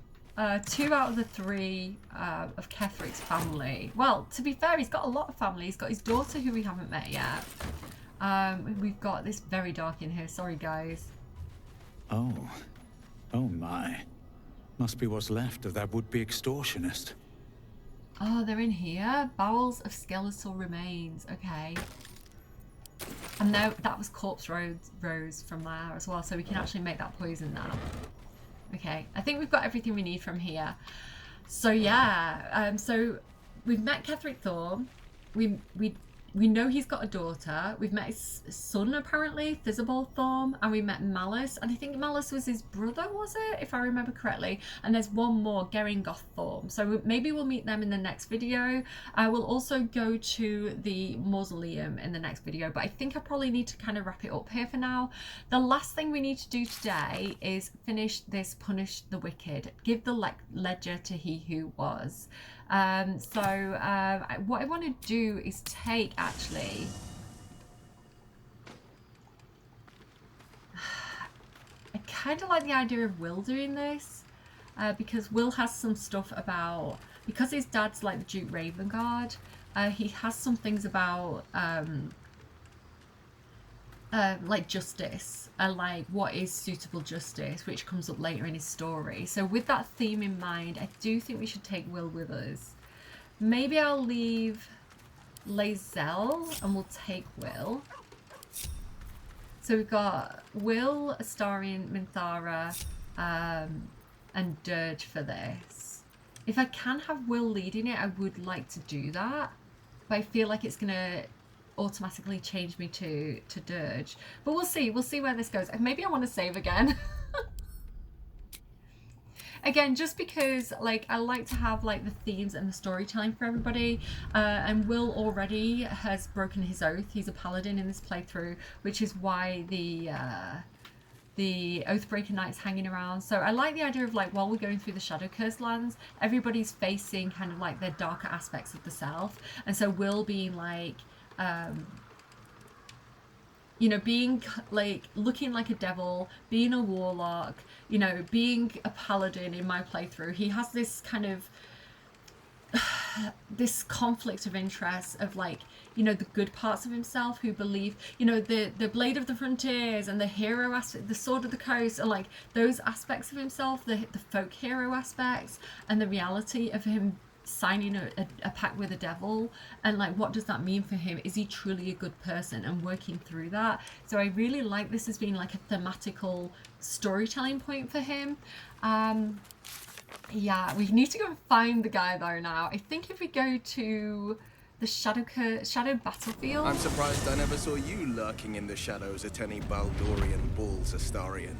out of the 3 of Ketherick's family. Well, to be fair, he's got a lot of family. He's got his daughter who we haven't met yet. We've got this very dark in here. Sorry, guys. Oh. Oh my. Must be what's left of that would-be extortionist. Oh, they're in here. Bowels of skeletal remains. Okay. And now that was corpse rose from there as well, so we can actually make that poison now. Okay, I think we've got everything we need from here. So yeah, so we've met Ketherick Thorn. We we know he's got a daughter. We've met his son, apparently, Thizabal Thorm, and we met Malice. And I think Malice was his brother, was it? If I remember correctly. And there's one more, Geringoth Thorm. So maybe we'll meet them in the next video. We'll also go to the mausoleum in the next video. But I think I probably need to kind of wrap it up here for now. The last thing we need to do today is finish this Punish the Wicked. Give the ledger to he who was. What I want to do is take, actually, I kind of like the idea of Will doing this, because Will has some stuff about, because his dad's like the Duke Ravengard, he has some things about like justice, like what is suitable justice, which comes up later in his story. So with that theme in mind, I do think we should take Will with us. Maybe I'll leave Lae'zel and we'll take Will. So we've got Will, Astarion, Minthara, and Dirge for this. If I can have Will leading it, I would like to do that, but I feel like it's gonna automatically change me to Dirge. But we'll see where this goes. Maybe I want to save again. Again, just because like I like to have like the themes and the storytelling for everybody, and Will already has broken his oath. He's a paladin in this playthrough, which is why the Oathbreaker Knight's hanging around. So I like the idea of like, while we're going through the Shadow Cursed lands, everybody's facing kind of like their darker aspects of the self, and so Will being like you know, being like looking like a devil, being a warlock, you know, being a paladin in my playthrough, he has this kind of this conflict of interest of like, you know, the good parts of himself who believe, you know, the Blade of the Frontiers and the hero aspect, the Sword of the Coast, and like those aspects of himself, the folk hero aspects, and the reality of him signing a pact with the devil, and like what does that mean for him? Is he truly a good person? And working through that. So I really like this as being like a thematical storytelling point for him. Yeah, we need to go and find the guy though now. I think if we go to the Shadow Battlefield. I'm surprised I never saw you lurking in the shadows at any Baldurian balls, Astarion.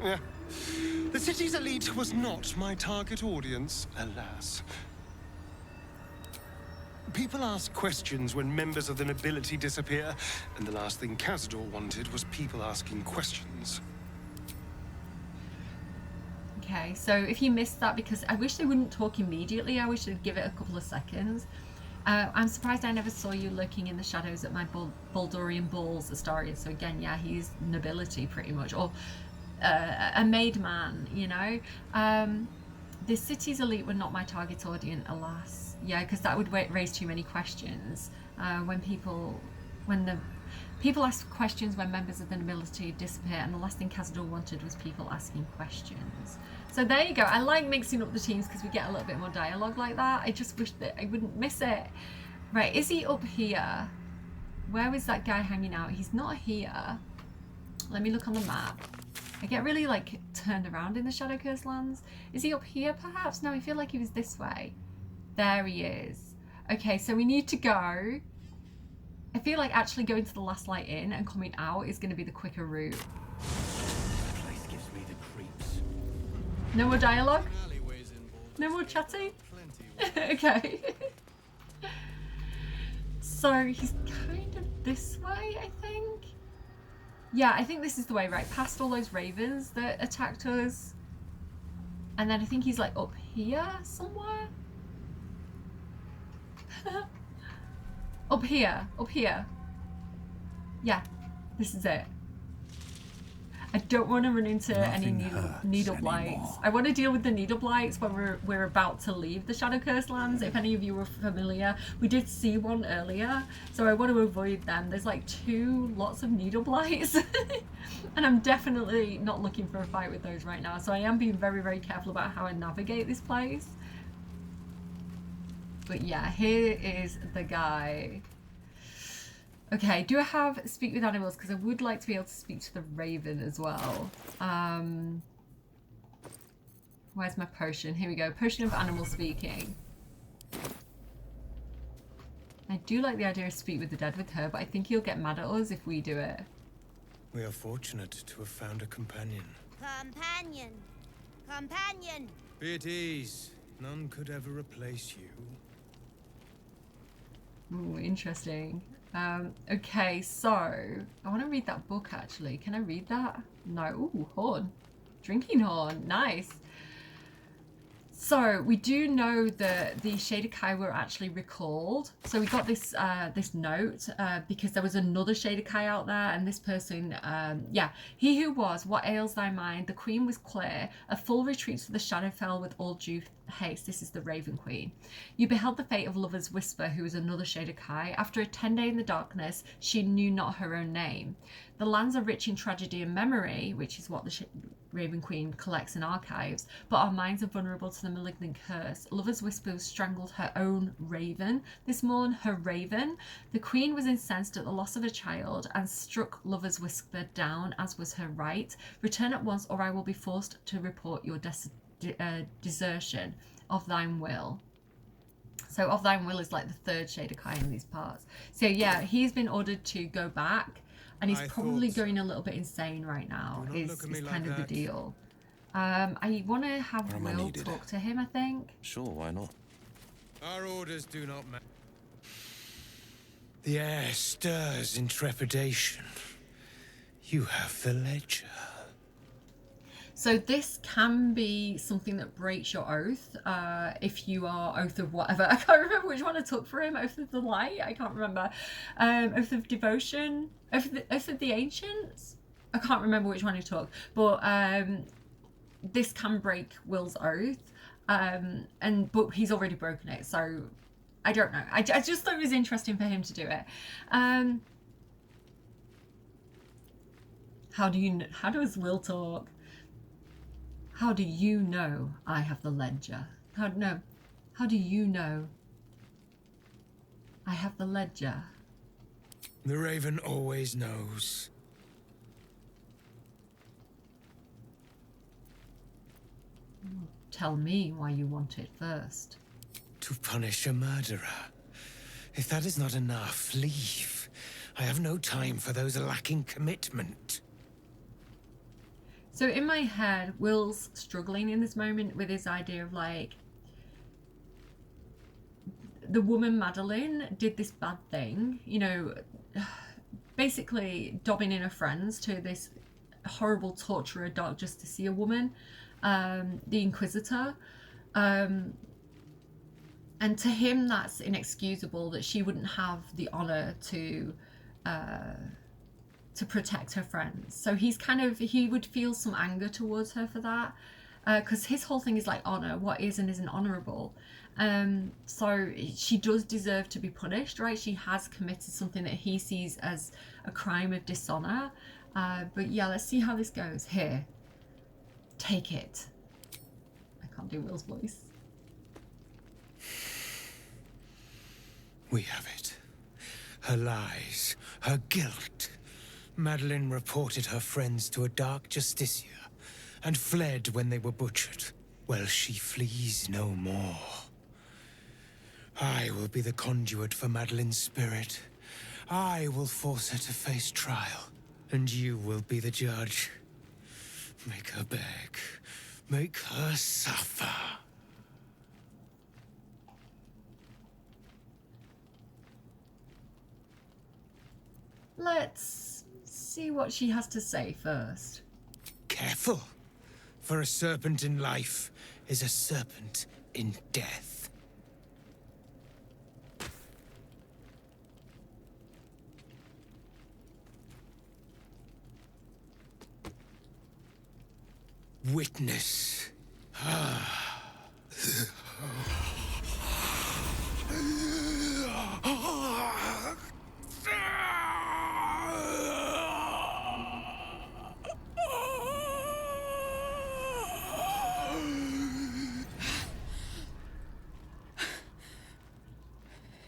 Yeah. The city's elite was not my target audience, alas. People ask questions when members of the nobility disappear, and the last thing Cazador wanted was people asking questions. Okay, so if you missed that, because I wish they wouldn't talk immediately, I wish they'd give it a couple of seconds. I'm surprised I never saw you lurking in the shadows at my Baldurian balls, Astarion. So again, yeah, he's nobility pretty much, or a made man, you know. The city's elite were not my target audience, alas. Yeah, because that would raise too many questions. When the people ask questions when members of the nobility disappear, and the last thing Cazador wanted was people asking questions. So there you go. I like mixing up the teams because we get a little bit more dialogue like that. I just wish that I wouldn't miss it. Right, is he up here? Where is that guy hanging out? He's not here. Let me look on the map. I get really like turned around in the Shadow Cursed lands. Is he up here perhaps? No, I feel like he was this way. There he is. Okay, so we need to go. I feel like actually going to the Last Light Inn and coming out is going to be the quicker route. This place gives me the creeps. No more dialogue? No more chatting? Okay. So he's kind of this way, I think. Yeah, I think this is the way, right? Past all those ravens that attacked us. And then I think he's like up here somewhere. Up here. Yeah, this is it. I don't want to run into any needle blights. I want to deal with the needle blights when we're about to leave the Shadow Cursed lands. If any of you were familiar, we did see one earlier, so I want to avoid them. There's like lots of needle blights, and I'm definitely not looking for a fight with those right now. So I am being very, very careful about how I navigate this place. But yeah, here is the guy. Okay, do I have speak with animals? Because I would like to be able to speak to the raven as well. Where's my potion? Here we go. Potion of animal speaking. I do like the idea of speak with the dead with her, but I think he'll get mad at us if we do it. We are fortunate to have found a companion. Companion. Companion. Be at ease. None could ever replace you. Ooh, interesting. Okay, so I want to read that book actually. Can I read that? No. Ooh, horn. Drinking horn. Nice. So we do know that the Shaded Kai were actually recalled. So we got this this note because there was another Shaded Kai out there, and this person, yeah, he who was, what ails thy mind? The queen was clear. A full retreat to the Shadowfell with all due haste. This is the Raven Queen. You beheld the fate of Lover's Whisper, who was another Shaded Kai. After a 10-day in the darkness, she knew not her own name. The lands are rich in tragedy and memory, which is what the Raven Queen collects in archives, but our minds are vulnerable to the malignant curse. Lover's Whisper strangled her own raven. This morn, her raven. The queen was incensed at the loss of a child and struck Lover's Whisper down, as was her right. Return at once, or I will be forced to report your desertion of thine will. So of thine will is like the third Shaded Kai in these parts. So yeah, he's been ordered to go back. And he's probably going a little bit insane right now, is kind of the deal. I want to have Will talk to him, I think. Sure, why not? Our orders do not matter. The air stirs in trepidation. You have the ledger. So this can be something that breaks your oath, if you are oath of whatever. I can't remember which one I took for him. Oath of the light? I can't remember. Oath of devotion? Oath of the ancients? I can't remember which one he took. But this can break Will's oath. But he's already broken it, so I don't know. I just thought it was interesting for him to do it. How does Will talk? How do you know I have the ledger? How do you know I have the ledger? The Raven always knows. Tell me why you want it first. To punish a murderer. If that is not enough, leave. I have no time for those lacking commitment. So in my head, Will's struggling in this moment with his idea of like, the woman Madeline did this bad thing, you know, basically dobbing in her friends to this horrible torturer dog just to see a woman, the Inquisitor. And to him, that's inexcusable that she wouldn't have the honor to protect her friends. So he would feel some anger towards her for that, because his whole thing is like honor, what is and isn't honorable. So she does deserve to be punished, right? She has committed something that he sees as a crime of dishonor. But yeah, let's see how this goes. Here, take it. I can't do Will's voice. We have it. Her lies, her guilt. Madeline reported her friends to a dark justiciar and fled when they were butchered. Well, she flees no more. I will be the conduit for Madeline's spirit. I will force her to face trial, and you will be the judge. Make her beg. Make her suffer. Let's see what she has to say first. Careful, for a serpent in life is a serpent in death. Witness.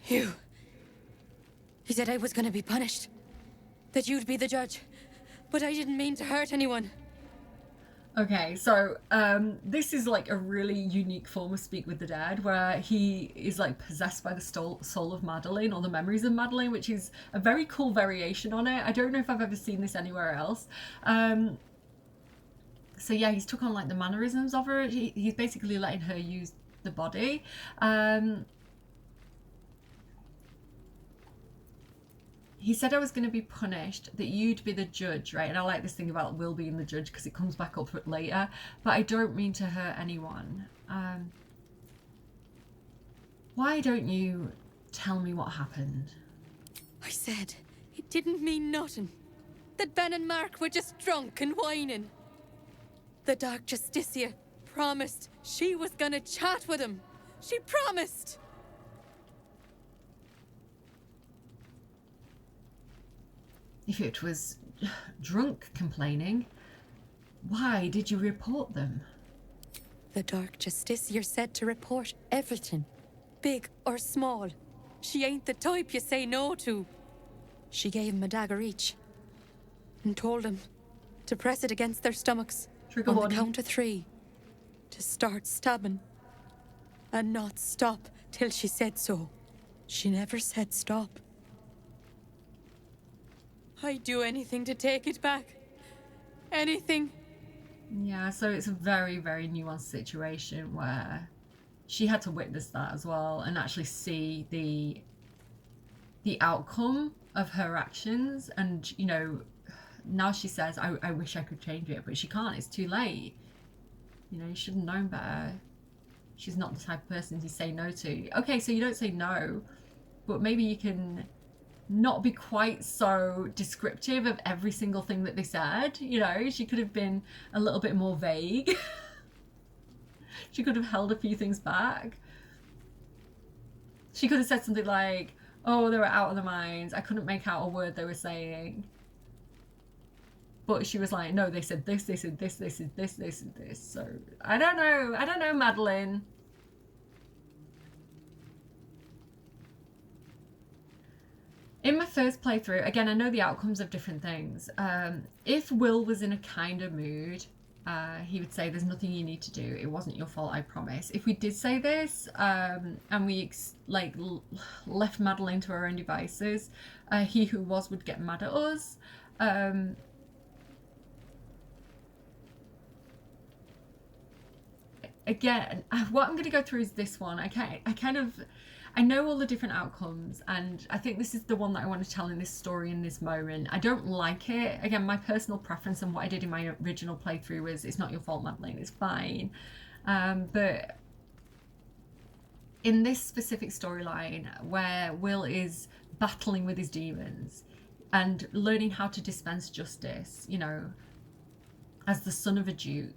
You said I was gonna be punished. That you'd be the judge. But I didn't mean to hurt anyone. Okay, so this is like a really unique form of Speak with the Dead, where he is like possessed by the soul of Madeline, or the memories of Madeline, which is a very cool variation on it. I don't know if I've ever seen this anywhere else. So yeah, he's took on like the mannerisms of her. He's basically letting her use the body. He said I was going to be punished, that you'd be the judge, right? And I like this thing about Will being the judge because it comes back up later. But I don't mean to hurt anyone. Why don't you tell me what happened? I said it didn't mean nothing. That Ben and Mark were just drunk and whining. The Dark Justicia promised she was gonna chat with him. She promised! If it was drunk complaining, why did you report them? The Dark Justiciar said to report everything, big or small. She ain't the type you say no to. She gave him a dagger each and told them to press it against their stomachs Trigger on warning. the count of 3, to start stabbing and not stop till she said so. She never said stop. I'd do anything to take it back. Anything. Yeah, so it's a very, very nuanced situation where she had to witness that as well and actually see the outcome of her actions. And, you know, now she says, I wish I could change it, but she can't. It's too late. You know, you should have known better. She's not the type of person to say no to. Okay, so you don't say no, but maybe you can not be quite so descriptive of every single thing that they said. You know, she could have been a little bit more vague. She could have held a few things back. She could have said something like, oh, they were out of their minds. I couldn't make out a word they were saying. But she was like, no, they said this, they said this, they said this, they said this. So I don't know, Madeline. In my first playthrough, again, I know the outcomes of different things. If Will was in a kinder mood, he would say, there's nothing you need to do. It wasn't your fault, I promise. If we did say this, and we left Madeline to her own devices, he who was would get mad at us. Again, what I'm going to go through is this one. I know all the different outcomes, and I think this is the one that I want to tell in this story in this moment. I don't like it. Again, my personal preference and what I did in my original playthrough was, it's not your fault, Madeline, it's fine. But in this specific storyline, where Will is battling with his demons and learning how to dispense justice, you know, as the son of a duke,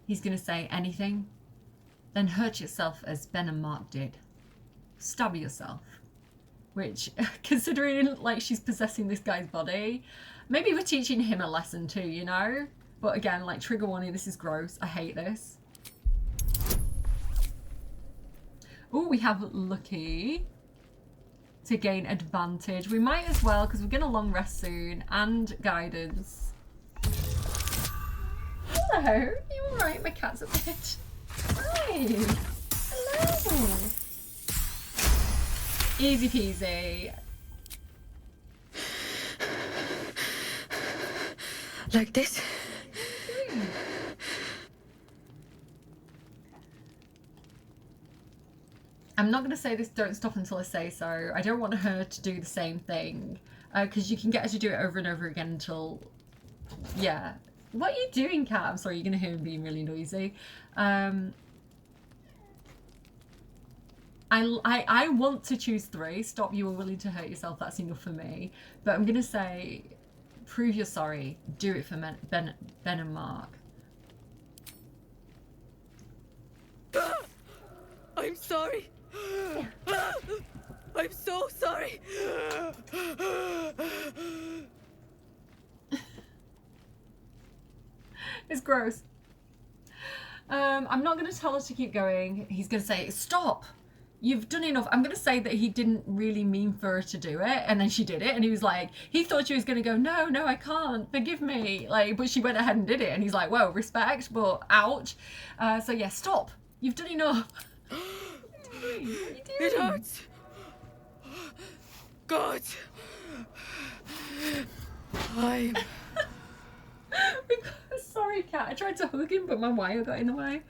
he's going to say anything, then hurt yourself as Ben and Mark did. Stab yourself. Which, considering like she's possessing this guy's body, maybe we're teaching him a lesson too, you know? But again, like, trigger warning, this is gross. I hate this. Oh, we have Lucky to gain advantage. We might as well, because we're going to long rest soon, and guidance. Hello, you alright? My cat's a bit. Hi. Hello. Easy peasy. Like this? I'm not going to say this, don't stop until I say so. I don't want her to do the same thing. Because you can get her to do it over and over again until... Yeah. What are you doing, cat? I'm sorry, you're going to hear him being really noisy. I want to choose 3. Stop, you were willing to hurt yourself. That's enough for me. But I'm going to say, prove you're sorry. Do it for Ben and Mark. I'm sorry. I'm so sorry. It's gross. I'm not going to tell her to keep going. He's going to say, stop. you've done enough. I'm going to say that he didn't really mean for her to do it, and then she did it, and he was like, he thought she was going to go, no, I can't, forgive me, like, but she went ahead and did it, and he's like, whoa, respect, but ouch. So yeah, stop. You've done enough. What are you doing? It hurts. God. I'm... Sorry, cat. I tried to hug him, but my wire got in the way.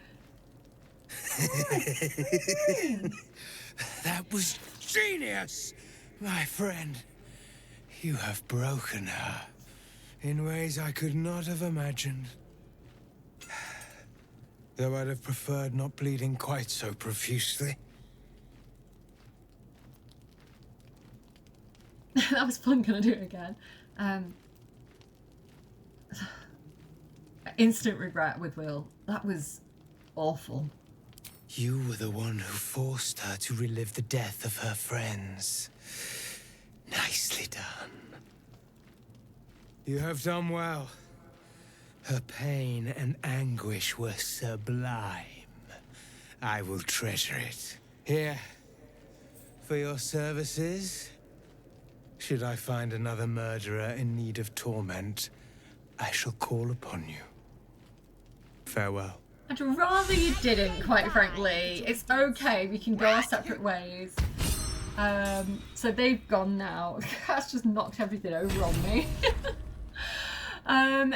That was genius, my friend. You have broken her in ways I could not have imagined. Though I'd have preferred not bleeding quite so profusely. That was fun. Can I do it again? Instant regret with Will. That was awful. You were the one who forced her to relive the death of her friends. Nicely done. You have done well. Her pain and anguish were sublime. I will treasure it. Here, for your services, should I find another murderer in need of torment, I shall call upon you. Farewell. I'd rather you didn't, quite frankly. It's okay, we can go our separate ways. So they've gone now. That's just knocked everything over on me.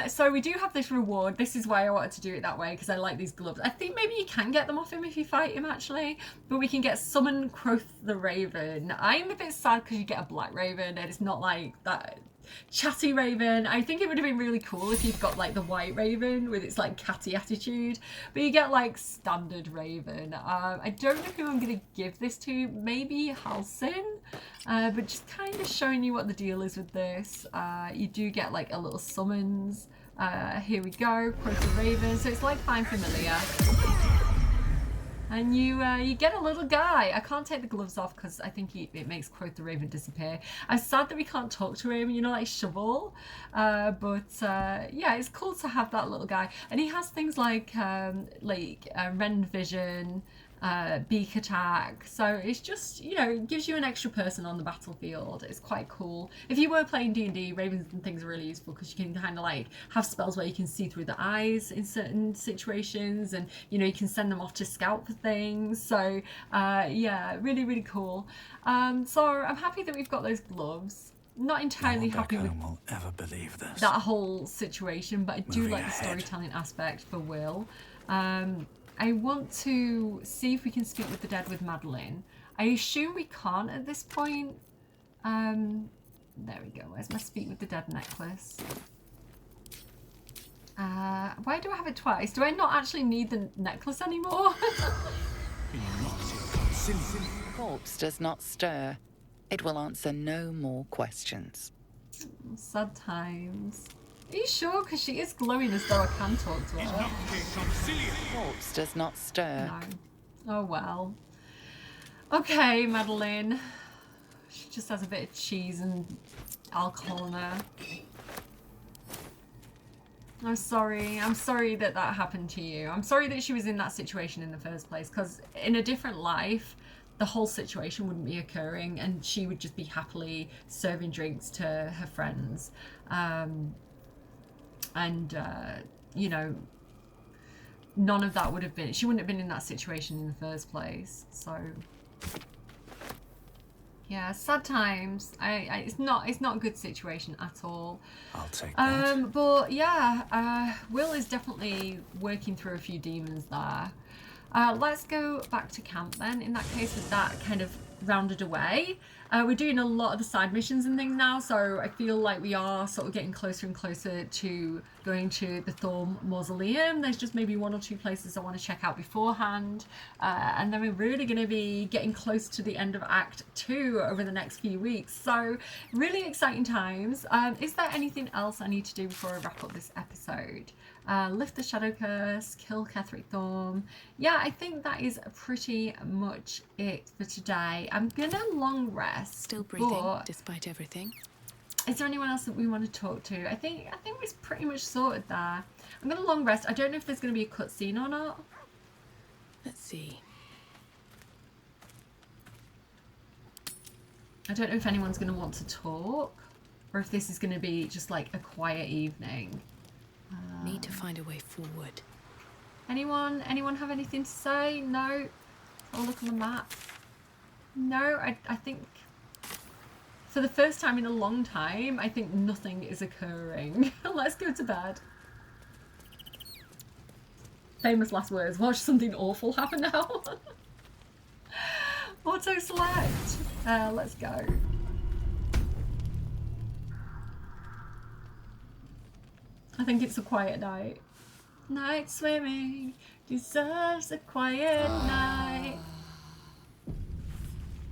So we do have this reward. This is why I wanted to do it that way, because I like these gloves. I think maybe you can get them off him if you fight him, actually. But we can get Summon Quoth the Raven. I'm a bit sad because you get a black raven, and it's not like that chatty raven. I think it would have been really cool if you'd got like the white raven with its like catty attitude, but you get like standard raven. I don't know who I'm gonna give this to. Maybe Halsin, but just kind of showing you what the deal is with this. You do get like a little summons. Here we go, Quoth the Raven. So it's like Find Familiar. And you get a little guy. I can't take the gloves off because I think it makes Quoth the Raven disappear. I'm sad that we can't talk to him, you know, like Shovel. But yeah, it's cool to have that little guy. And he has things like Rend Vision, Beak Attack. So it's just, you know, it gives you an extra person on the battlefield. It's quite cool. If you were playing D&D, ravens and things are really useful because you can kind of like have spells where you can see through the eyes in certain situations, and you know, you can send them off to scout for things. So yeah, really, really cool. So I'm happy that we've got those gloves. Not entirely happy with will ever believe this. that whole situation, but I do Moving like the ahead. storytelling aspect for Will. I want to see if we can speak with the dead with Madeline. I assume we can't at this point. There we go. Where's my speak with the dead necklace? Why do I have it twice? Do I not actually need the necklace anymore? Corpse does not stir. It will answer no more questions. Sad times. Are you sure? Because she is glowing as though I can talk to her. Corpse does not stir. No. Oh well. Okay, Madeline. She just has a bit of cheese and alcohol in her. I'm sorry. I'm sorry that that happened to you. I'm sorry that she was in that situation in the first place, because in a different life, the whole situation wouldn't be occurring and she would just be happily serving drinks to her friends. You know, none of that would have been, she wouldn't have been in that situation in the first place. So yeah, sad times. It's not a good situation at all. I'll take that. But yeah, Will is definitely working through a few demons there. Let's go back to camp then, in that case, with that kind of rounded away. We're doing a lot of the side missions and things now, so I feel like we are sort of getting closer and closer to going to the Thorm Mausoleum. There's just maybe one or two places I want to check out beforehand, and then we're really going to be getting close to the end of Act 2 over the next few weeks, so really exciting times. Is there anything else I need to do before I wrap up this episode? Lift the Shadow Curse, kill Ketheric Thorm. Yeah, I think that is pretty much it for today. I'm gonna long rest. Still breathing, despite everything. Is there anyone else that we want to talk to? I think we're pretty much sorted there. I'm gonna long rest. I don't know if there's gonna be a cutscene or not. Let's see. I don't know if anyone's going to want to talk or if this is going to be just like a quiet evening. Need to find a way forward. Anyone have anything to say? No? I'll look on the map. No, I think for the first time in a long time, I think nothing is occurring. Let's go to bed. Famous last words. Watch something awful happen now. Auto select. Let's go. I think it's a quiet night. Night swimming deserves a quiet night.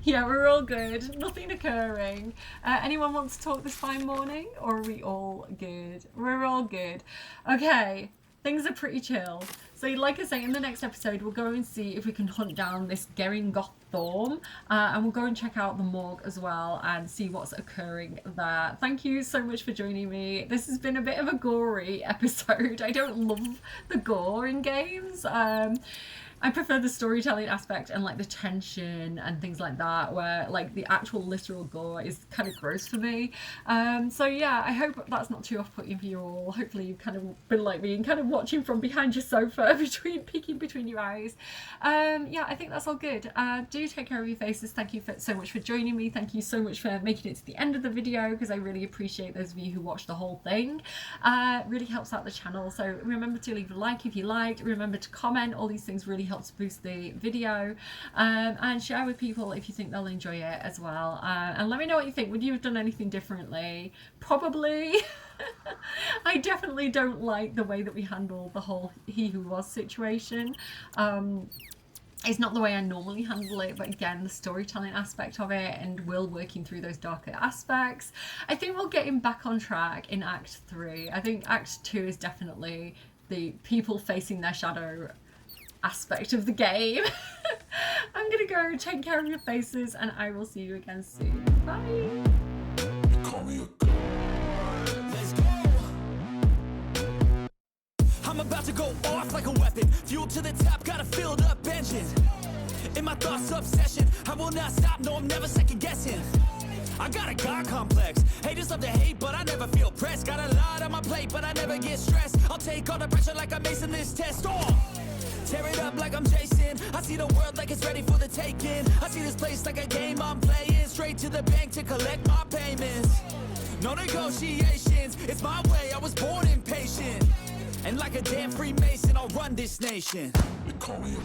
Yeah, we're all good. Nothing occurring. Anyone want to talk this fine morning? Or are we all good? We're all good. Okay, things are pretty chill. So like I say, in the next episode, we'll go and see if we can hunt down this Geringothorm. And we'll go and check out the morgue as well and see what's occurring there. Thank you so much for joining me. This has been a bit of a gory episode. I don't love the gore in games. I prefer the storytelling aspect and like the tension and things like that, where like the actual literal gore is kind of gross for me. So yeah, I hope that's not too off-putting for you all. Hopefully you've kind of been like me and kind of watching from behind your sofa, peeking between your eyes. Yeah, I think that's all good. Do take care of your faces. Thank you so much for joining me. Thank you so much for making it to the end of the video, because I really appreciate those of you who watched the whole thing. Really helps out the channel. So remember to leave a like if you liked. Remember to comment. All these things really helps boost the video, and share with people if you think they'll enjoy it as well, and let me know what you think. Would you have done anything differently? Probably. I definitely don't like the way that we handled the whole He Who Was situation. It's not the way I normally handle it, but again, the storytelling aspect of it and Will working through those darker aspects, I think we'll get him back on track in Act 3. I think Act 2 is definitely the people facing their shadow aspect of the game. I'm gonna go take care of your faces and I will see you again soon. Bye. I'm about to go off like a weapon, fuel to the top, got a filled up engine. In my thoughts obsession, I will not stop, no I'm never second guessing. I got a God complex, haters love to hate but I never feel pressed. Got a lot on my plate but I never get stressed. I'll take all the pressure like I'm acing this test. Tear it up like I'm Jason. I see the world like it's ready for the taking. I see this place like a game I'm playing. Straight to the bank to collect my payments. No negotiations, it's my way, I was born impatient. And like a damn Freemason, I'll run this nation. They call me a